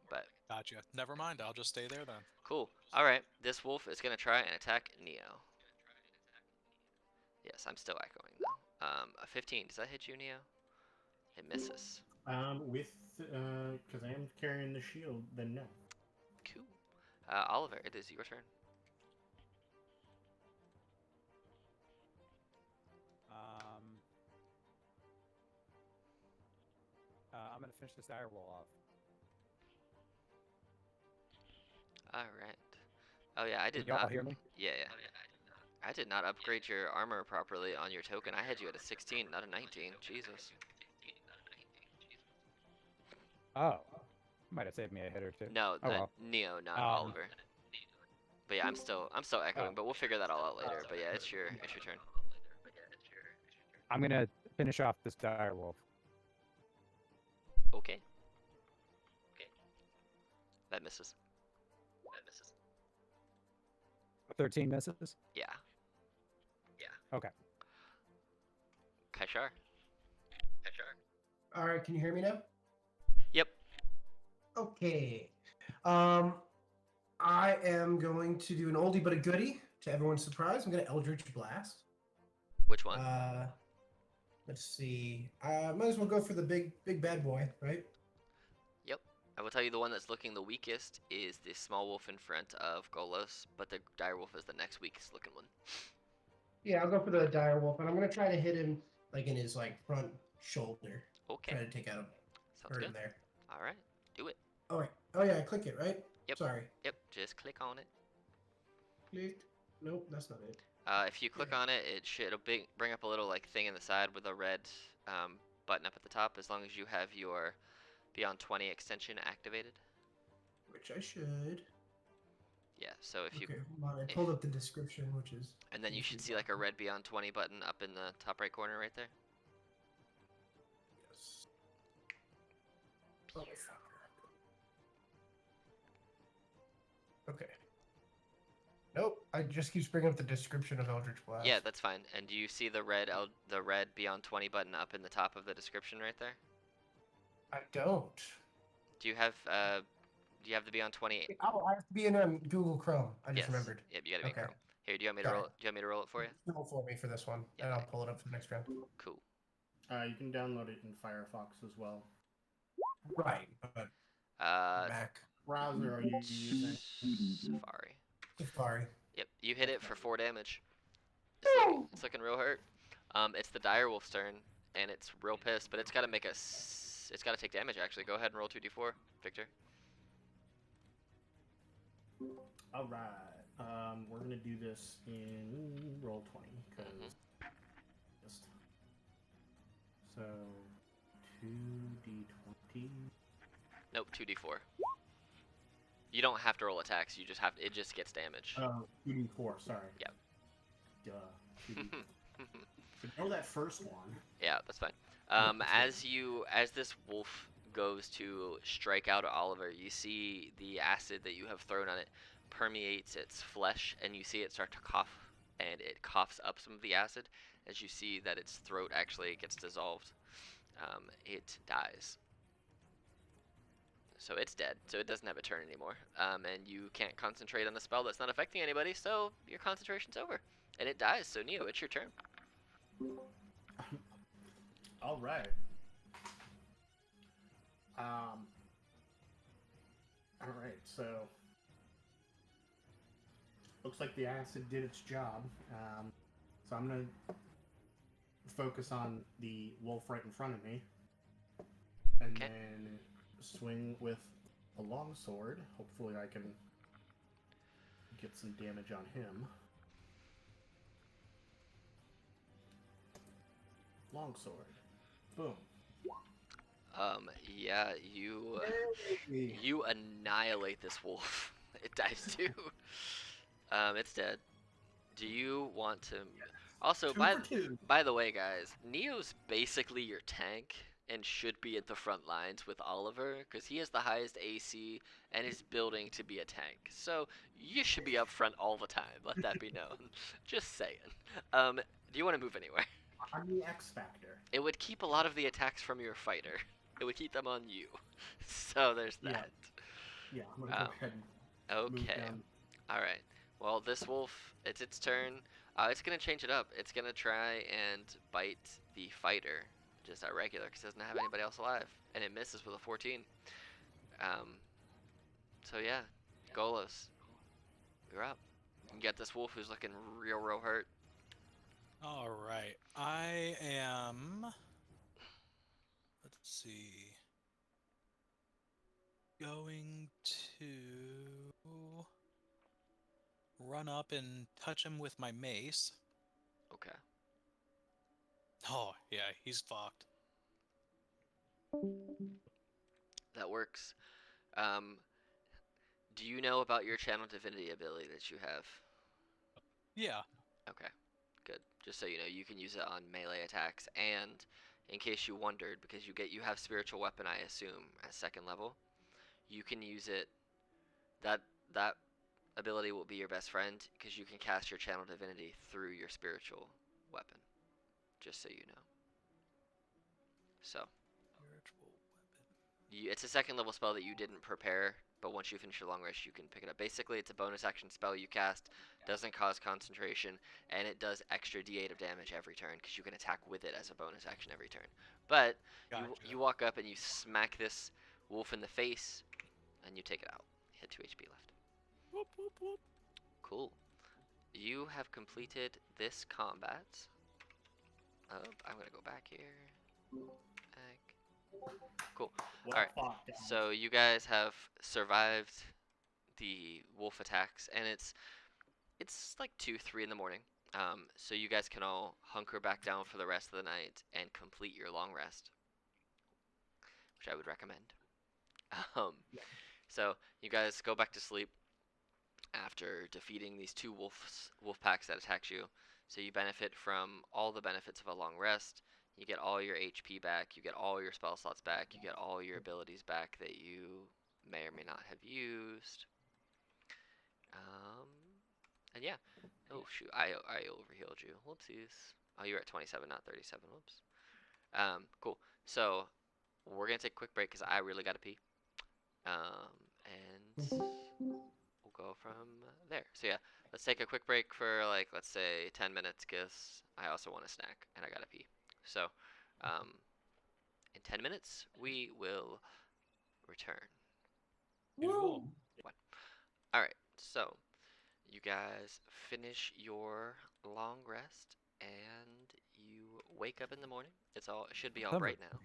But Gotcha. Never mind, I'll just stay there then. cool. All right, this wolf is gonna try and attack Neo. Yes, I'm still echoing though. A 15. Does that hit you, Neo? It misses. Because I am carrying the shield, then no. Cool. Oliver, it is your turn. I'm gonna finish this dire roll off. All right. Oh yeah, I did Can y'all not hear me? Yeah, yeah. I did not upgrade your armor properly on your token. I had you at a 16, not a 19. Jesus. Oh, might have saved me a hit or two. No, Oh, well. Neo, not Oliver. But yeah, I'm still echoing, but we'll figure that all out later. But yeah, it's your turn. I'm gonna finish off this dire wolf. Okay. That misses. 13 misses. Yeah. Okay. Kaishar. All right, can you hear me now? Yep. Okay. I am going to do an oldie but a goodie to everyone's surprise. I'm going to Eldritch Blast. Which one? Let's see. Might as well go for the big bad boy, right? Yep. I will tell you the one that's looking the weakest is the small wolf in front of Golos, but the dire wolf is the next weakest looking one. Yeah, I'll go for the dire wolf, and I'm going to try to hit him like in his front shoulder. Okay. Try to take out Sounds hurt good. him there. All right. Do it. Oh wait. Oh yeah, click it, right? Yep. Sorry. Yep, just click on it. Click. Nope, that's not it. If you click on it, it'll bring up a little like thing in the side with a red button up at the top, as long as you have your Beyond 20 extension activated. Which I should. Yeah, so if you... Okay, hold on. I pulled up the description, which is... And then you should see like a red Beyond 20 button up in the top right corner right there. Yes. Oh, okay. Nope, I just keeps bringing up the description of Eldritch Blast. Yeah, that's fine. And do you see the red Beyond 20 button up in the top of the description right there? I don't. Do you have the Beyond 20? Oh, I have to be in Google Chrome. I just remembered. Yep, you gotta be in Chrome. Here, do you want me to roll it for you? Roll for me for this one, and I'll pull it up for the next round. Cool. You can download it in Firefox as well. Right, but Mac browser are you using? Safari. Safari. Yep, you hit it for 4 damage. It's looking real hurt. It's the direwolf's turn, and it's real pissed, but it's gotta it's gotta take damage actually. Go ahead and roll 2d4, Victor. All right. We're gonna do this in roll 20 because so 2d20. Nope, 2d4. You don't have to roll attacks. You just have it just gets damage. Oh, 2d4. Sorry. Yeah. Duh. 2d4. Ignore that first one. Yeah, that's fine. As this wolf goes to strike out at Oliver, you see the acid that you have thrown on it permeates its flesh, and you see it start to cough, and it coughs up some of the acid. As you see that its throat actually gets dissolved, it dies. So it's dead. So it doesn't have a turn anymore, and you can't concentrate on a spell that's not affecting anybody. So your concentration's over, and it dies. So Neo, it's your turn. All right. All right. So looks like the acid did its job. So I'm gonna focus on the wolf right in front of me, and then swing with a longsword. Hopefully, I can get some damage on him. Longsword. Boom. Yeah, you annihilate this wolf. It dies too. It's dead. Do you want to... Also, by the way, guys, Neo's basically your tank and should be at the front lines with Oliver because he has the highest AC and is building to be a tank. So you should be up front all the time. Let that be known. Just saying. Do you want to move anywhere? I'm the X Factor. It would keep a lot of the attacks from your fighter. It would keep them on you. So there's that. Yeah, I'm gonna go ahead and move down. Alright. Well, this wolf, it's its turn. It's going to change it up. It's going to try and bite the fighter, just a regular, because it doesn't have anybody else alive. And it misses with a 14. So yeah, Golos, you're up. You got this wolf who's looking real hurt. Alright, I am... Let's see... Going to... run up and touch him with my mace. Okay. Oh, yeah, he's fucked. That works. Do you know about your channel divinity ability that you have? Yeah. Okay, good. Just so you know, you can use it on melee attacks, and in case you wondered, because you have spiritual weapon, I assume, at 2nd level, you can use it. That ability will be your best friend because you can cast your channel divinity through your spiritual weapon. Just so you know. So. Spiritual weapon. It's a 2nd level spell that you didn't prepare, but once you finish your long rest, you can pick it up. Basically, it's a bonus action spell you cast, doesn't cause concentration, and it does extra d8 of damage every turn because you can attack with it as a bonus action every turn. But you walk up and you smack this wolf in the face, and you take it out. Hit 2 HP left. Whoop, whoop, whoop. Cool. You have completed this combat. I'm gonna go back here. Back. Cool. Well Alright, fought, guys. so you guys have survived the wolf attacks, and it's like 2, 3 in the morning. So you guys can all hunker back down for the rest of the night and complete your long rest, which I would recommend. Um, so you guys go back to sleep after defeating these 2 wolf packs that attacked you. So you benefit from all the benefits of a long rest. You get all your HP back, you get all your spell slots back, you get all your abilities back that you may or may not have used. And yeah. Oh shoot, I overhealed you. Whoopsies. Oh, you're at 27, not 37. Whoops. Cool. So we're gonna take a quick break because I really gotta pee. And we'll go from there. So yeah, let's take a quick break for like, let's say 10 minutes because I also want a snack and I gotta pee. So, in 10 minutes we will return. Cool. What? All right. So you guys finish your long rest and you wake up in the morning. It should be all bright now.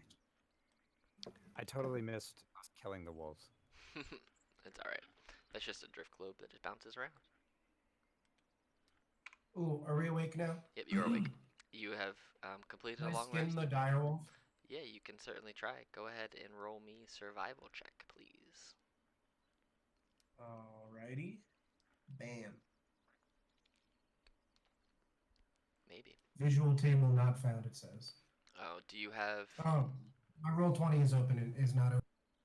I totally missed us killing the wolves. It's alright. That's just a drift globe that just bounces around. Ooh, are we awake now? Yep, you're awake. You have completed Can a I long skin rest. the dire wolf? Yeah, you can certainly try. Go ahead and roll me survival check, please. Alrighty. Bam. Maybe. Visual table not found, it says. Oh, do you have... Oh, my roll 20 is open and is not open.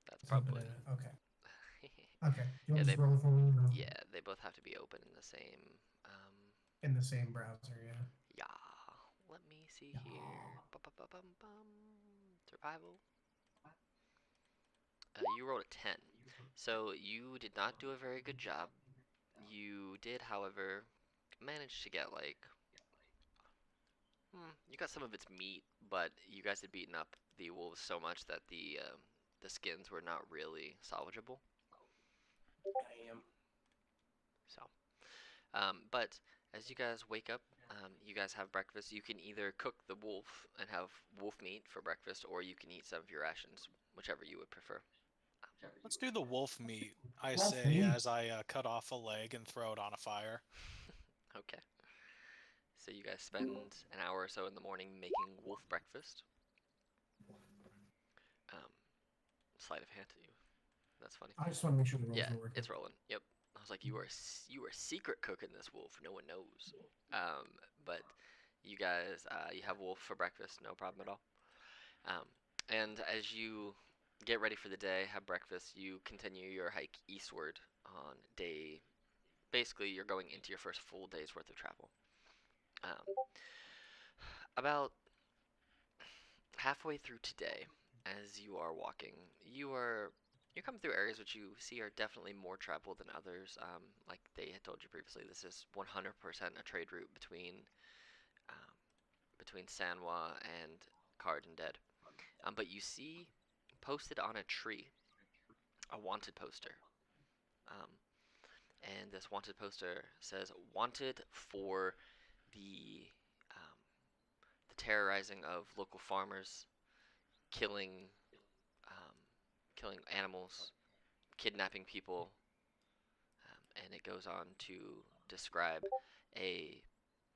That's It's open probably... in it. Okay. Okay. You want Yeah, to just roll it for me? No. Yeah, they both have to be open in the same... In the same browser, yeah. Yeah. Let me see here. Ba-ba-ba-bum-bum. Survival. You rolled a 10. So you did not do a very good job. You did, however, manage to get like... you got some of its meat, but you guys had beaten up the wolves so much that the skins were not really salvageable. Damn. So, but as you guys wake up, you guys have breakfast. You can either cook the wolf and have wolf meat for breakfast, or you can eat some of your rations, whichever you would prefer. Let's do the wolf meat, I Wolf say, meat? as I cut off a leg and throw it on a fire. Okay. So you guys spend an hour or so in the morning making wolf breakfast. Sleight of hand to you. That's funny. I just want to make sure the rolls Yeah, are working. it's rolling. Yep. I was like, you are secret cooking this wolf. No one knows. But you guys, you have wolf for breakfast. No problem at all. And as you get ready for the day, have breakfast, you continue your hike eastward on day. Basically, you're going into your first full day's worth of travel. About halfway through today, as you are walking, you're coming through areas which you see are definitely more traveled than others. Like they had told you previously, this is 100% a trade route between Sanwa and Cardin Dead. But you see posted on a tree a wanted poster. And this wanted poster says, "Wanted for the terrorizing of local farmers, killing animals, kidnapping people," and it goes on to describe a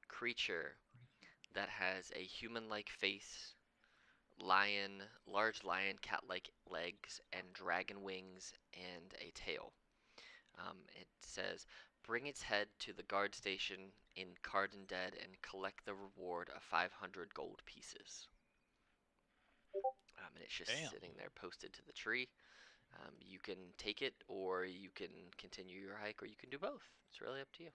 creature that has a human-like face, large lion cat-like legs, and dragon wings and a tail. It says, "Bring its head to the guard station in Cardin Dead and collect the reward of 500 gold pieces." And it's just Damn. sitting there posted to the tree. You can take it, or you can continue your hike, or you can do both. It's really up to you.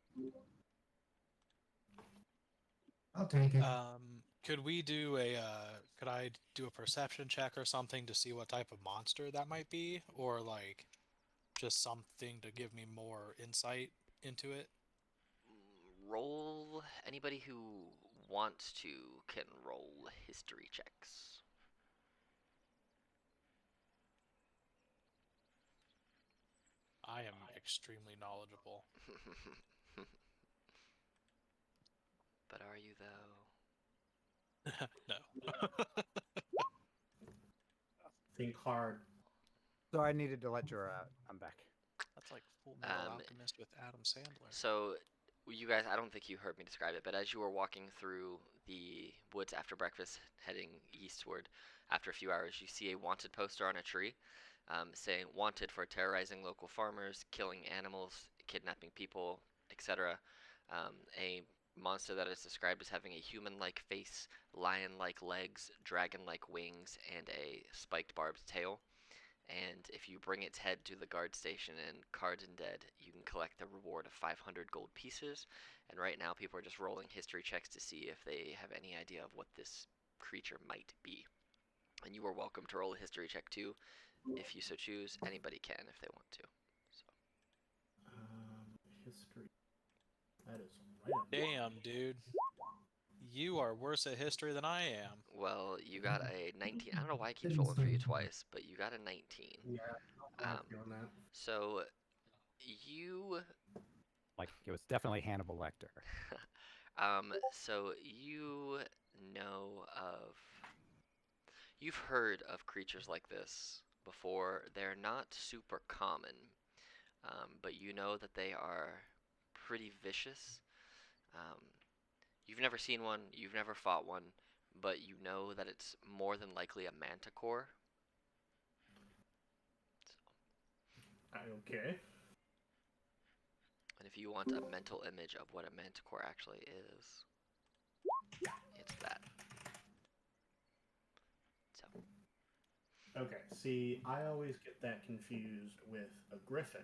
I'll take it. Could I do a perception check or something to see what type of monster that might be? Or, like, just something to give me more insight into it? Roll. Anybody who wants to can roll history checks. I am extremely knowledgeable. But are you, though? No. think hard. So I needed to let Jorah out. I'm back. That's like Full Metal Um, Alchemist with Adam Sandler. So, you guys, I don't think you heard me describe it, but as you were walking through the woods after breakfast, heading eastward, after a few hours, you see a wanted poster on a tree saying, "Wanted for terrorizing local farmers, killing animals, kidnapping people, etc." A monster that is described as having a human like face, lion like legs, dragon like wings, and a spiked barbed tail. And if you bring its head to the guard station in Cardindead, you can collect the reward of 500 gold pieces. And right now, people are just rolling history checks to see if they have any idea of what this creature might be. And you are welcome to roll a history check too, if you so choose. Anybody can if they want to. So. History. That is right up. Damn, dude. You are worse at history than I am. Well, you got a 19. I don't know why I keep rolling for you twice, but you got a 19. Yeah, I'm feeling that. So you Like it was definitely Hannibal Lecter. so you know of you've heard of creatures like this before. They're not super common, but you know that they are pretty vicious. Um, you've never seen one, you've never fought one, but you know that it's more than likely a manticore. Okay. And if you want a mental image of what a manticore actually is, it's that. So. Okay. See, I always get that confused with a griffin.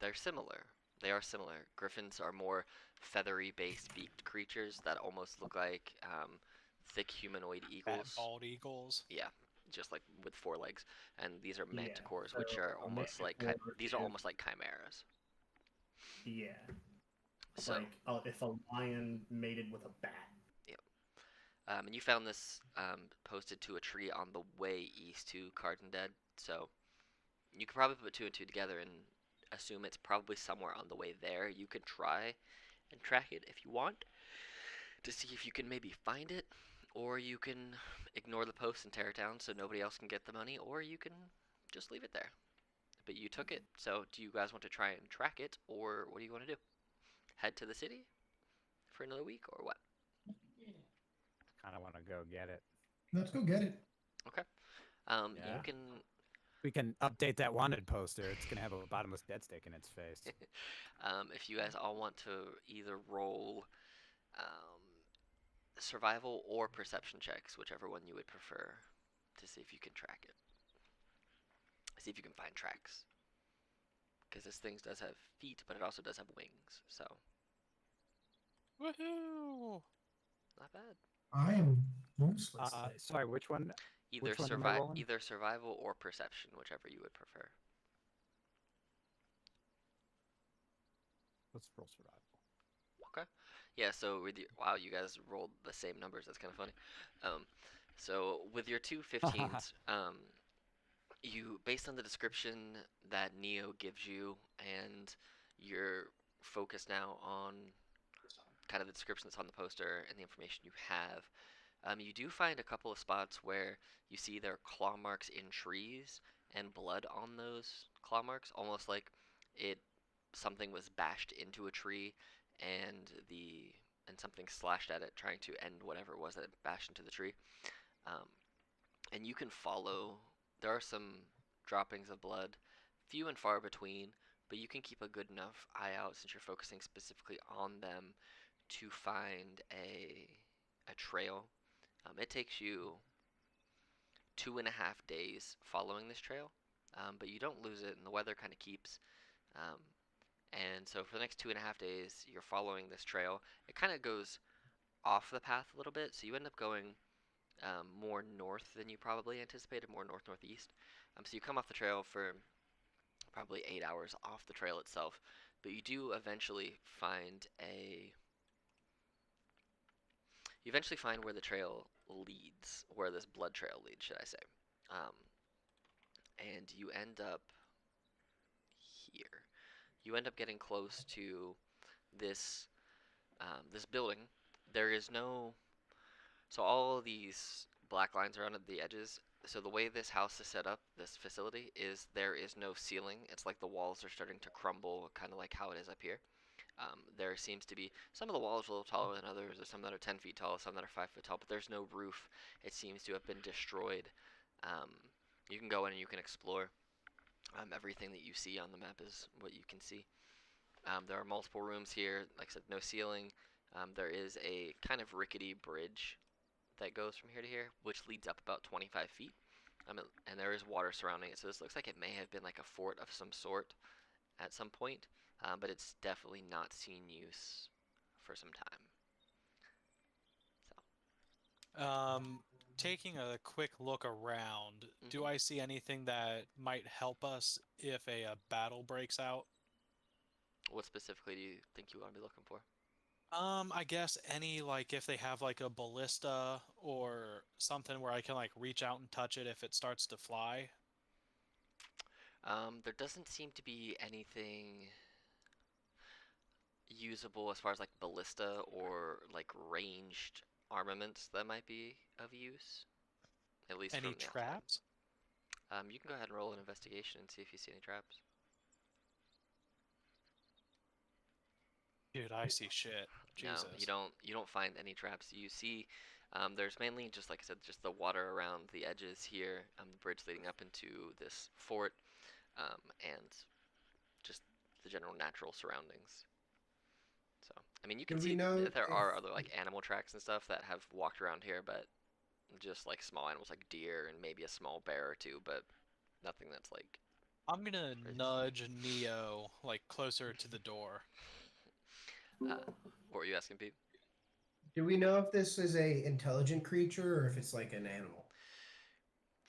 They're similar. They are similar. Griffins are more feathery-based beaked creatures that almost look like thick humanoid Fat eagles. bald eagles. Yeah, just like with 4 legs. And these are Yeah, manticores, so which are a almost like manticore these are is- almost like chimeras. Yeah. So, Like if a lion mated with a bat. and you found this posted to a tree on the way east to Cardindead. So you could probably put two and two together and assume it's probably somewhere on the way there. You could try and track it if you want to see if you can maybe find it, or you can ignore the post and tear it down so nobody else can get the money, or you can just leave it there. But you took it, so do you guys want to try and track it, or what do you want to do? Head to the city for another week, or what? Kind of want to go get it. Let's go get it. Okay. Yeah. You can We can update that wanted poster. It's gonna have a bottomless dead stick in its face. if you guys all want to either roll survival or perception checks, whichever one you would prefer, to see if you can track it. See if you can find tracks. Because this thing does have feet, but it also does have wings, so Woohoo! not bad. I am useless. Sorry, which one? Either Which one am I rolling? either survival or perception, whichever you would prefer. Let's roll survival. Okay. Yeah, so with your, wow, you guys rolled the same numbers. That's kind of funny. So with your two 15s, you, based on the description that Neo gives you, and you're focused now on kind of the description that's on the poster and the information you have, you do find a couple of spots where you see there are claw marks in trees and blood on those claw marks, almost like something was bashed into a tree and something slashed at it trying to end whatever it was that it bashed into the tree. And you can follow. There are some droppings of blood, few and far between, but you can keep a good enough eye out since you're focusing specifically on them to find a trail. It takes you 2.5 days following this trail, but you don't lose it, and the weather kind of keeps. And so for the next 2.5 days, you're following this trail. It kind of goes off the path a little bit, so you end up going more north than you probably anticipated, more north-northeast. So you come off the trail for probably 8 hours off the trail itself, but you do eventually find where the trail leads, where this blood trail leads, should I say. And you end up here. You end up getting close to this building. There is no, so all of these black lines around at the edges So the way this house is set up, this facility, is there is no ceiling. It's like the walls are starting to crumble, kind of like how it is up here. There seems to be some of the walls a little taller than others. There's some that are 10 feet tall, some that are 5 foot tall, but there's no roof. It seems to have been destroyed. You can go in and you can explore. Everything that you see on the map is what you can see. There are multiple rooms here. Like I said, no ceiling. There is a kind of rickety bridge that goes from here to here, which leads up about 25 feet. And there is water surrounding it, so this looks like it may have been like a fort of some sort at some point, but it's definitely not seen use for some time. Taking a quick look around, do I see anything that might help us if a battle breaks out? What specifically do you think you want to be looking for? I guess any, like, if they have like a ballista or something where I can like reach out and touch it if it starts to fly. There doesn't seem to be anything usable as far as like ballista or like ranged armaments that might be of use. At least Any from the traps? outside. You can go ahead and roll an investigation and see if you see any traps. Dude, I see shit. Jesus. No, you don't find any traps. You see, there's mainly just like I said, just the water around the edges here, the bridge leading up into this fort, and just the general natural surroundings. So, I mean, you can Do we see know that there are if- other like animal tracks and stuff that have walked around here, but just like small animals like deer and maybe a small bear or two, but nothing that's like. I'm gonna nudge Neo like closer to the door. What were you asking, Pete? Do we know if this is a intelligent creature or if it's like an animal?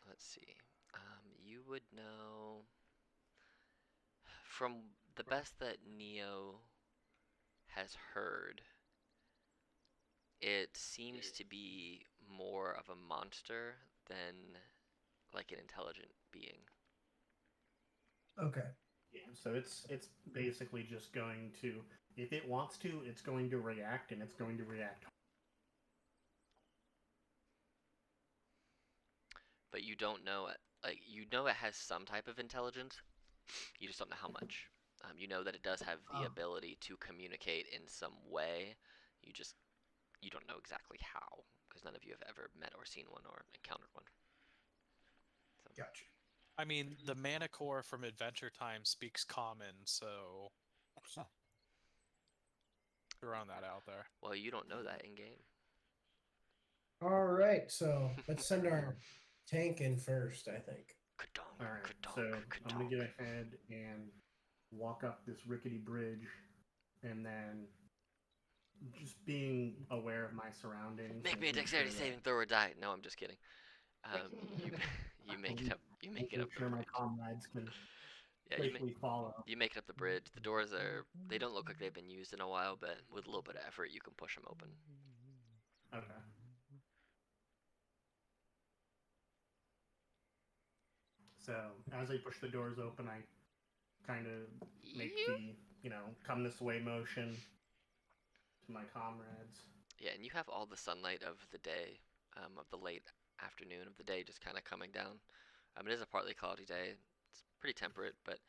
Let's see. You would know from the best that Neo has heard. It seems to be more of a monster than like an intelligent being. Okay. Yeah, so it's basically just going to, if it wants to, it's going to react, and it's going to react. But you don't know it. Like you know it has some type of intelligence. You just don't know how much. You know that it does have the ability to communicate in some way. You don't know exactly how, because none of you have ever met or seen one or encountered one. So. Gotcha. I mean, the Manicore from Adventure Time speaks common, so throwing that out there. Well, you don't know that in game. All right, so let's send our tank in first, I think. All right, so I'm gonna get ahead and walk up this rickety bridge, and then just being aware of my surroundings. Make me a dexterity saving throw or die. No, I'm just kidding. You make it up. You make it up the sure my bridge. comrades can Yeah, follow. you make it up the bridge. The doors they don't look like they've been used in a while, but with a little bit of effort, you can push them open. Okay. So as I push the doors open, I kind of make the come this way motion to my comrades. Yeah, and you have all the sunlight of the day, of the late afternoon of the day, just kind of coming down. It is a partly cloudy day. It's pretty temperate, but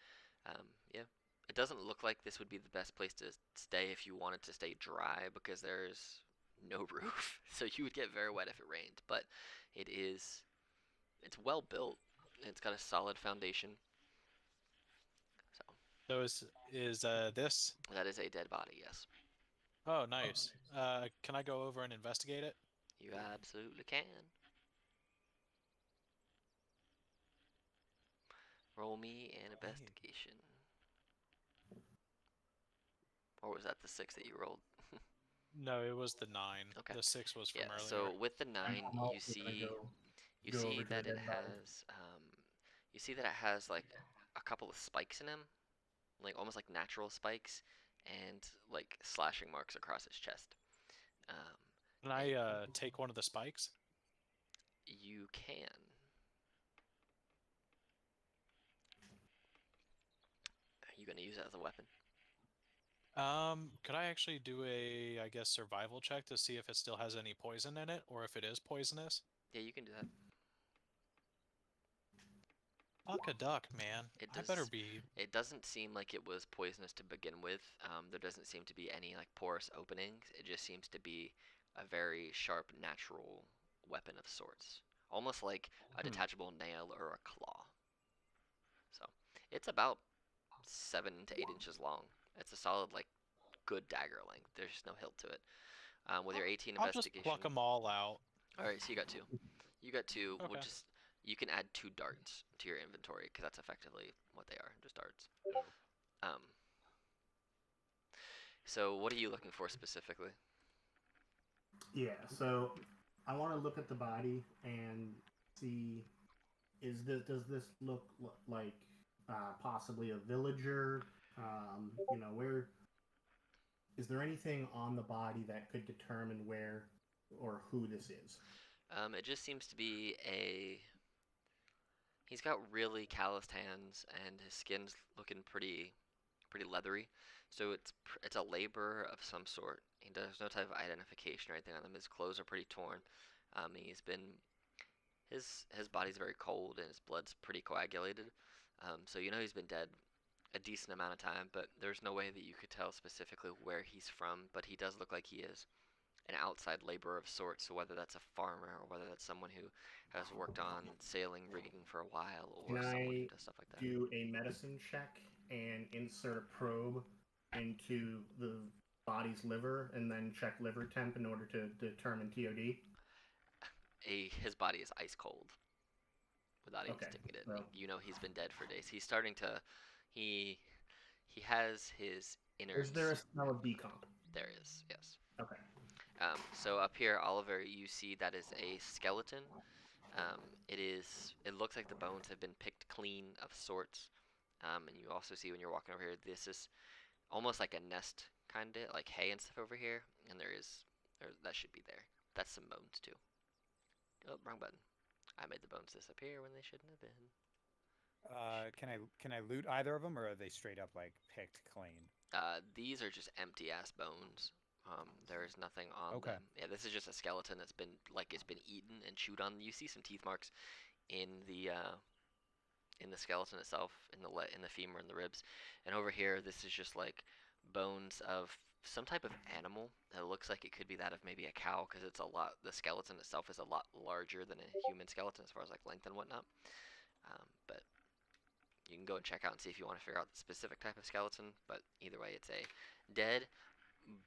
yeah, it doesn't look like this would be the best place to stay if you wanted to stay dry, because there's no roof, so you would get very wet if it rained. But it's well built. It's got a solid foundation. So is this? That is a dead body, yes. Oh, nice. Can I go over and investigate it? You absolutely can. Roll me an investigation. Or was that the 6 that you rolled? No, it was the 9. Okay. The 6 was from earlier. So with the 9, you see that it has you see that it has like a couple of spikes in him, like almost like natural spikes, and like slashing marks across his chest. Can I take one of the spikes? You can. Are you gonna use it as a weapon? Could I actually do I guess, survival check to see if it still has any poison in it, or if it is poisonous? Yeah, you can do that. Fuck a duck, man. It I better does. be. It doesn't seem like it was poisonous to begin with. There doesn't seem to be any like porous openings. It just seems to be a very sharp, natural weapon of sorts, almost like a detachable nail or a claw. So it's about 7 to 8 inches long. It's a solid, like, good dagger length. There's just no hilt to it. With your 18 I'll just investigation. pluck them all out. All right, so you got two. You got two. Okay. You can add 2 darts to your inventory because that's effectively what they are, just darts. Um. So what are you looking for specifically? Yeah, so I want to look at the body and see, does this look like possibly a villager? Where is there anything on the body that could determine where or who this is? It just seems to be He's got really calloused hands, and his skin's looking pretty leathery. So it's a laborer of some sort. There's no type of identification or anything on him. His clothes are pretty torn. He's been his body's very cold and his blood's pretty coagulated. So he's been dead a decent amount of time, but there's no way that you could tell specifically where he's from. But he does look like he is an outside laborer of sorts. So whether that's a farmer or whether that's someone who has worked on sailing rigging for a while, or Can someone who I does stuff like that. do a medicine check and insert a probe into the body's liver and then check liver temp in order to determine TOD? His body is ice cold without even Okay, sticking it. so- He's been dead for days. He's starting to he he has his innards. Is there a smell of decomp? There is, yes. Okay. So up here, Oliver, you see that is a skeleton. It looks like the bones have been picked clean of sorts. And you also see when you're walking over here, this is almost like a nest, kind of like hay and stuff over here. And that should be there. That's some bones too. Oh, wrong button. I made the bones disappear when they shouldn't have been. Can I loot either of them, or are they straight up like picked clean? These are just empty ass bones. There is nothing on them. Yeah, this is just a skeleton that's been it's been eaten and chewed on. You see some teeth marks in the skeleton itself, in the femur and the ribs, and over here this is just like bones of some type of animal that looks like it could be that of maybe a cow, because the skeleton itself is a lot larger than a human skeleton as far as like length and whatnot. But you can go and check out and see if you want to figure out the specific type of skeleton. But either way, it's a dead,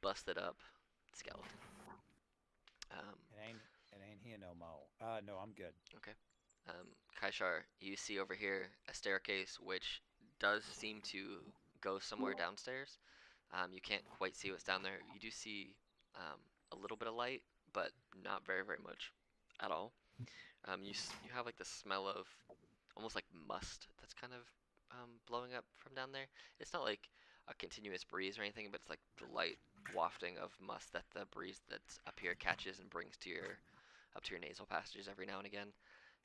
busted up skeleton. It ain't here no more. No, I'm good. Okay. Kaishar, you see over here a staircase which does seem to go somewhere downstairs. You can't quite see what's down there. You do see a little bit of light, but not very, very much at all. You have like the smell of almost like must that's kind of blowing up from down there. It's not like a continuous breeze or anything, but it's like the light wafting of must that the breeze that's up here catches and brings up to your nasal passages every now and again.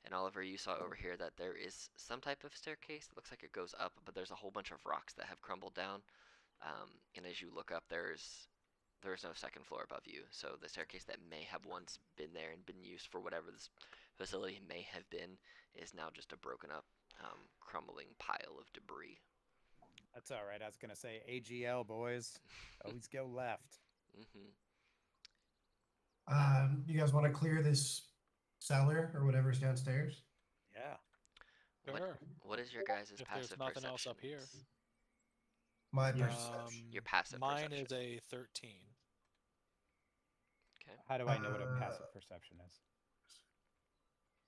And Oliver, you saw over here that there is some type of staircase. It looks like it goes up, but there's a whole bunch of rocks that have crumbled down. And as you look up, there's no second floor above you. So the staircase that may have once been there and been used for whatever this facility may have been is now just a broken up, crumbling pile of debris. That's all right. I was gonna say AGL boys, always go left. You guys want to clear this cellar or whatever's downstairs? Yeah. Sure. What is your guys' If passive there's nothing else up here. perceptions? My perception. Your passive Mine perception. is a 13. Okay. How do I know what a passive perception is?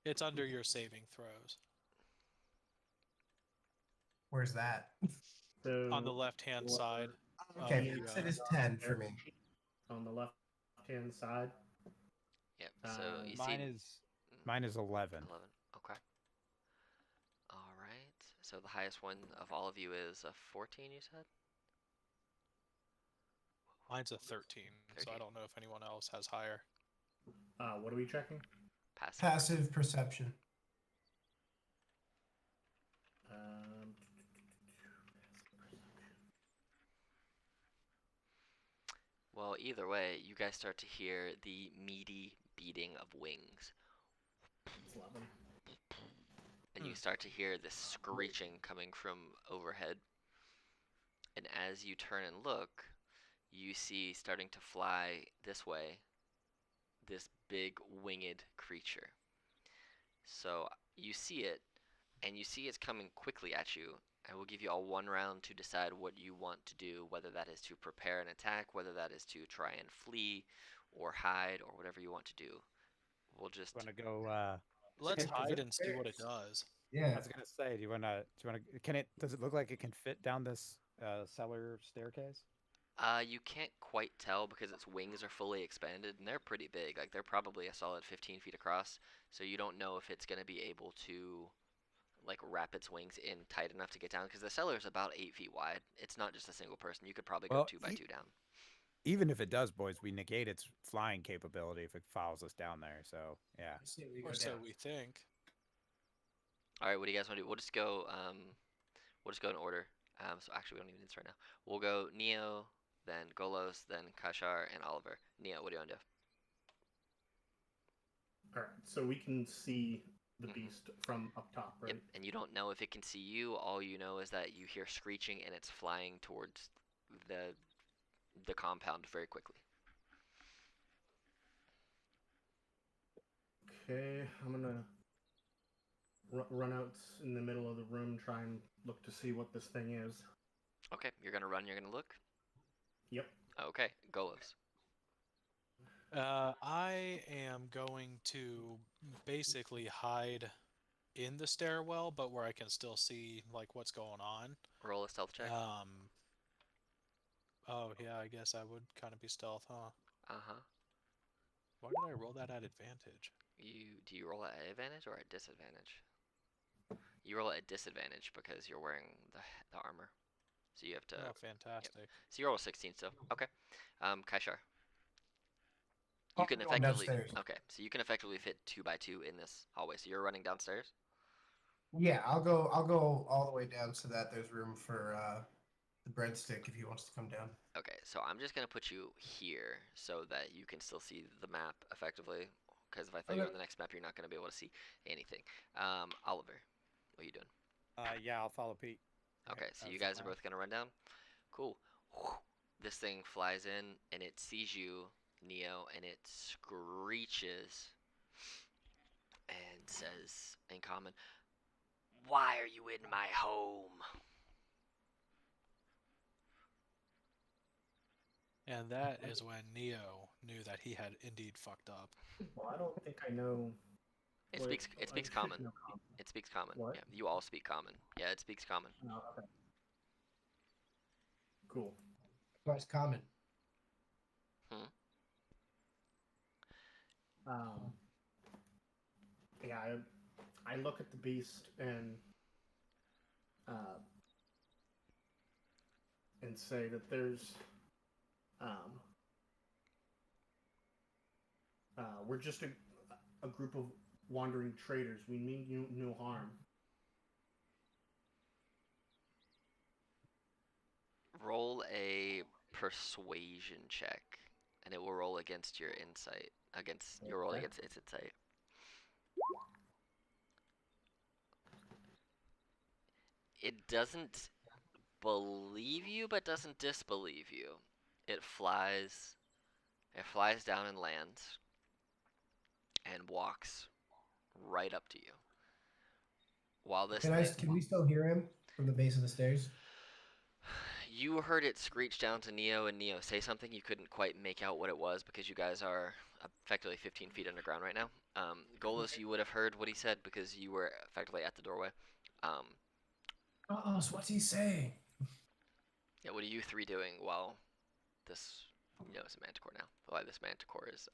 It's under your saving throws. Where's that? So On the left-hand side. Okay, of yes, the, it is 10 for me. on the left-hand side. Yep. So you Mine is 11. 11. Okay. All right. So the highest one of all of you is a 14. You said. Mine's a 13, so 13. I don't know if anyone else has higher. What are we checking? Passive perception. Well, either way, you guys start to hear the meaty beating of wings. It's 11. and you start to hear this screeching coming from overhead. And as you turn and look, you see starting to fly this way this big winged creature. So you see it, and you see it's coming quickly at you. I will give you all 1 round to decide what you want to do, whether that is to prepare an attack, whether that is to try and flee or hide, or whatever you want to do. We'll just Want to go? Let's Okay, hide and see what it upstairs. does. I Yeah. was gonna say, do you wanna? Can it? Does it look like it can fit down this cellar staircase? You can't quite tell because its wings are fully expanded and they're pretty big. Like they're probably a solid 15 feet across. So you don't know if it's gonna be able to like wrap its wings in tight enough to get down because the cellar is about 8 feet wide. It's not just a single person. You could probably go Well, 2 by 2 down. Even if it does, boys, we negate its flying capability if it follows us down there. So yeah. I say we Or go so down. we think. All right, what do you guys want to do? We'll just go. We'll just go in order. So actually, we don't even need this right now. We'll go Neo, then Golos, then Kashar, and Oliver. Neo, what do you want to do? All right, so we can see the Mhm. beast from up top, right? Yep, and you don't know if it can see you. All you know is that you hear screeching and it's flying towards the compound very quickly. Okay, I'm gonna run out in the middle of the room, try and look to see what this thing is. Okay, you're gonna run. You're gonna look. Yep. Okay, Golos. I am going to basically hide in the stairwell, but where I can still see like what's going on. Roll a stealth check. Oh yeah, I guess I would kind of be stealth, huh? Uh-huh. Why did I roll that at advantage? Do you roll at advantage or at disadvantage? You roll at disadvantage because you're wearing the armor. So you have to. Oh, fantastic. So you roll a 16 still. Okay. Kaishar. Oh, You can I'm going effectively. downstairs. Okay, so you can effectively fit 2 by 2 in this hallway. So you're running downstairs. Yeah, I'll go all the way down so that there's room for the breadstick if he wants to come down. Okay, so I'm just gonna put you here so that you can still see the map effectively. Because if I throw you Okay. on the next map, you're not gonna be able to see anything. Oliver, what are you doing? Yeah, I'll follow Pete. Okay, so you guys are both gonna run down. Cool. This thing flies in and it sees you, Neo, and it screeches and says in common, "Why are you in my home?" And that is when Neo knew that he had indeed fucked up. Well, I don't think I know. It what- speaks. It I speaks should common. know common. It speaks common. What? Yeah, you all speak common. Yeah, it speaks common. Oh, okay. Cool. That's common. Yeah, I look at the beast and say that there's we're just a group of wandering traders. We mean you no harm. Roll a persuasion check, and it will roll against your insight. Against your roll Okay. against its insight. It doesn't believe you, but doesn't disbelieve you. It flies. It flies down and lands, and walks right up to you. While this Can we still hear him from the base of the stairs? You heard it screech down to Neo, and Neo say something. You couldn't quite make out what it was because you guys are effectively 15 feet underground right now. Golos, you would have heard what he said because you were effectively at the doorway. Oh, so what's he saying? Yeah, what are you three doing while this, is a manticore now? While this manticore is,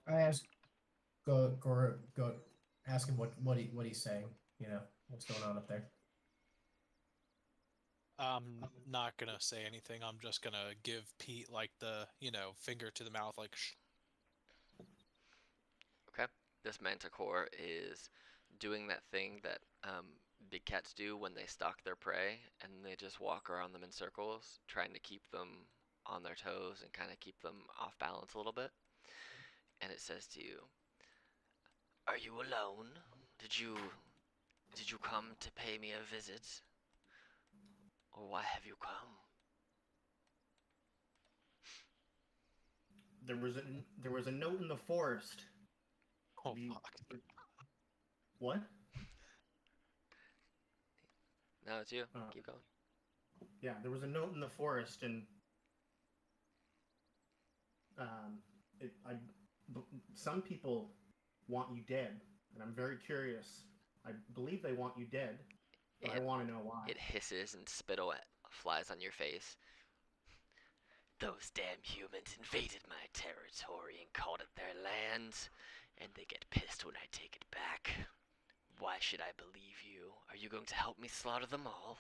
I ask, go ask him what he's saying. You know what's going on up there. I'm not gonna say anything. I'm just gonna give Pete like the, finger to the mouth, like shh. Okay. This manticore is doing that thing that big cats do when they stalk their prey, and they just walk around them in circles, trying to keep them on their toes and kind of keep them off balance a little bit. And it says to you, "Are you alone? Did you come to pay me a visit? Or why have you come? There was a note in the forest. Oh, We- fuck. What? No, it's you. Uh, Keep going. Yeah, there was a note in the forest, and some people want you dead, and I'm very curious. I believe they want you dead, but I It, want to know why. it hisses and spittle flies on your face. Those damn humans invaded my territory and called it their land, and they get pissed when I take it back. Why should I believe you? Are you going to help me slaughter them all?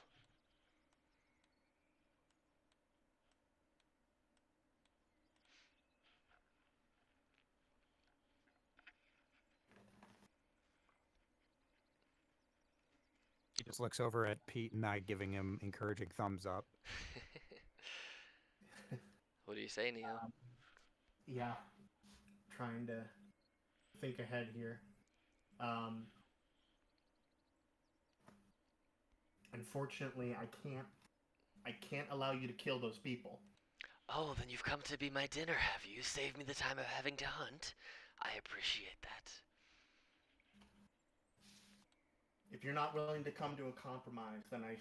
He just looks over at Pete and I, giving him encouraging thumbs up. What do you say, Neo? Yeah, trying to think ahead here. Unfortunately, I can't allow you to kill those people. Oh, then you've come to be my dinner, have you? Saved me the time of having to hunt. I appreciate that. If you're not willing to come to a compromise, then I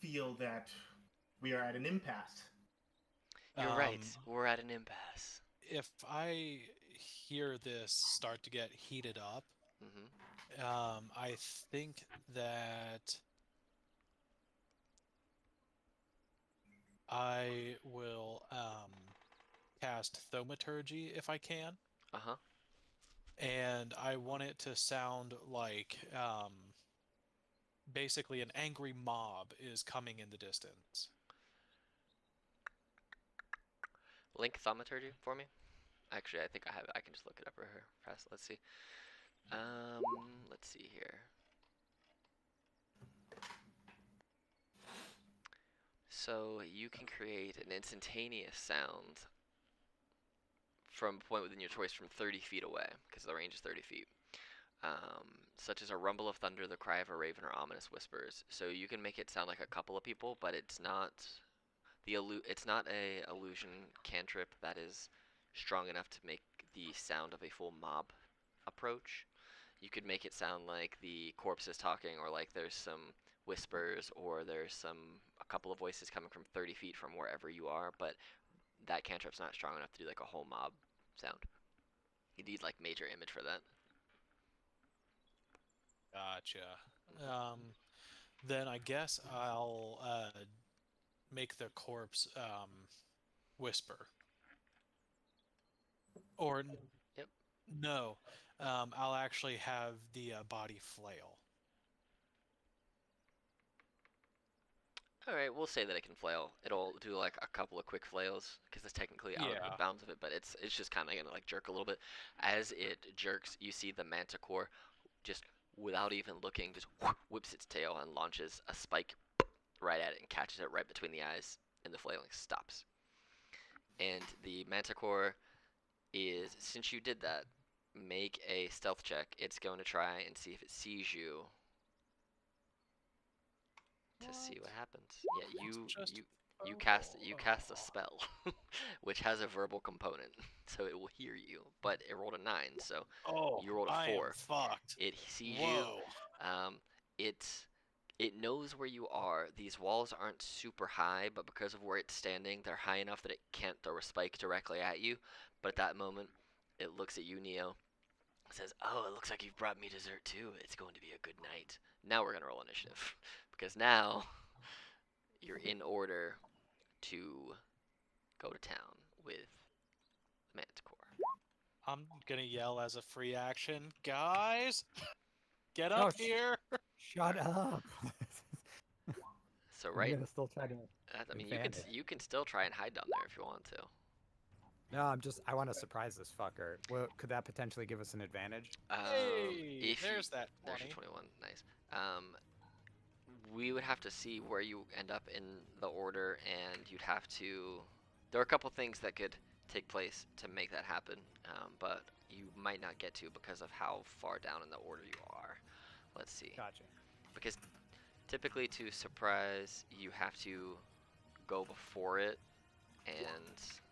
feel that we are at an impasse. You're right. We're at an impasse. If I hear this start to get heated up, I think that I will cast Thaumaturgy if I can. Uh-huh. And I want it to sound like basically an angry mob is coming in the distance. Link thaumaturgy for me. Actually, I think I have it. I can just look it up right here fast. Let's see. Let's see here. So you can create an instantaneous sound from a point within your choice from 30 feet away, because the range is 30 feet. Such as a rumble of thunder, the cry of a raven, or ominous whispers. So you can make it sound like a couple of people, but it's not it's not a illusion cantrip that is strong enough to make the sound of a full mob approach. You could make it sound like the corpse is talking, or like there's some whispers, or there's a couple of voices coming from 30 feet from wherever you are, but that cantrip's not strong enough to do like a whole mob sound. You need like major image for that. Gotcha. Then I guess I'll make the corpse whisper. Or Yep. No, I'll actually have the body flail. Alright, we'll say that it can flail. It'll do like a couple of quick flails, because it's technically out of the bounds of it, but it's just kind of gonna like jerk a little bit. As it jerks, you see the manticore just without even looking, just whips its tail and launches a spike right at it and catches it right between the eyes, and the flailing stops. And the manticore is, since you did that, make a stealth check. It's going to try and see if it sees you to see what happens. Yeah, you cast a spell, which has a verbal component, so it will hear you. But it rolled a 9, so you rolled a 4. Fucked. It sees Whoa. you. It knows where you are. These walls aren't super high, but because of where it's standing, they're high enough that it can't throw a spike directly at you. But at that moment, it looks at you, Neo. Says, "Oh, it looks like you've brought me dessert too. It's going to be a good night." Now we're gonna roll initiative, because now you're in order to go to town with Manticore. I'm gonna yell as a free action, guys, get up here! Shut up. So right, I'm gonna still try to. I mean, advantage. you can still try and hide down there if you want to. No, I want to surprise this fucker. Well, could that potentially give us an advantage? Hey, there's that 20. There's your 21. Nice. We would have to see where you end up in the order, and you'd have to. There are a couple things that could take place to make that happen, but you might not get to because of how far down in the order you are. Let's see. Gotcha. Because typically to surprise, you have to go before it, and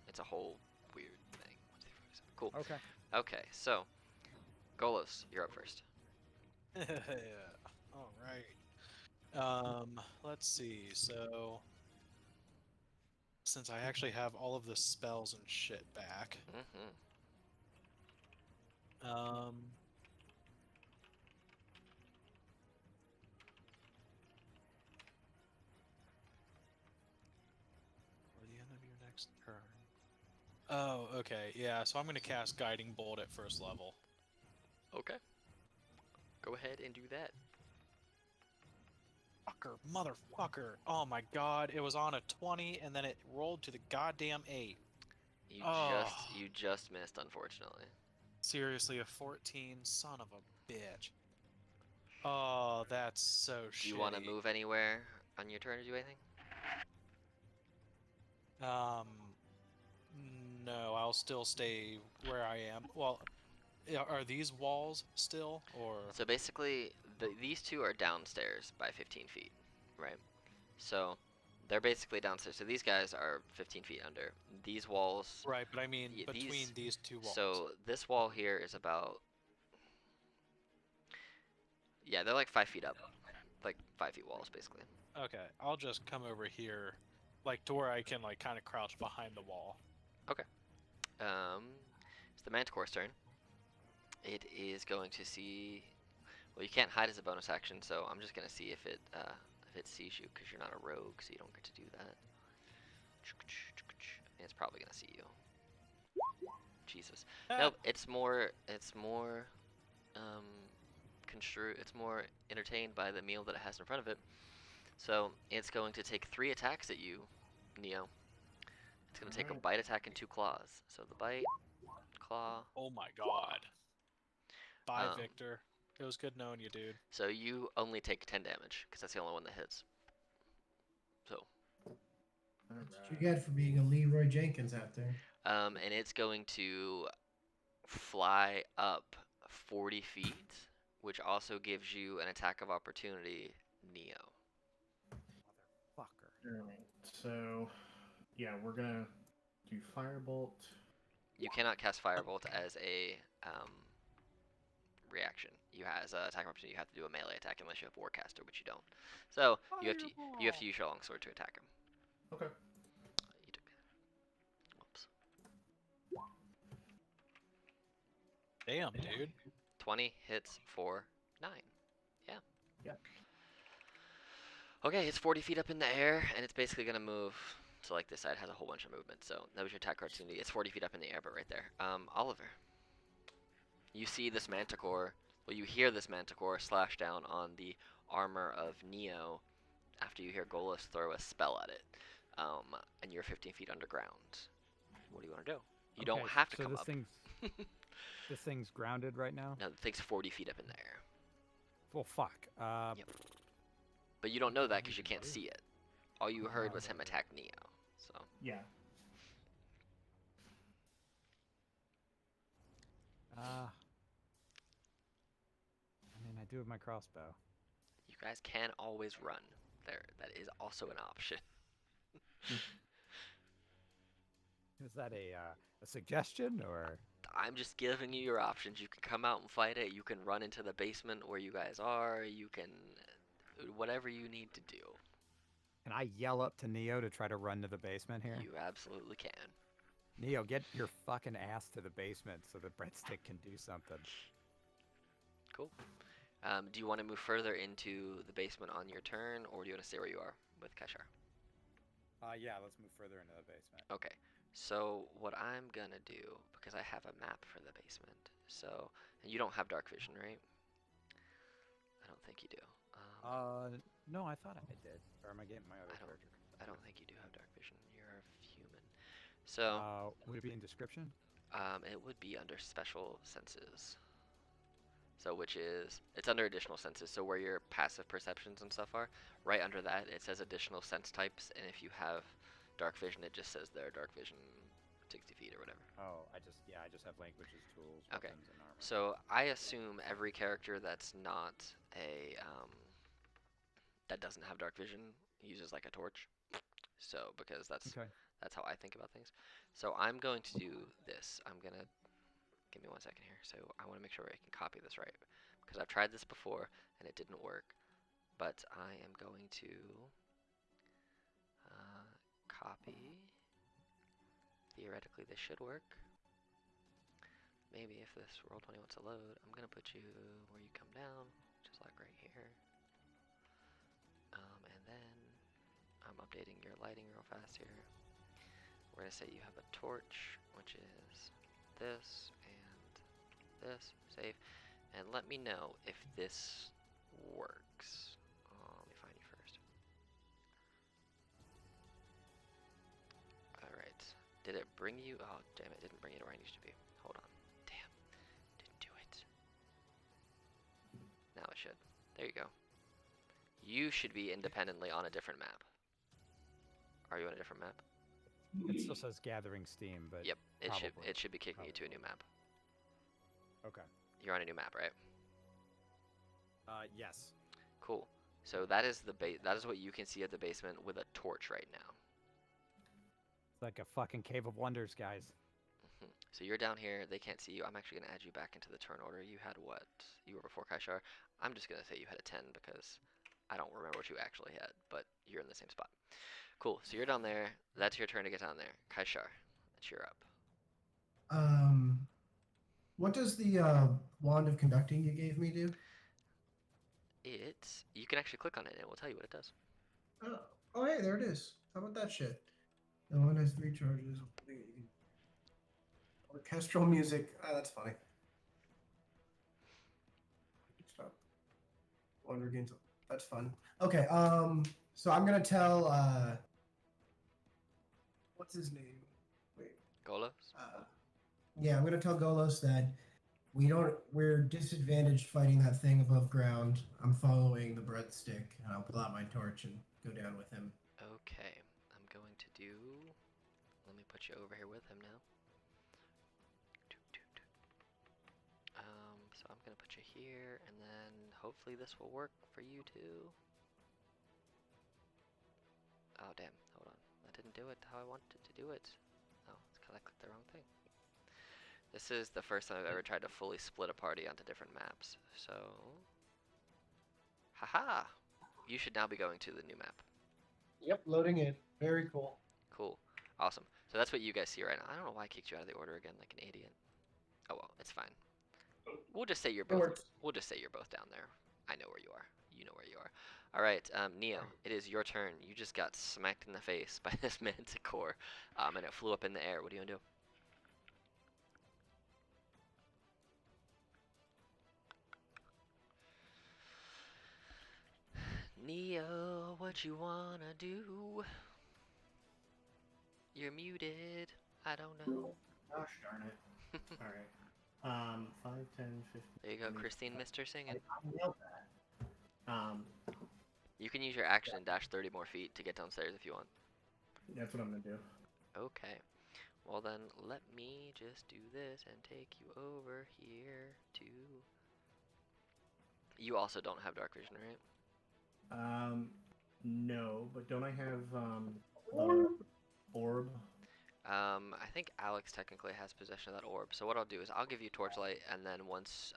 it's a whole weird thing. 1, 2, 3, 4, 7. Cool. Okay. Okay, so Golos, you're up first. All right. Let's see. So, since I actually have all of the spells and shit back, Mm-hmm. for the end of your next turn. Oh, okay. Yeah, so I'm gonna cast Guiding Bolt at first level. Okay. Go ahead and do that. Fucker, motherfucker. Oh my god, it was on a 20 and then it rolled to the goddamn 8. You just missed, unfortunately. Seriously, a 14, son of a bitch. Oh, that's so shitty. Do you want to move anywhere on your turn to do anything? No, I'll still stay where I am. Well, are these walls still, or? So basically, these two are downstairs by 15 feet, right? So they're basically downstairs. So these guys are 15 feet under. These walls. Right, but I mean Yeah, between these two walls. So this wall here is about. Yeah, they're like 5 feet up, like 5 feet walls basically. Okay, I'll just come over here, like to where I can like kind of crouch behind the wall. Okay. It's the Manticore's turn. It is going to see. Well, you can't hide as a bonus action, so I'm just gonna see if it sees you, because you're not a rogue, so you don't get to do that. It's probably gonna see you. Jesus. Nope. It's more. It's more entertained by the meal that it has in front of it. So it's going to take 3 attacks at you, Neo. It's going to take a bite attack and 2 claws. So the bite, claw. Oh my god. Bye, Victor. It was good knowing you, dude. So you only take 10 damage, because that's the only one that hits. So. That's what you get for being a Leroy Jenkins out there. And it's going to fly up 40 feet, which also gives you an attack of opportunity, Neo. Motherfucker. Alright, so yeah, we're gonna do Firebolt. You cannot cast Firebolt as a reaction. You has attack of opportunity. You have to do a melee attack unless you have Warcaster, which you don't. So you have to use your longsword to attack him. Okay. You took that. Whoops. Damn, dude. 20 hits for 9. Yeah. Yeah. Okay, it's 40 feet up in the air, and it's basically gonna move. So like this side has a whole bunch of movement. So that was your attack opportunity. It's 40 feet up in the air, but right there. Oliver. You see this Manticore. Well, you hear this Manticore slash down on the armor of Neo after you hear Golos throw a spell at it. And you're 15 feet underground. What do you want to do? You don't have to so come this up. This thing's grounded right now? No, the thing's 40 feet up in the air. Well, fuck. Yep. But you don't know that because you can't see it. All you heard was him attack Neo. So. Yeah. I mean, I do have my crossbow. You guys can always run. That is also an option. Is that a suggestion or? I'm just giving you your options. You can come out and fight it. You can run into the basement where you guys are. You can whatever you need to do. Can I yell up to Neo to try to run to the basement here? You absolutely can. Neo, get your fucking ass to the basement so the breadstick can do something. Cool. Do you want to move further into the basement on your turn, or do you want to stay where you are with Kashar? Yeah, let's move further into the basement. Okay. So what I'm gonna do, because I have a map for the basement. So, and you don't have dark vision, right? I don't think you do. No, I thought I did. Or am I getting my other character? I don't think you do have dark vision. You're human. So. Would it be in description? It would be under special senses. So it's under additional senses. So where your passive perceptions and stuff are, right under that it says additional sense types, and if you have dark vision, it just says there are dark vision 60 feet or whatever. Oh, I just have languages, tools, Okay. weapons, and armor. So I assume every character that's not that doesn't have dark vision uses like a torch. So because that's how I think about things. So I'm going to do this. I'm gonna give me 1 second here. So I want to make sure I can copy this right because I've tried this before and it didn't work. But I am going to copy. Theoretically, this should work. Maybe if this Roll20 wants to load, I'm gonna put you where you come down, just like right here. And then I'm updating your lighting real fast here. We're gonna say you have a torch, which is this and this. Save, and let me know if this works. Let me find you first. All right. Did it bring you? Oh, damn! It didn't bring you to where I need you to be. Hold on. Damn. Didn't do it. Now it should. There you go. You should be independently on a different map. Are you on a different map? It still says gathering steam, but yep, it probably. should be kicking you to a new map. Okay. You're on a new map, right? Yes. Cool. So that is that is what you can see at the basement with a torch right now. It's like a fucking cave of wonders, guys. So you're down here. They can't see you. I'm actually gonna add you back into the turn order. You had what? You were before Kaishar. I'm just gonna say you had a 10 because I don't remember what you actually had, but you're in the same spot. Cool. So you're down there. That's your turn to get down there. Kaishar, that's your up. What does the wand of conducting you gave me do? You can actually click on it and it will tell you what it does. Oh, hey, there it is. How about that shit? The one has 3 charges. Orchestral music. That's funny. Stop. Wonder games. That's fun. Okay. So I'm gonna tell. What's his name? Wait. Golos? Yeah, I'm gonna tell Golos that we're disadvantaged fighting that thing above ground. I'm following the breadstick, and I'll pull out my torch and go down with him. Okay, I'm going to do. Let me put you over here with him now. So I'm gonna put you here, and then hopefully this will work for you too. Oh damn! Hold on, that didn't do it how I wanted to do it. Oh, it's because I clicked the wrong thing. This is the first time I've ever tried to fully split a party onto different maps. So, haha! You should now be going to the new map. Yep, loading in. Very cool. Cool. Awesome. So that's what you guys see right now. I don't know why I kicked you out of the order again like an idiot. Oh well, it's fine. We'll just say you're both. We'll just say you're both down there. I know where you are. You know where you are. All right, Neo. It is your turn. You just got smacked in the face by this manticore, and it flew up in the air. What are you gonna do? Neo, what you wanna do? You're muted. I don't know. Gosh darn it. Alright. 5, 10, 15. There you go, Christine Mister singing. I nailed that. You can use your action and dash 30 more feet to get downstairs if you want. That's what I'm gonna do. Okay. Well then, let me just do this and take you over here to... You also don't have dark vision, right? No, but don't I have, the orb? I think Alex technically has possession of that orb. So what I'll do is I'll give you torchlight, and then once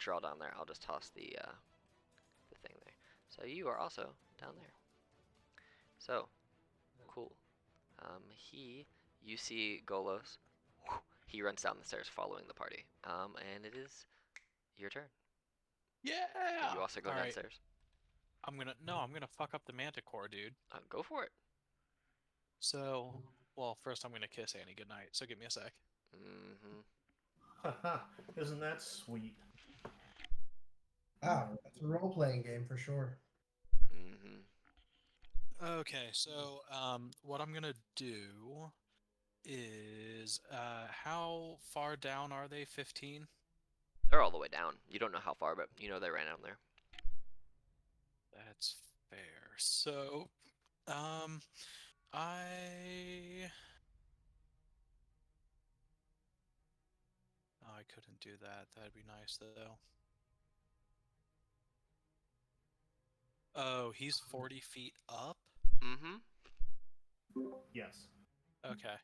you're all down there, I'll just toss the thing there. So you are also down there. So, cool. You see Golos. He runs down the stairs following the party. And it is your turn. Yeah. You also go downstairs. I'm gonna fuck up the manticore, dude. Go for it. So, well, first I'm gonna kiss Annie goodnight. So give me a sec. Haha, isn't that sweet? Wow, that's a role-playing game for sure. Okay, so what I'm gonna do is how far down are they? 15? They're all the way down. You don't know how far, but you know they ran down there. That's fair. So, I I couldn't do that. That'd be nice, though. Oh, he's 40 feet up? Mm-hmm. Yes. Okay.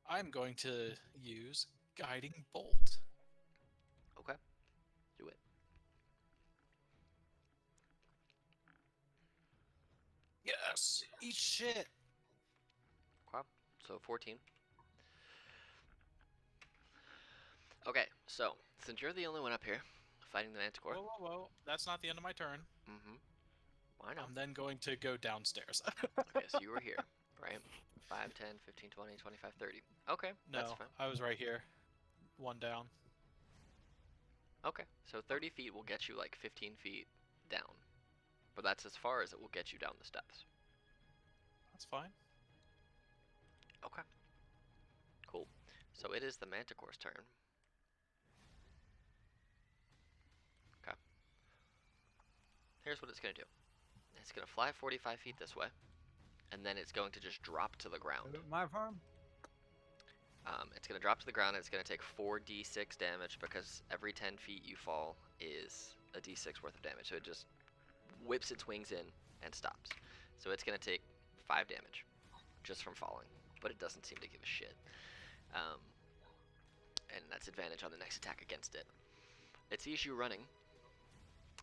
I'm going to use Guiding Bolt. Okay. Do it. Yes! Eat shit! Okay. So 14. Okay, so since you're the only one up here fighting the Manticore. Whoa, whoa, whoa. That's not the end of my turn. Mm-hmm. I know. I'm then going to go downstairs. Okay, so you were here, right? 5, 10, 15, 20, 25, 30. Okay, that's No, fine. I was right here. One down. Okay, so 30 feet will get you like 15 feet down. But that's as far as it will get you down the steps. That's fine. Okay. Cool. So it is the Manticore's turn. Okay. Here's what it's going to do. It's going to fly 45 feet this way. And then it's going to just drop to the ground. My farm? It's going to drop to the ground and it's going to take 4d6 damage because every 10 feet you fall is a d6 worth of damage. So it just whips its wings in and stops. So it's going to take 5 damage just from falling, but it doesn't seem to give a shit. And that's advantage on the next attack against it. It sees you running,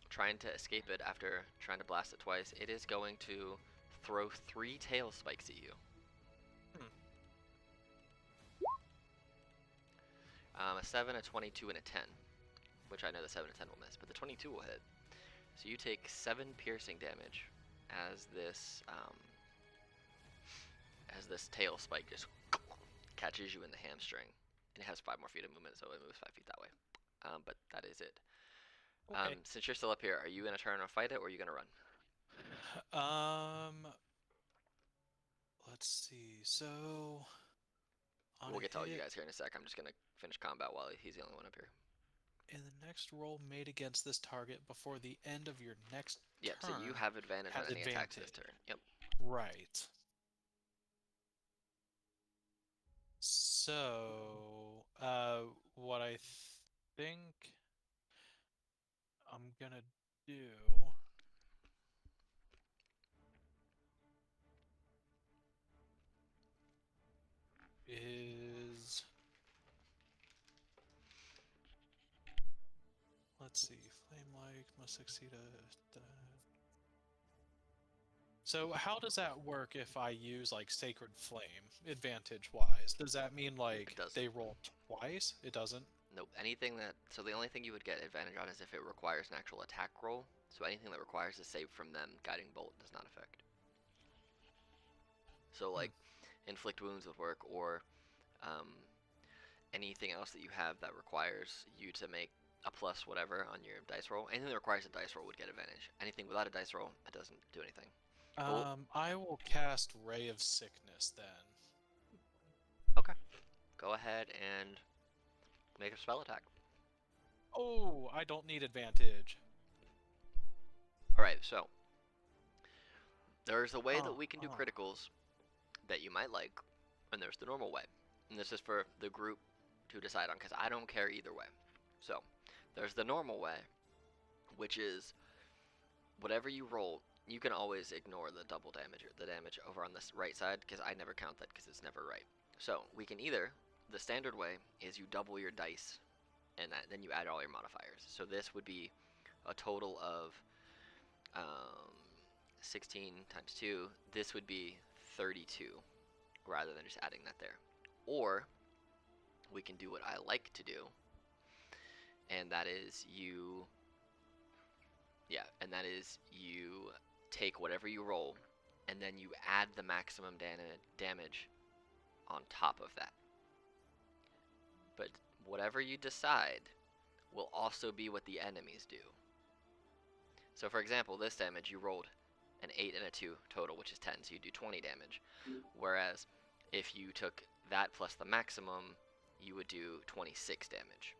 trying to escape it after trying to blast it twice. It is going to throw 3 tail spikes at you. A 7, a 22, and a 10, which I know the 7 and 10 will miss, but the 22 will hit. So you take 7 piercing damage as this tail spike just catches you in the hamstring. And it has 5 more feet of movement, so it moves 5 feet that way. But that is it. Okay. Since you're still up here, are you going to turn and fight it, or are you going to run? Let's see. So We'll get to all you guys here in a sec. I'm just going to finish combat while he's the only one up here. In the next roll made against this target before the end of your next Yep, turn. so you have advantage on has any attacks this advantage. turn. Yep. Right. So, what I think I'm gonna do is, let's see, flame-like must succeed a. So how does that work if I use like Sacred Flame advantage-wise? Does that mean like doesn't. they roll twice? It doesn't. Nope. So the only thing you would get advantage on is if it requires an actual attack roll. So anything that requires a save from them, Guiding Bolt does not affect. So like, inflict wounds would work, or anything else that you have that requires you to make a plus whatever on your dice roll. Anything that requires a dice roll would get advantage. Anything without a dice roll, it doesn't do anything. I will cast Ray of Sickness then. Okay. Go ahead and make a spell attack. Oh, I don't need advantage. Alright, so there's a way that we can do criticals that you might like, and there's the normal way. And this is for the group to decide on, because I don't care either way. So, there's the normal way, which is whatever you roll, you can always ignore the double damage, or the damage over on this right side, because I never count that because it's never right. So, we can either, the standard way is you double your dice, and then you add all your modifiers. So this would be a total of 16 times 2. This would be 32, rather than just adding that there. Or we can do what I like to do, and that is you take whatever you roll, and then you add the maximum damage on top of that. But whatever you decide will also be what the enemies do. So for example, this damage, you rolled an 8 and a 2 total, which is 10, so you do 20 damage. Whereas if you took that plus the maximum, you would do 26 damage.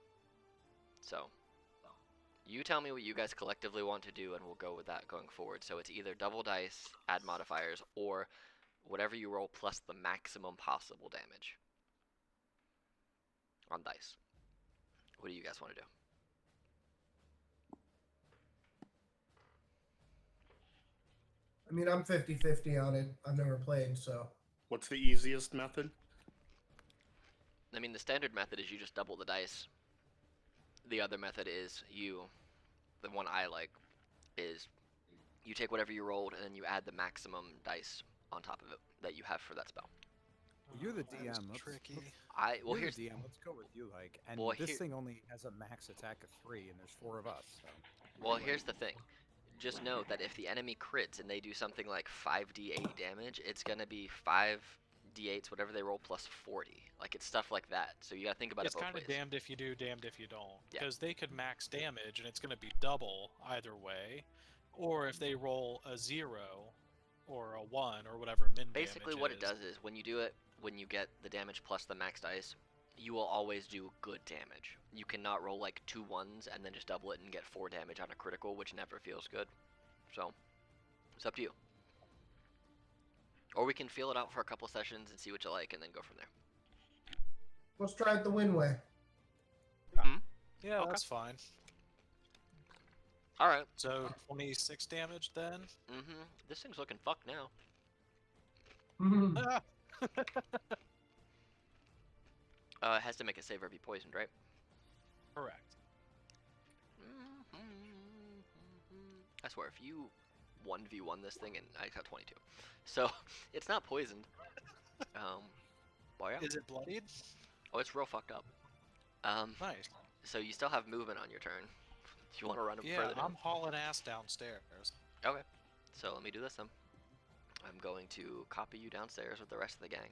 So you tell me what you guys collectively want to do, and we'll go with that going forward. So it's either double dice, add modifiers, or whatever you roll plus the maximum possible damage on dice. What do you guys want to do? I mean, I'm 50-50 on it. I've never played, so. What's the easiest method? I mean, the standard method is you just double the dice. The other method is the one I like, is you take whatever you rolled and then you add the maximum dice on top of it that you have for that spell. You're the That DM. was tricky. Well, You're here's the DM. Let's go with you, like. And Well, this here- thing only has a max attack of 3, and there's 4 of us. So. Well, here's the thing. Just know that if the enemy crits and they do something like 5d8 damage, it's gonna be 5d8s, whatever they roll, plus 40. Like, it's stuff like that. So you gotta think about It's it both kind ways. of damned if you do, damned if you don't. Yeah. Because they could max damage and it's going to be double either way. Or if they roll a 0 or a 1 or whatever min Basically, damage what is. it does is when you do it, when you get the damage plus the max dice, you will always do good damage. You cannot roll like 2 1s and then just double it and get 4 damage on a critical, which never feels good. So, it's up to you. Or we can feel it out for a couple sessions and see what you like and then go from there. Let's try it the win way. Yeah, Okay. that's fine. Alright. So 26 damage then? Mm-hmm. This thing's looking fucked now. Mhm. It has to make a save or be poisoned, right? Correct. I swear, if you 1v1 this thing, and I got 22. So, it's not poisoned. Well, yeah. Is it bloodied? Oh, it's real fucked up. Nice. So you still have movement on your turn. Do you want to run Yeah, further down? I'm hauling ass downstairs. Okay. So let me do this then. I'm going to copy you downstairs with the rest of the gang.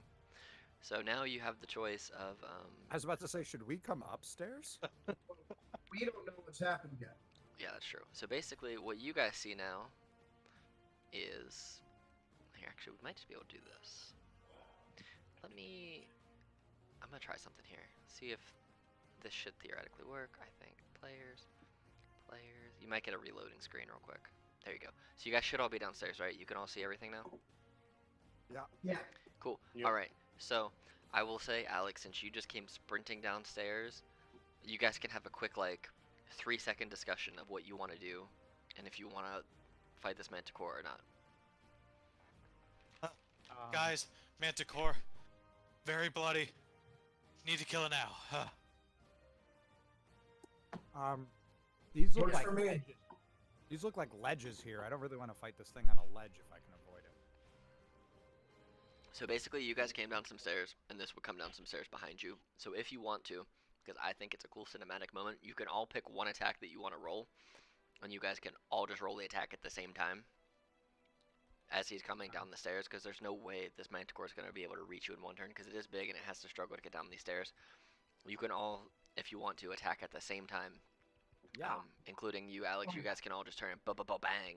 So now you have the choice of, I was about to say, should we come upstairs? We don't know what's happened yet. yeah, that's true. So basically, what you guys see now is... Here, actually, we might just be able to do this. I'm gonna try something here. See if this should theoretically work. I think players. You might get a reloading screen real quick. There you go. So you guys should all be downstairs, right? You can all see everything now? Yeah. Cool. Yep. Alright, so I will say, Alex, since you just came sprinting downstairs, you guys can have a quick, like, 3-second discussion of what you want to do, and if you want to fight this Manticore or not. Guys, Manticore. Very bloody. Need to kill it now. These look Works like for me. ledges. These look like ledges here. I don't really want to fight this thing on a ledge if I can avoid it. So basically, you guys came down some stairs, and this would come down some stairs behind you. So if you want to, because I think it's a cool cinematic moment, you can all pick one attack that you want to roll, and you guys can all just roll the attack at the same time as he's coming down the stairs, because there's no way this Manticore is going to be able to reach you in one turn, because it is big and it has to struggle to get down these stairs. You can all, if you want to, attack at the same time. Yeah. Including you, Alex. You guys can all just turn it bang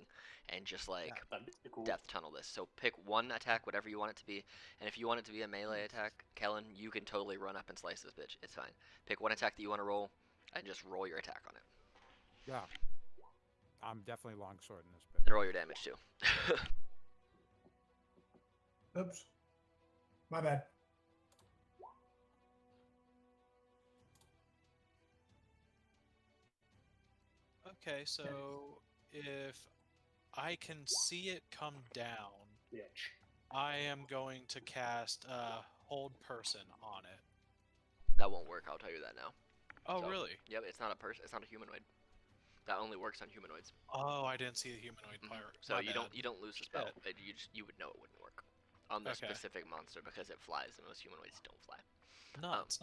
and just like That'd be cool. death tunnel this. So pick one attack, whatever you want it to be, and if you want it to be a melee attack, Kellen, you can totally run up and slice this bitch. It's fine. Pick one attack that you want to roll, and just roll your attack on it, Yeah. I'm definitely longsword in this and bit. roll your damage too. Oops. My bad. Okay, so if I can see it come down, Bitch. I am going to cast Hold Person on it. That won't work. I'll tell you that now. Oh, So- really? Yep, it's not a person. It's not a humanoid. That only works on humanoids. Oh, I didn't see the humanoid part. So My you bad. don't lose the spell. Shit. You would know it wouldn't work on the Okay. specific monster because it flies, and most humanoids don't fly. Nuts.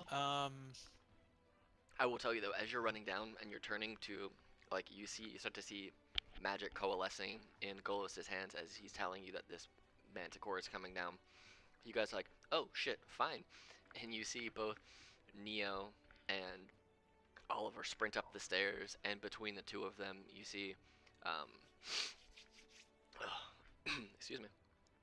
I will tell you though, as you're running down and you're turning to, like, you start to see magic coalescing in Golos's hands as he's telling you that this Manticore is coming down. You guys are like, oh shit, fine, and you see both Neo and Oliver sprint up the stairs, and between the two of them, you see, excuse me,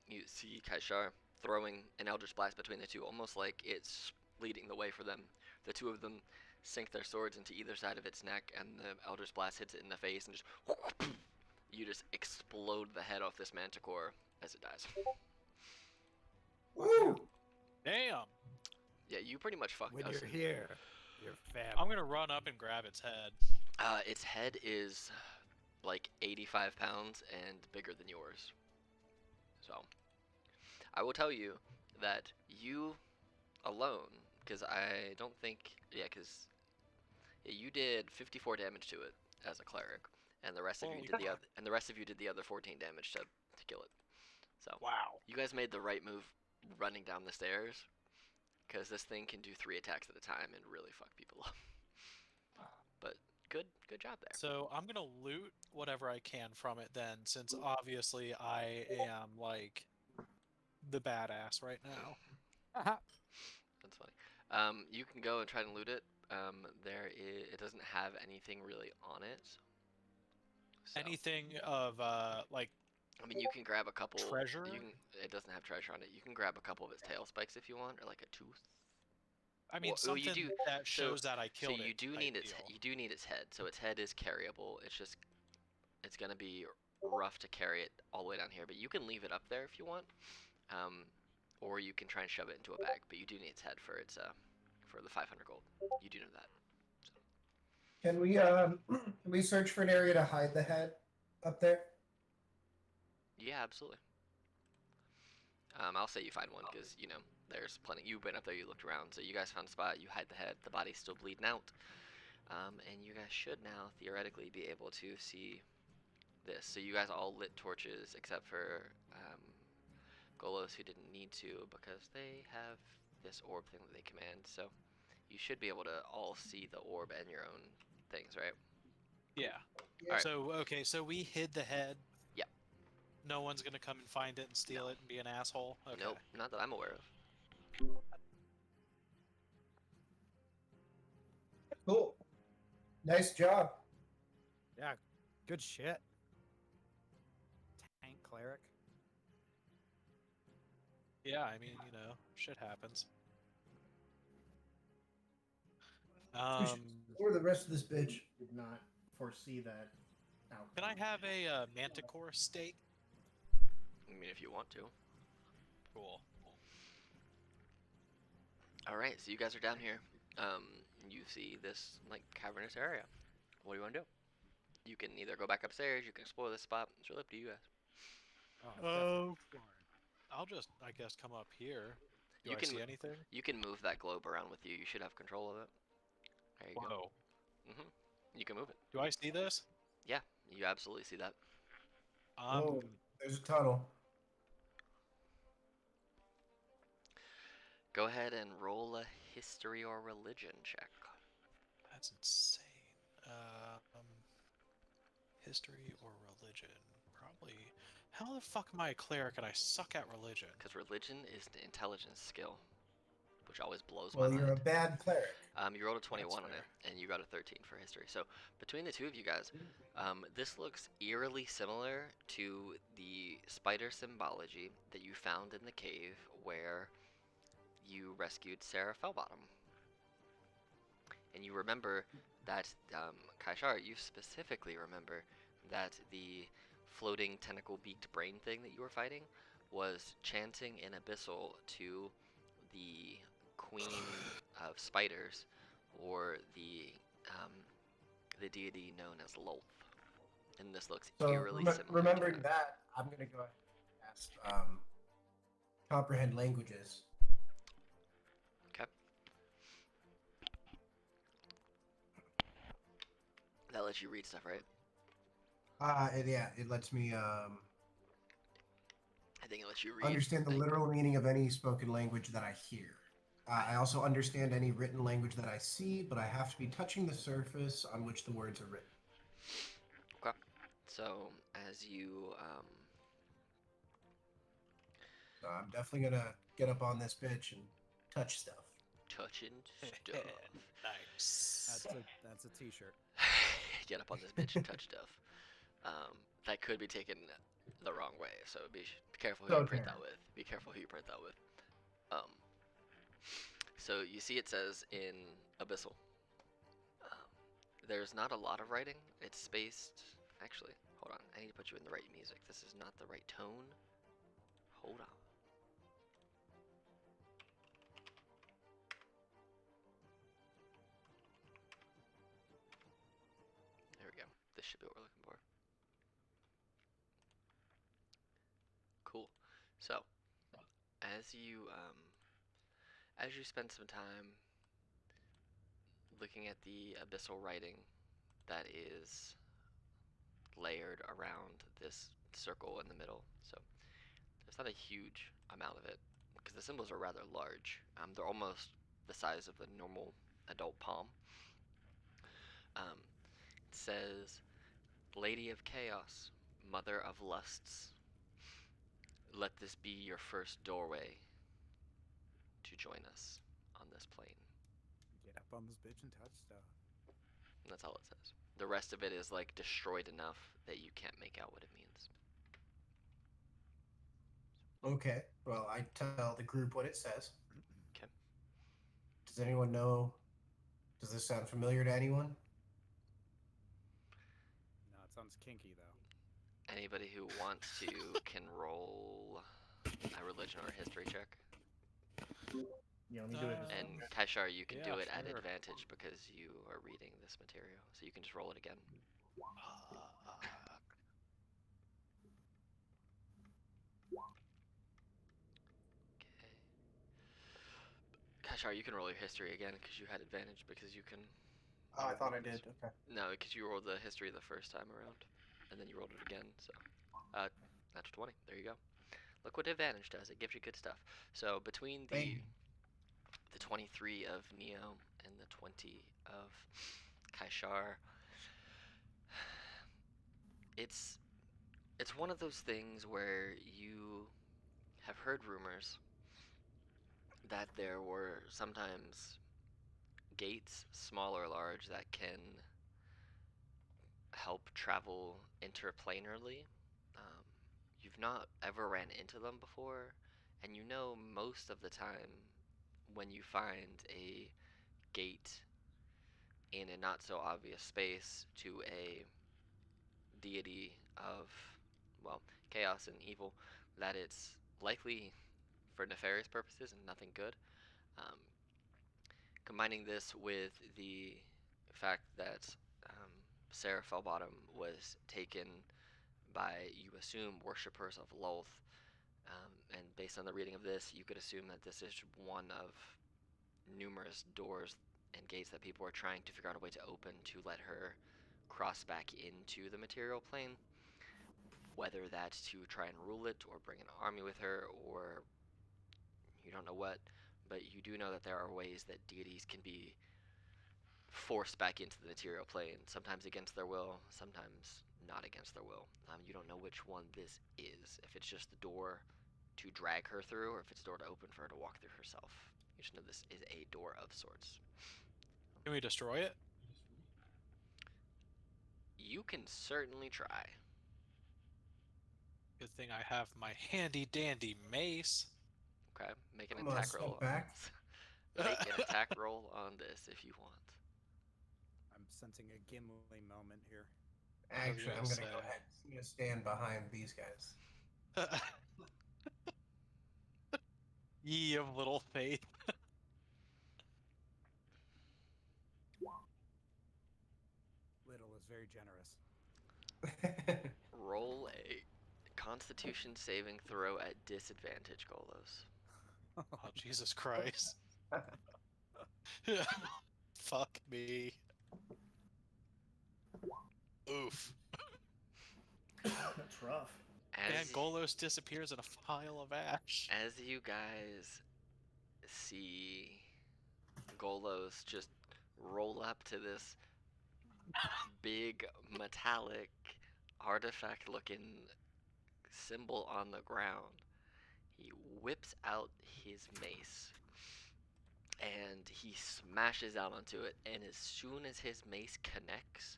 you see Kaishar throwing an Eldritch Blast between the two, almost like it's leading the way for them. The two of them sink their swords into either side of its neck, and the Eldritch Blast hits it in the face, and just you just explode the head off this Manticore as it dies. Woo! Damn. Yeah, you pretty much fucked When us. you're here, Your family. I'm gonna run up and grab its head. Its head is like 85 pounds and bigger than yours. So, I will tell you that you alone, because I don't think, because you did 54 damage to it as a cleric, and the rest of you Holy did the fuck. other, and the rest of you did the other 14 damage to kill it. So, Wow. you guys made the right move running down the stairs, because this thing can do 3 attacks at a time and really fuck people up. But good job there. So I'm gonna loot whatever I can from it then, since obviously I am like the badass right now. That's funny. You can go and try to loot it. It doesn't have anything really on it. So, Anything of like I mean, you can grab a couple. treasure? It doesn't have treasure on it. You can grab a couple of its tail spikes if you want, or like a tooth. I mean Well, you something do- that shows that I killed So you it. do type need its deal. you do need its head. So its head is carryable. It's gonna be rough to carry it all the way down here, but you can leave it up there if you want. Or you can try and shove it into a bag. But you do need its head for the 500 gold. You do know that. Can we search for an area to hide the head up there? Yeah, absolutely. I'll say you find one because there's plenty. You went up there, you looked around, so you guys found a spot. You hide the head. The body's still bleeding out, and you guys should now theoretically be able to see this. So you guys all lit torches except for Golos, who didn't need to because they have this orb thing that they command. So you should be able to all see the orb and your own things, right? Yeah. Yeah. Alright. So okay, so we hid the head. Yep. No one's gonna come and find it and steal No. it and be an asshole. Okay. Nope, not that I'm aware of. Cool. Nice job. Yeah, good shit. Tank cleric. Yeah, I mean, shit happens. We should explore the rest of this bitch. Did not foresee that outcome. Can I have a manticore steak? I mean, if you want to. Cool. All right, so you guys are down here. You see this like cavernous area. What do you want to do? You can either go back upstairs. You can explore this spot. It's really up to you guys. Oh, I'll just, I guess, come up here. Do You I can- see anything? You can move that globe around with you. You should have control of it. There you go. Whoa. You can move it. Do I see this? Yeah, you absolutely see that. Oh, there's a tunnel. Go ahead and roll a history or religion check. That's insane. History or religion? Probably. How the fuck am I a cleric and I suck at religion? Because religion is the intelligence skill, which always blows Well, my you're a mind. bad cleric. You rolled a 21 on fair. it, and you got a 13 for history. So between the two of you guys, this looks eerily similar to the spider symbology that you found in the cave where you rescued Sarah Fellbottom. And you remember that, Kaishar, you specifically remember that the floating tentacle-beaked brain thing that you were fighting was chanting in Abyssal to the queen of spiders, or the deity known as Lolth. And this looks So eerily similar. to remembering that, I'm gonna go ahead and cast comprehend languages. Okay. That lets you read stuff, right? Yeah, it lets me I think it lets you read. understand the literal meaning of any spoken language that I hear. I also understand any written language that I see, but I have to be touching the surface on which the words are written. Okay. So as you So I'm definitely gonna get up on this bitch and touch stuff. touching stuff. Nice. That's a t-shirt. Get up on this bitch and touch stuff. That could be taken the wrong way, so be careful who you print that with. Be careful who you print that with. So you see it says in Abyssal. There's not a lot of writing. It's spaced. Actually, hold on. I need to put you in the right music. This is not the right tone. Hold on. should be what we're looking for. Cool. So, as you spend some time looking at the abyssal writing that is layered around this circle in the middle, so there's not a huge amount of it because the symbols are rather large. They're almost the size of a normal adult palm. It says, "Lady of Chaos, Mother of Lusts, let this be your first doorway to join us on this plane." Get up on this bitch and touch stuff. And that's all it says. The rest of it is like destroyed enough that you can't make out what it means. Okay. Well, I tell the group what it says. Okay. Does anyone know? Does this sound familiar to anyone? No, it sounds kinky though. Anybody who wants to can roll a religion or a history check. Yeah, let me do it. And Kaishar, you can do Yeah, it at sure. advantage because you are reading this material. So you can just roll it again. Okay. Kaishar, you can roll your history again because you had advantage because you can. Oh, I thought I did. Okay. No, because you rolled the history the first time around, and then you rolled it again. So, natural 20. There you go. Look what advantage does. It gives you good stuff. So between the 23 of Neo and the 20 of Kaishar, it's one of those things where you have heard rumors that there were sometimes gates, small or large, that can help travel interplanarly. You've not ever ran into them before, and you know most of the time when you find a gate in a not so obvious space to a deity of, well, chaos and evil, that it's likely for nefarious purposes and nothing good. Um, Combining this with the fact that Sarah Fellbottom was taken by, you assume, worshippers of Lolth, and based on the reading of this, you could assume that this is one of numerous doors and gates that people are trying to figure out a way to open to let her cross back into the material plane. Whether that's to try and rule it, or bring an army with her, or you don't know what, but you do know that there are ways that deities can be forced back into the material plane, sometimes against their will, sometimes not against their will. You don't know which one this is, if it's just the door to drag her through, or if it's a door to open for her to walk through herself. You just know this is a door of sorts. Can we destroy it? You can certainly try. Good thing I have my handy dandy mace. Okay, make an I'm gonna attack step roll. back. Make an attack roll on this if you want. I'm sensing a Gimli moment here. Actually, I'm gonna gonna go ahead. I'm gonna stand behind these guys. Ye of little faith. Little is very generous. Roll a Constitution saving throw at disadvantage, Golos. Oh, Jesus Christ. Fuck me. Oof. That's rough. And Golos disappears in a pile of ash. As you guys see Golos just roll up to this big metallic artifact looking symbol on the ground, he whips out his mace and he smashes out onto it, and as soon as his mace connects,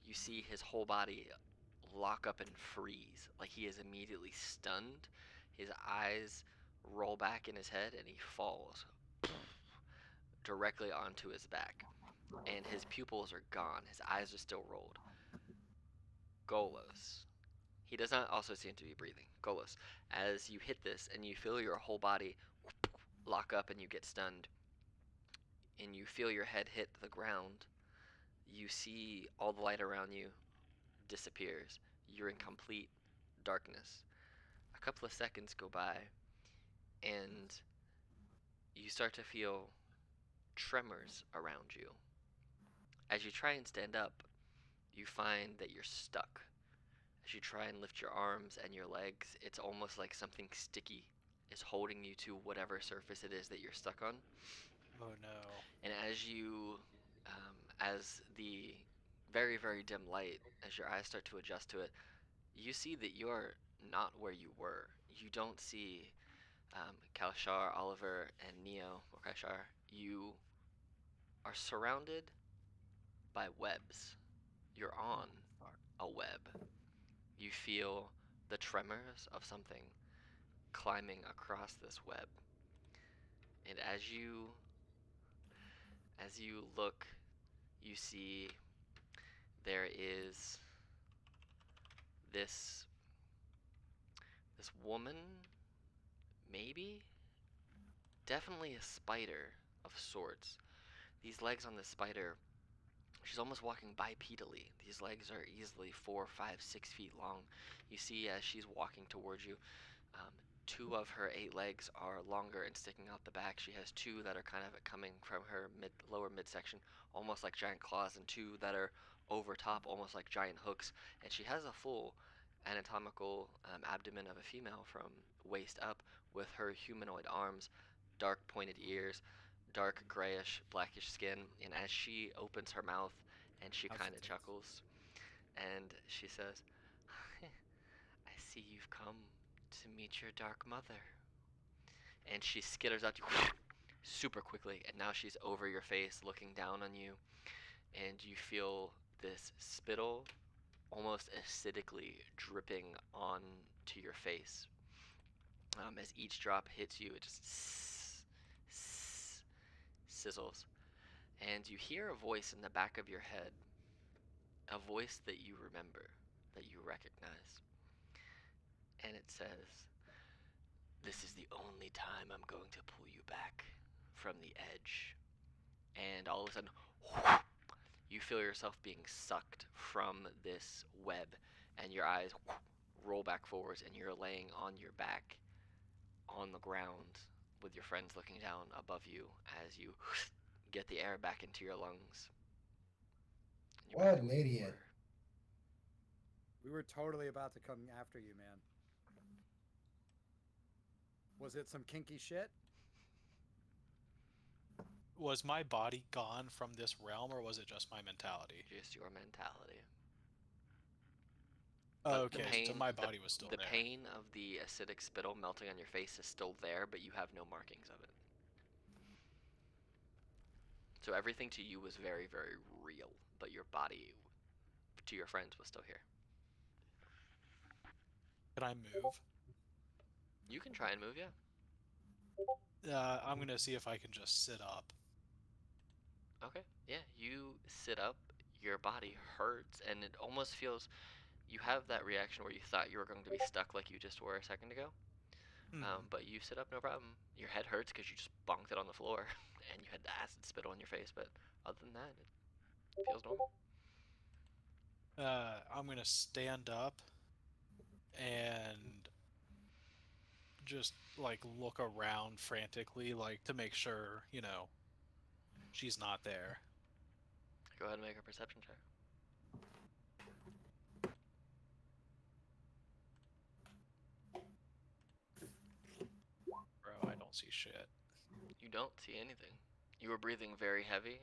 you see his whole body lock up and freeze, like he is immediately stunned. His eyes roll back in his head and he falls directly onto his back, and his pupils are gone. His eyes are still rolled. Golos. He does not also seem to be breathing. Golos, as you hit this and you feel your whole body lock up and you get stunned, and you feel your head hit the ground, you see all the light around you disappears. You're in complete darkness. A couple of seconds go by, and you start to feel tremors around you. As you try and stand up, you find that you're stuck. As you try and lift your arms and your legs, it's almost like something sticky is holding you to whatever surface it is that you're stuck on. Oh no. And as the very, very dim light, as your eyes start to adjust to it, you see that you're not where you were. You don't see Kalshar, Oliver, and Neo, or Kaishar. You are surrounded by webs. You're on a web. You feel the tremors of something climbing across this web. And as you look, you see there is this woman, maybe? Definitely a spider of sorts. These legs on this spider, she's almost walking bipedally. These legs are easily 4, 5, 6 feet long. You see as she's walking towards you, 2 of her 8 legs are longer and sticking out the back. She has 2 that are kind of coming from her lower midsection, almost like giant claws, and 2 that are over top, almost like giant hooks. And she has a full anatomical abdomen of a female from waist up, with her humanoid arms, dark pointed ears, dark grayish blackish skin. And as she opens her mouth and she kind of chuckles, and she says, I see you've come to meet your dark mother. And she skitters up to you super quickly, and now she's over your face looking down on you, and you feel this spittle almost acidically dripping onto your face. As each drop hits you, it just sizzles. And you hear a voice in the back of your head, a voice that you remember, that you recognize. And it says, this is the only time I'm going to pull you back from the edge. And all of a sudden, you feel yourself being sucked from this web, and your eyes roll back forwards, and you're laying on your back on the ground with your friends looking down above you as you get the air back into your lungs. What an idiot. We were totally about to come after you, man. Was it some kinky shit? Was my body gone from this realm, or was it just my mentality? Just your mentality. Okay, so my body was still there. The there. pain of the acidic spittle melting on your face is still there, but you have no markings of it. So everything to you was very, very real, but your body, to your friends, was still here. Can I move? You can try and move, yeah. I'm gonna see if I can just sit up. Okay, yeah, you sit up, your body hurts, and it almost feels, you have that reaction where you thought you were going to be stuck like you just were a second ago. But you sit up, no problem. Your head hurts because you just bonked it on the floor, and you had the acid spittle on your face, but other than that, it feels normal. I'm gonna stand up and just like look around frantically, like to make sure, she's not there. Go ahead and make a perception check. Bro, I don't see shit. You don't see anything. You are breathing very heavy.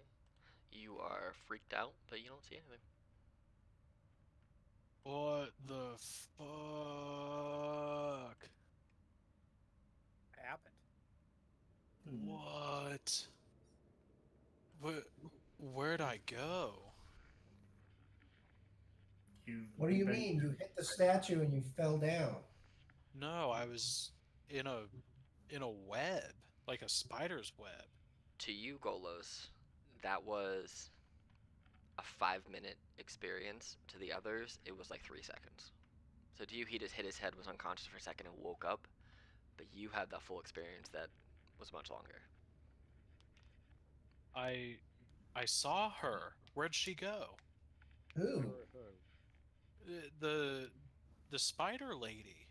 You are freaked out, but you don't see anything. What the fuck? Happened. What? Where'd I go? What do you mean? You hit the statue and you fell down? No, I was in a web, like a spider's web. To you, Golos, that was a 5-minute experience. To the others, it was like 3 seconds. So to you, he just hit his head, was unconscious for a second, and woke up. But you had that full experience that was much longer. I saw her. Where'd she go? Who? The spider lady.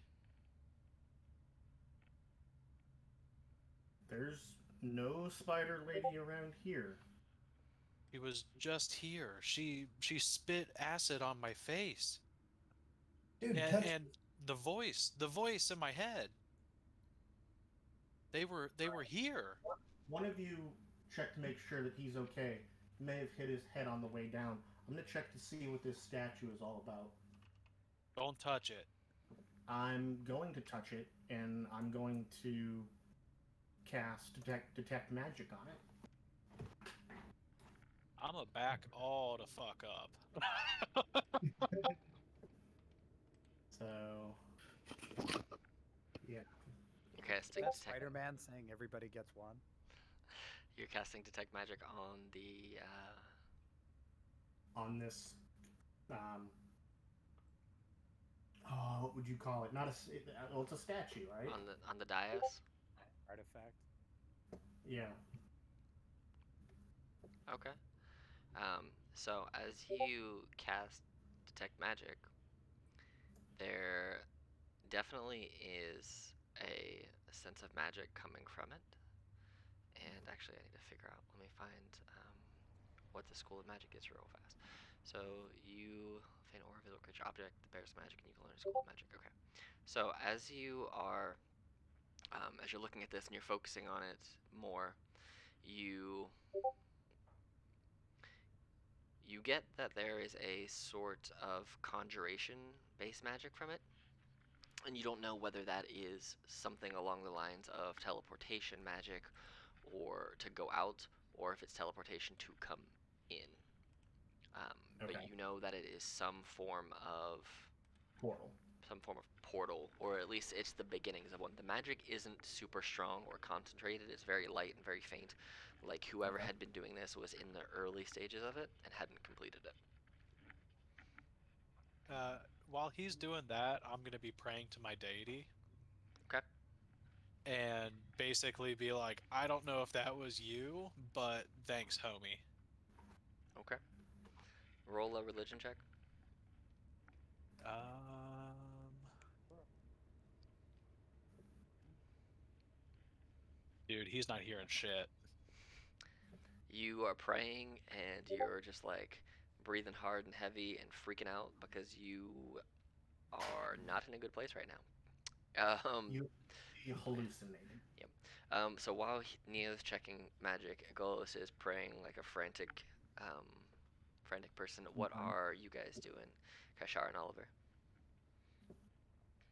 There's no spider lady around here. He was just here. She spit acid on my face. Dude, And the voice in my head. They were here. One of you check to make sure that he's okay. He may have hit his head on the way down. I'm gonna check to see what this statue is all about. Don't touch it. I'm going to touch it, and I'm going to cast detect magic on it. I'ma back all the fuck up. So, yeah. You're casting That's detect. Spider-Man saying everybody gets one. You're casting detect magic on the. On this, what would you call it? Not a. Well, it's a statue, right? On the dais. Artifact. Yeah. Okay. So as you cast detect magic, there definitely is a sense of magic coming from it. And actually, I need to figure out. Let me find what the school of magic is real fast. So you feign aura, visible creature, object that bears magic, and you can learn a school of magic. Okay. So as you are, as you're looking at this and you're focusing on it more, you get that there is a sort of conjuration-based magic from it, and you don't know whether that is something along the lines of teleportation magic, or to go out, or if it's teleportation to come in. Okay. But you know that it is some form of portal, or at least it's the beginnings of one. The magic isn't super strong or concentrated. It's very light and very faint. Like whoever had been doing this was in the early stages of it and hadn't completed it. While he's doing that, I'm gonna be praying to my deity. Okay. And basically be like, I don't know if that was you, but thanks, homie. Okay. Roll a religion check. Dude, he's not hearing shit. You are praying and you're just like breathing hard and heavy and freaking out because you are not in a good place right now. You hallucinated. Yep. So while Neo's checking magic, Golos is praying like a frantic person. What are you guys doing, Kashar and Oliver?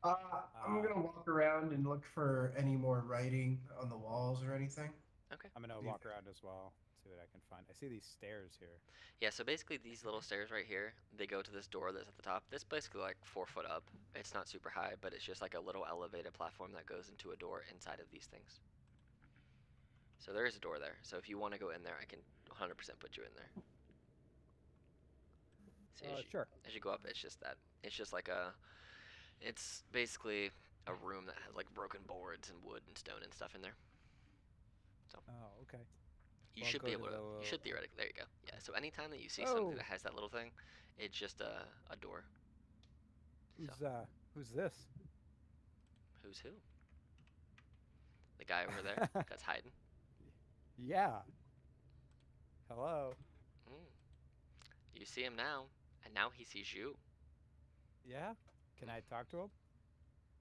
I'm gonna walk around and look for any more writing on the walls or anything. Okay. I'm gonna walk around as well, see what I can find. I see these stairs here. Yeah, so basically these little stairs right here, they go to this door that's at the top. This basically like 4 foot up. It's not super high, but it's just like a little elevated platform that goes into a door inside of these things. So there is a door there. So if you want to go in there, I can 100% put you in there. So Sure. As you go up, it's just that. It's just like a. It's basically a room that has like broken boards and wood and stone and stuff in there. So. Oh, okay. You should be able to. You should theoretically. There you go. Yeah. So anytime that you see something that has that little thing, it's just a door. Who's this? Who's who? The guy over there that's hiding. Yeah. Hello. You see him now, and now he sees you. Yeah. Can I talk to him?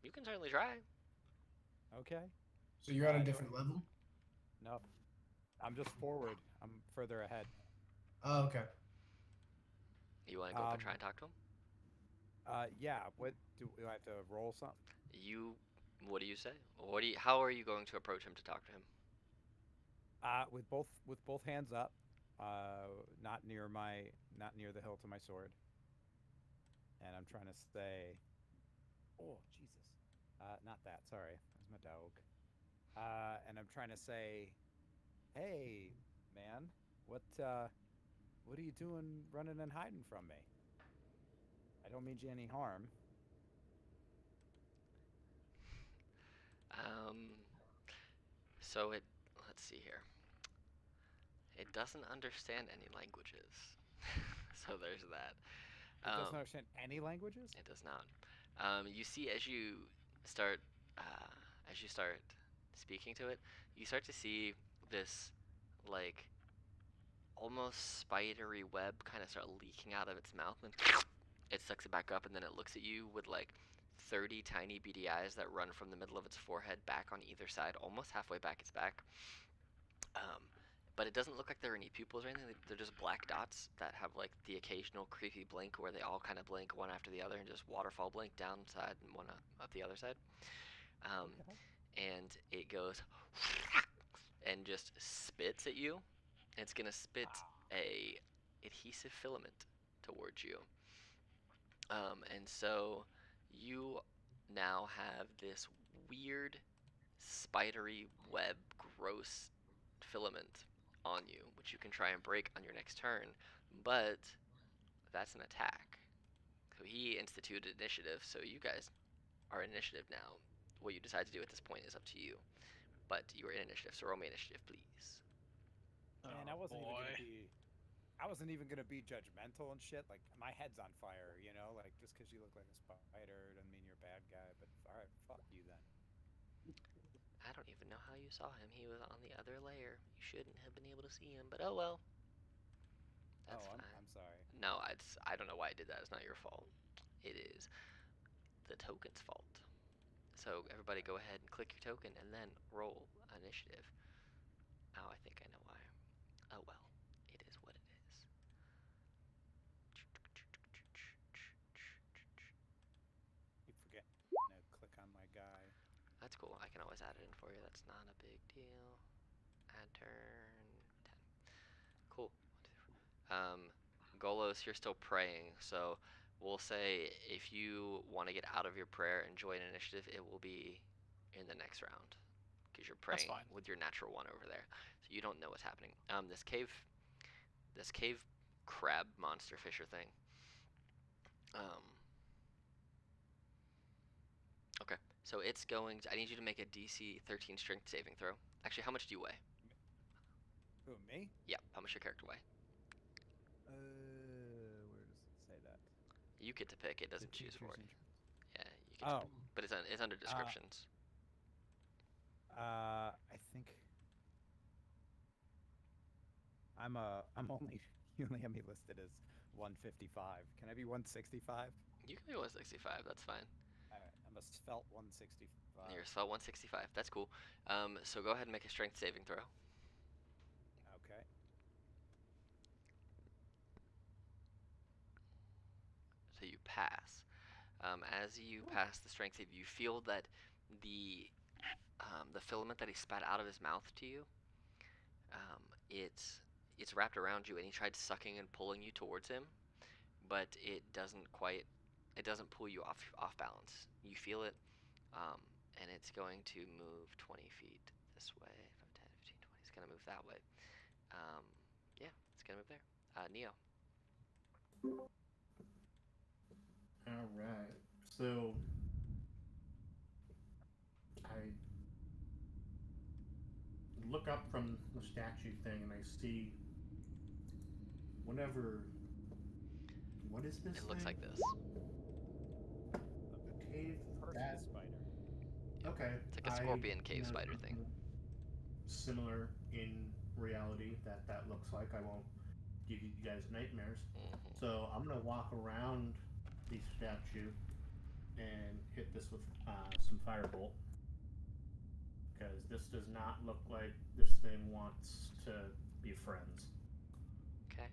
You can certainly try. Okay. So you're on a different level? No. I'm just forward. I'm further ahead. Oh, okay. You want to go up and try and talk to him? Yeah. What do I have to roll something? What do you say? How are you going to approach him to talk to him? With both hands up, not near the hilt of my sword. And I'm trying to say, oh Jesus, not that. Sorry, that's my dog. And I'm trying to say, hey, man, what are you doing, running and hiding from me? I don't mean you any harm. So let's see here. It doesn't understand any languages. So there's that. It doesn't understand any languages? It does not. You see start uh, as you start speaking to it, you start to see this like almost spidery web kind of start leaking out of its mouth, and it sucks it back up, and then it looks at you with like 30 tiny beady eyes that run from the middle of its forehead back on either side, almost halfway back its back. But it doesn't look like there are any pupils or anything. They're just black dots that have like the occasional creepy blink where they all kind of blink one after the other and just waterfall blink down side and one up the other side. And it goes and just spits at you. It's gonna spit a adhesive filament towards you. And so you now have this weird spidery web gross filament on you, which you can try and break on your next turn, but that's an attack. So he instituted initiative, so you guys are in initiative now. What you decide to do at this point is up to you, but you are in initiative, so roll me initiative, please. Man, I wasn't even gonna be judgmental and shit. Like, my head's on fire, you know? Like, just because you look like a spider doesn't mean you're a bad guy. But alright, fuck you then. I don't even know how you saw him. He was on the other layer. You shouldn't have been able to see him, but oh well. That's fine. I'm sorry. No, I don't know why I did that. It's not your fault. It is the token's fault. So everybody go ahead and click your token and then roll initiative. Oh, I think I know why. Oh well, it is what it is. Keep forgetting to click on my guy. That's cool. I can always add it in for you. That's not a big deal. Add turn 10. Cool. Golos, you're still praying, so we'll say if you want to get out of your prayer and join initiative, it will be in the next round because you're praying with your natural one over there, so you don't know what's happening. This cave crab monster fisher thing. Okay, so it's going to, I need you to make a DC 13 strength saving throw. Actually, how much do you weigh? Who, me? Yeah, how much your character weigh? Where does it say that? You get to pick. It doesn't choose for you. Yeah, you get Oh. to pick. But it's under descriptions. I think I'm only you only have me listed as 155. Can I be 165? You can be 165. That's fine. Alright, I'm a svelte 165. You're svelte 165. That's cool. So go ahead and make a strength saving throw. Okay. So you pass. As you pass the strength save, you feel that the filament that he spat out of his mouth to you, it's wrapped around you, and he tried sucking and pulling you towards him, but it doesn't pull you off balance. You feel it, and it's going to move 20 feet this way. 5, 10, 15, 20. It's going to move that way. Yeah, it's going to move there. Neo. All right. So I look up from the statue thing and I see whatever. What is this? It looks like this. A cave spider. Okay. It's like a scorpion cave spider thing. Similar in reality that looks like. I won't give you guys nightmares. So I'm gonna walk around the statue and hit this with some firebolt, because this does not look like this thing wants to be friends. Okay.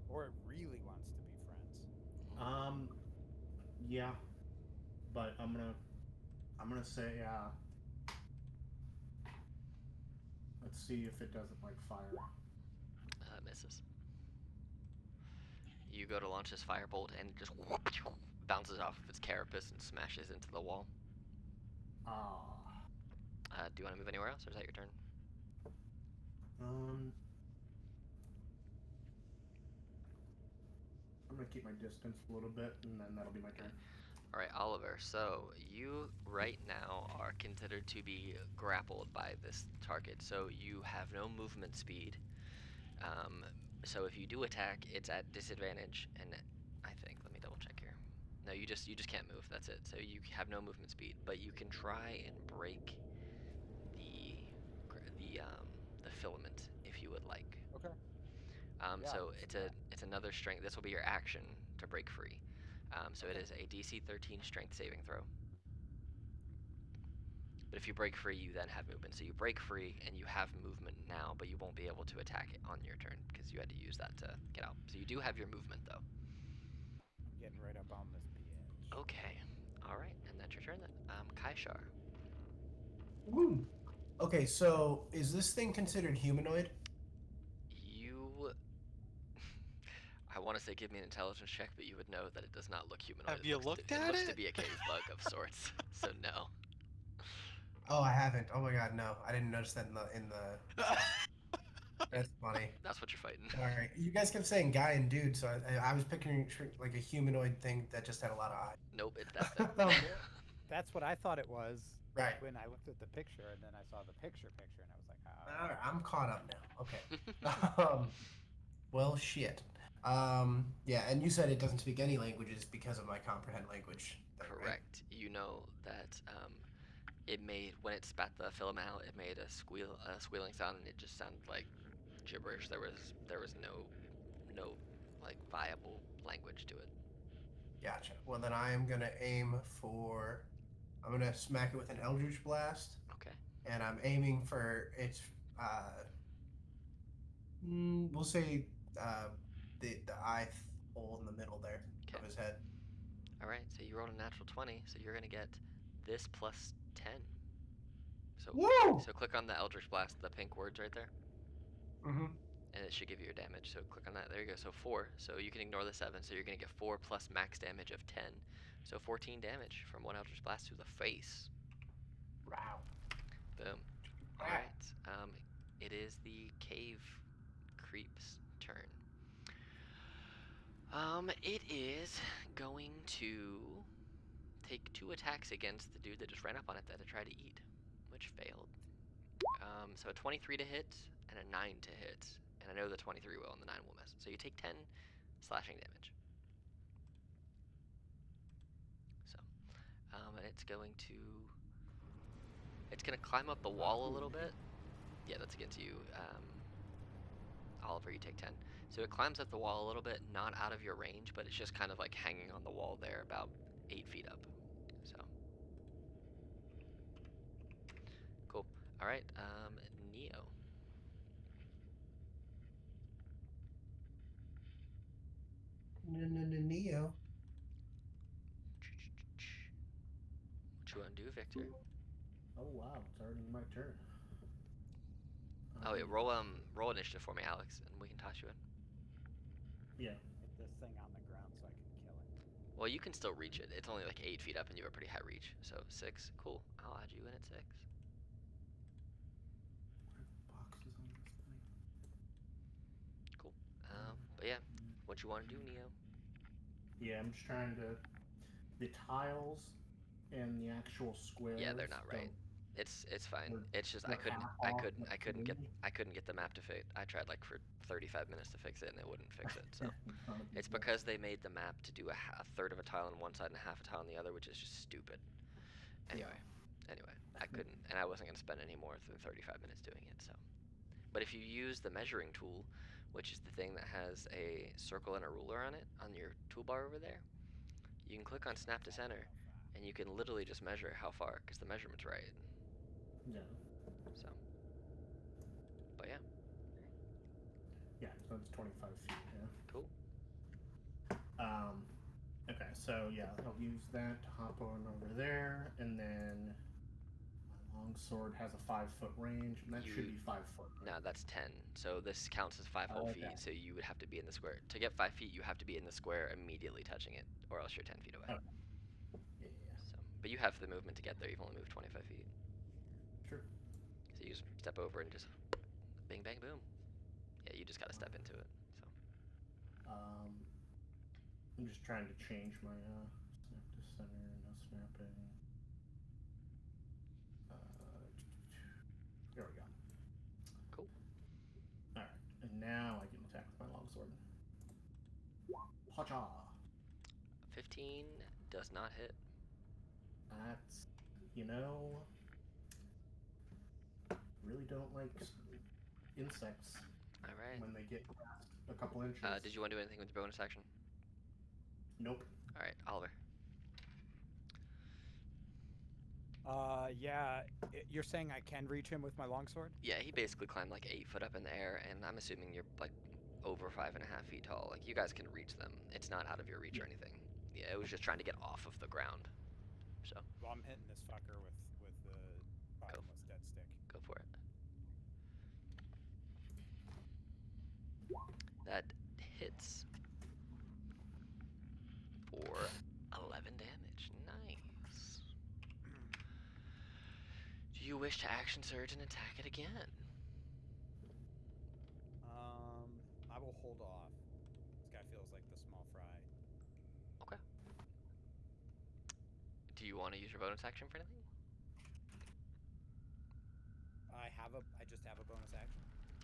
Or it really wants to be friends. Yeah, but I'm gonna say let's see if it doesn't like fire. Misses. You go to launch this firebolt and it just bounces off of its carapace and smashes into the wall. Do you want to move anywhere else, or is that your turn? I'm gonna keep my distance a little bit, and then that'll be my turn. All right, Oliver. So you right now are considered to be grappled by this target. So you have no movement speed. So if you do attack, it's at disadvantage, and I think, let me double check here. No, you just can't move. That's it. So you have no movement speed, but you can try and break the the filament if you would like. Okay. Yeah, So let's it's do that. it's another strength. This will be your action to break free. So it Okay. is a DC 13 strength saving throw. But if you break free, you then have movement. So you break free and you have movement now, but you won't be able to attack it on your turn because you had to use that to get out. So you do have your movement though. I'm getting right up on this bitch. Okay. All right, and that's your turn then. Kaishar. Woo. Okay, so is this thing considered humanoid? You. I want to say give me an intelligence check, but you would know that it does not look humanoid. Have you looked at it looks to it? be a cave bug of sorts. So no. Oh, I haven't. Oh my god, no. I didn't notice that in the That's funny. That's what you're fighting. Sorry. You guys kept saying guy and dude, so I was picturing like a humanoid thing that just had a lot of eyes. Nope, it's that thing. Oh, That's what I thought it was. Right. When I looked at the picture, and then I saw the picture, and I was like, oh. All right, I'm caught up now. Okay. Well, shit. Yeah, and you said it doesn't speak any languages because of my comprehend language thing, right? Correct. You know that it made, when it spat the filament out, it made a squealing sound, and it just sounded like gibberish. There was no like viable language to it. Gotcha. Well, then I am gonna aim for. I'm gonna smack it with an Eldritch Blast. Okay. And I'm aiming for its. We'll say the eye hole in the middle there of his head. All right. So you rolled a natural 20, so you're gonna get this plus 10. So Woo! So click on the Eldritch Blast, the pink words right there. Mm-hmm. And it should give you your damage. So click on that. There you go. So 4. So you can ignore the 7. So you're going to get 4 plus max damage of 10. So 14 damage from one Eldritch Blast to the face. Wow. Boom. All right. It is the cave creep's turn. It is going to take 2 attacks against the dude that just ran up on it that it tried to eat, which failed. So a 23 to hit and a 9 to hit. And I know the 23 will and the 9 will miss. So you take 10 slashing damage. So, and it's going to climb up the wall a little bit. Yeah, that's against you, Oliver. You take 10. So it climbs up the wall a little bit, not out of your range, but it's just kind of like hanging on the wall there, about 8 feet up. So, cool. All right, Neo. Neo. What you want to do, Victor? Oh wow, it's already my turn. Oh wait, roll initiative for me, Alex, and we can toss you in. Yeah. Get this thing on the ground so I can kill it. Well, you can still reach it. It's only like 8 feet up, and you have a pretty high reach. So 6, cool. I'll add you in at 6. Boxes on this thing. Cool. But yeah, what you want to do, Neo? Yeah, I'm just trying to. The tiles and the actual squares. Yeah, they're not right. It's fine. It's just I couldn't get the map to fit. I tried like for 35 minutes to fix it, and it wouldn't fix it. So it's because they made the map to do a third of a tile on one side and a half a tile on the other, which is just stupid. Anyway, I couldn't, and I wasn't gonna spend any more than 35 minutes doing it. So, but if you use the measuring tool, which is the thing that has a circle and a ruler on it on your toolbar over there, you can click on snap to center, and you can literally just measure how far, because the measurement's right. Yeah. So, but yeah. Yeah, so it's 25 feet. Yeah. Cool. Okay, so yeah, I'll use that to hop on over there, and then my longsword has a 5-foot range, and that should be 5 foot. No, that's 10. So this counts as 5 whole feet. So you would have to be in the square. To get 5 feet, you have to be in the square immediately touching it, or else you're 10 feet away. Okay. Yeah. So, but you have the movement to get there. You've only moved 25 feet. Sure. So you just step over and just bing, bang, boom. Yeah, you just gotta step into it. So. I'm just trying to change my snap to center, no snapping. There we go. Cool. Alright, and now I can attack with my longsword. Pacha. 15 does not hit. That's, really don't like insects All right. when they get past a couple inches. Did you want to do anything with your bonus action? Nope. All right, Oliver. Yeah. You're saying I can reach him with my longsword? Yeah, he basically climbed like 8 foot up in the air, and I'm assuming you're like over 5.5 feet tall. Like you guys can reach them. It's not out of your reach or anything. Yeah, it was just trying to get off of the ground. So. Well, I'm hitting this fucker with the bottomless dead stick. Go for it. That hits for 11 damage. Nice. Do you wish to action surge and attack it again? I will hold off. This guy feels like the small fry. Okay. Do you want to use your bonus action for anything? I just have a bonus action.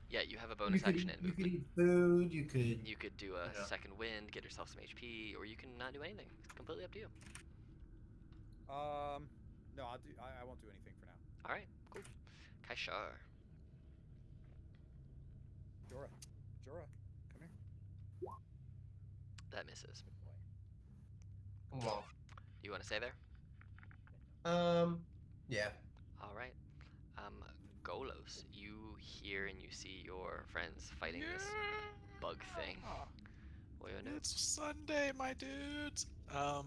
Yeah, you have a bonus action and You could movement. eat food. You could. You could do a second wind, get yourself some HP, or you can not do anything. It's completely up to you. No, I won't do anything for now. All right, cool. Kaishar. Jorah, come here. That misses. Well, Do you want to stay there? yeah. All right. Golos, you hear and you see your friends fighting this bug thing. What are you gonna do? It's Sunday, my dudes. I'm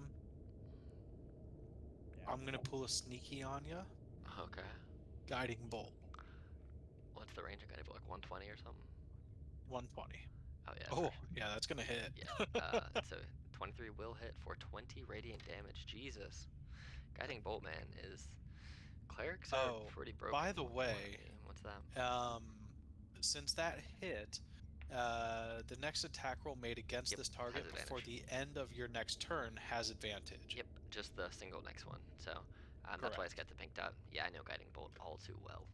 gonna pull a sneaky on ya. Okay. Guiding bolt. What's the range of guiding bolt? Like 120 or something? 120. Oh yeah. Oh, yeah, that's gonna hit. Yeah. So 23 will hit for 20 radiant damage. Jesus. Guiding bolt, man, is clerics are pretty broken. By the way, what's that? Since that hit, the next attack roll made against this target before the end of your next turn has advantage. Yep, just the single next one. So that's why it's got the pink dot. Yeah, I know guiding bolt all too well.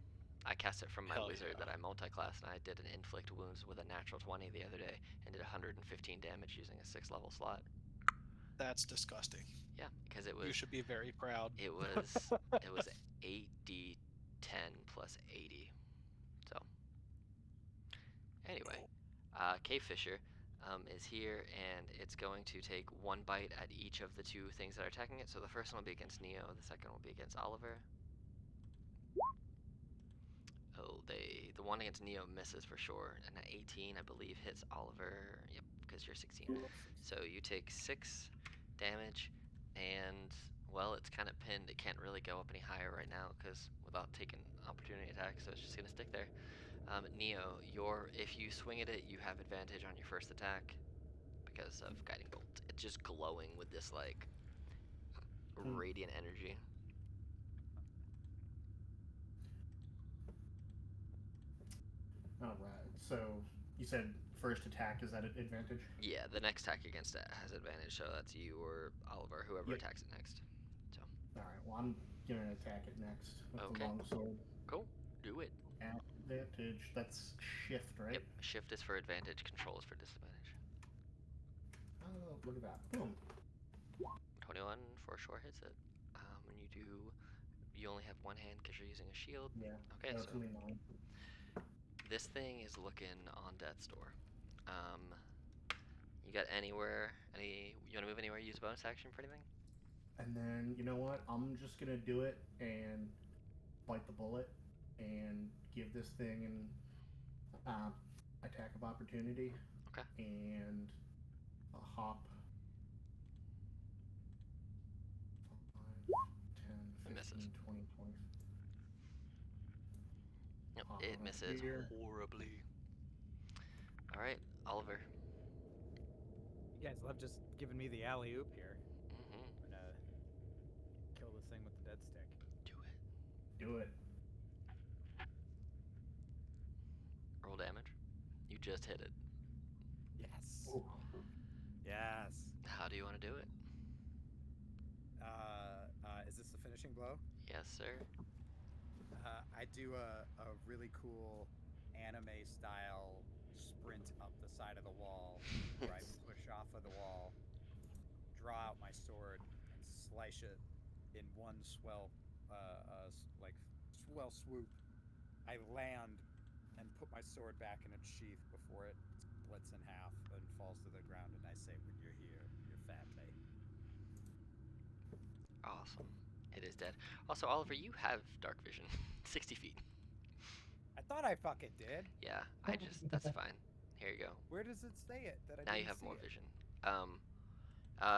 I cast it from my wizard that I multi-class, and I did an inflict wounds with a natural 20 the other day, and did 115 damage using a 6th level slot. That's disgusting. Yeah, because it was. You should be very proud. It was 8d10 plus 80. So anyway, Cave Fisher is here, and it's going to take one bite at each of the two things that are attacking it. So the first one will be against Neo, the second will be against Oliver. Oh, the one against Neo misses for sure, and an 18, I believe, hits Oliver. Yep, because you're 16. So you take 6 damage, and well, it's kind of pinned. It can't really go up any higher right now because without taking opportunity attack, so it's just gonna stick there. Neo, if you swing at it, you have advantage on your first attack because of guiding bolt. It's just glowing with this like radiant energy. All right. So you said first attack is at advantage? Yeah, the next attack against it has advantage, so that's you or Oliver, whoever attacks it next. So. All right. Well, I'm gonna attack it next with the longsword. Cool. Do it. Advantage. That's shift, right? Yep. Shift is for advantage. Control is for disadvantage. Oh, look at that. Boom. 21 for sure hits it. When you do, you only have one hand because you're using a shield. Yeah. Okay. So. Only 9. This thing is looking on death's door. You got anywhere? You want to move anywhere? Use a bonus action for anything? And then you know what? I'm just gonna do it and bite the bullet and give this thing an attack of opportunity. Okay. And a hop. 5, 10, 15, 20, 20. Yep, it misses horribly. All right, Oliver. You guys love just giving me the alley oop here. Mm-hmm. I'm gonna kill this thing with the dead stick. Do it. Roll damage. You just hit it. Yes. Ooh. Yes. How do you want to do it? Is this the finishing blow? Yes, sir. I do a really cool anime style sprint up the side of the wall draw out my sword and slice it in one swell, swell swoop. I land and put my sword back in its sheath before it splits in half and falls to the ground, and I say, "When you're here, your family." Awesome. It is dead. Also, Oliver, you have dark vision, 60 feet. I thought I fucking did. Yeah, that's fine. Here you go. Where does it say it that I Now didn't you have see more it? vision.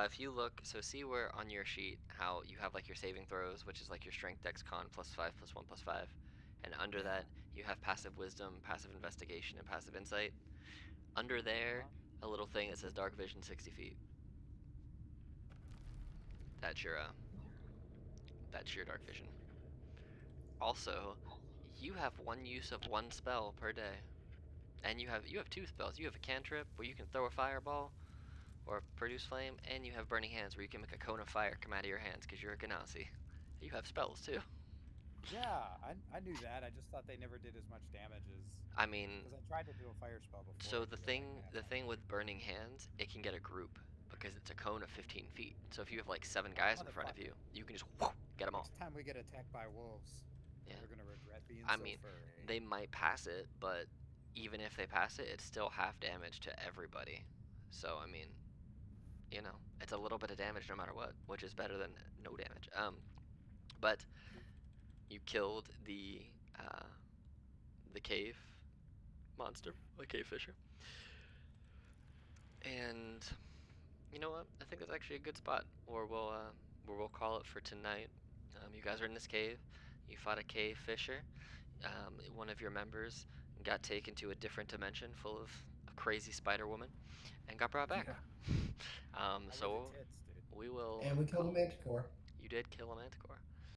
If you look, so see where on your sheet how you have like your saving throws, which is like your strength, dex, con, +5, +1, +5, and under Yeah. that you have passive wisdom, passive investigation, and passive insight. Under there, a little thing that says dark vision 60 feet. That's your dark vision. Also, you have one use of one spell per day, and you have 2 spells. You have a cantrip where you can throw a fireball or produce flame, and you have burning hands where you can make a cone of fire come out of your hands because you're a Ganassi. You have spells too. Yeah, I knew that. I just thought they never did as much damage as. I mean, Because I tried to do a fire spell before. so and the do it, thing like, the half thing with burning hands, it can get a group because it's a cone of 15 feet. So if you have like 7 guys in front of you, you can just get them all. Next time we get attacked by wolves, Yeah. we're gonna regret being I so mean, furry. they might pass it, but even if they pass it, it's still half damage to everybody. So I mean, you know, it's a little bit of damage no matter what, which is better than no damage. But you killed the cave monster, the cave fisher, and you know what? I think that's actually a good spot where we'll call it for tonight. You guys are in this cave. You fought a cave fisher. One of your members got taken to a different dimension full of a crazy spider woman and got brought back. Yeah. So Tits, dude. we will. And we killed a manticore. You did kill a manticore.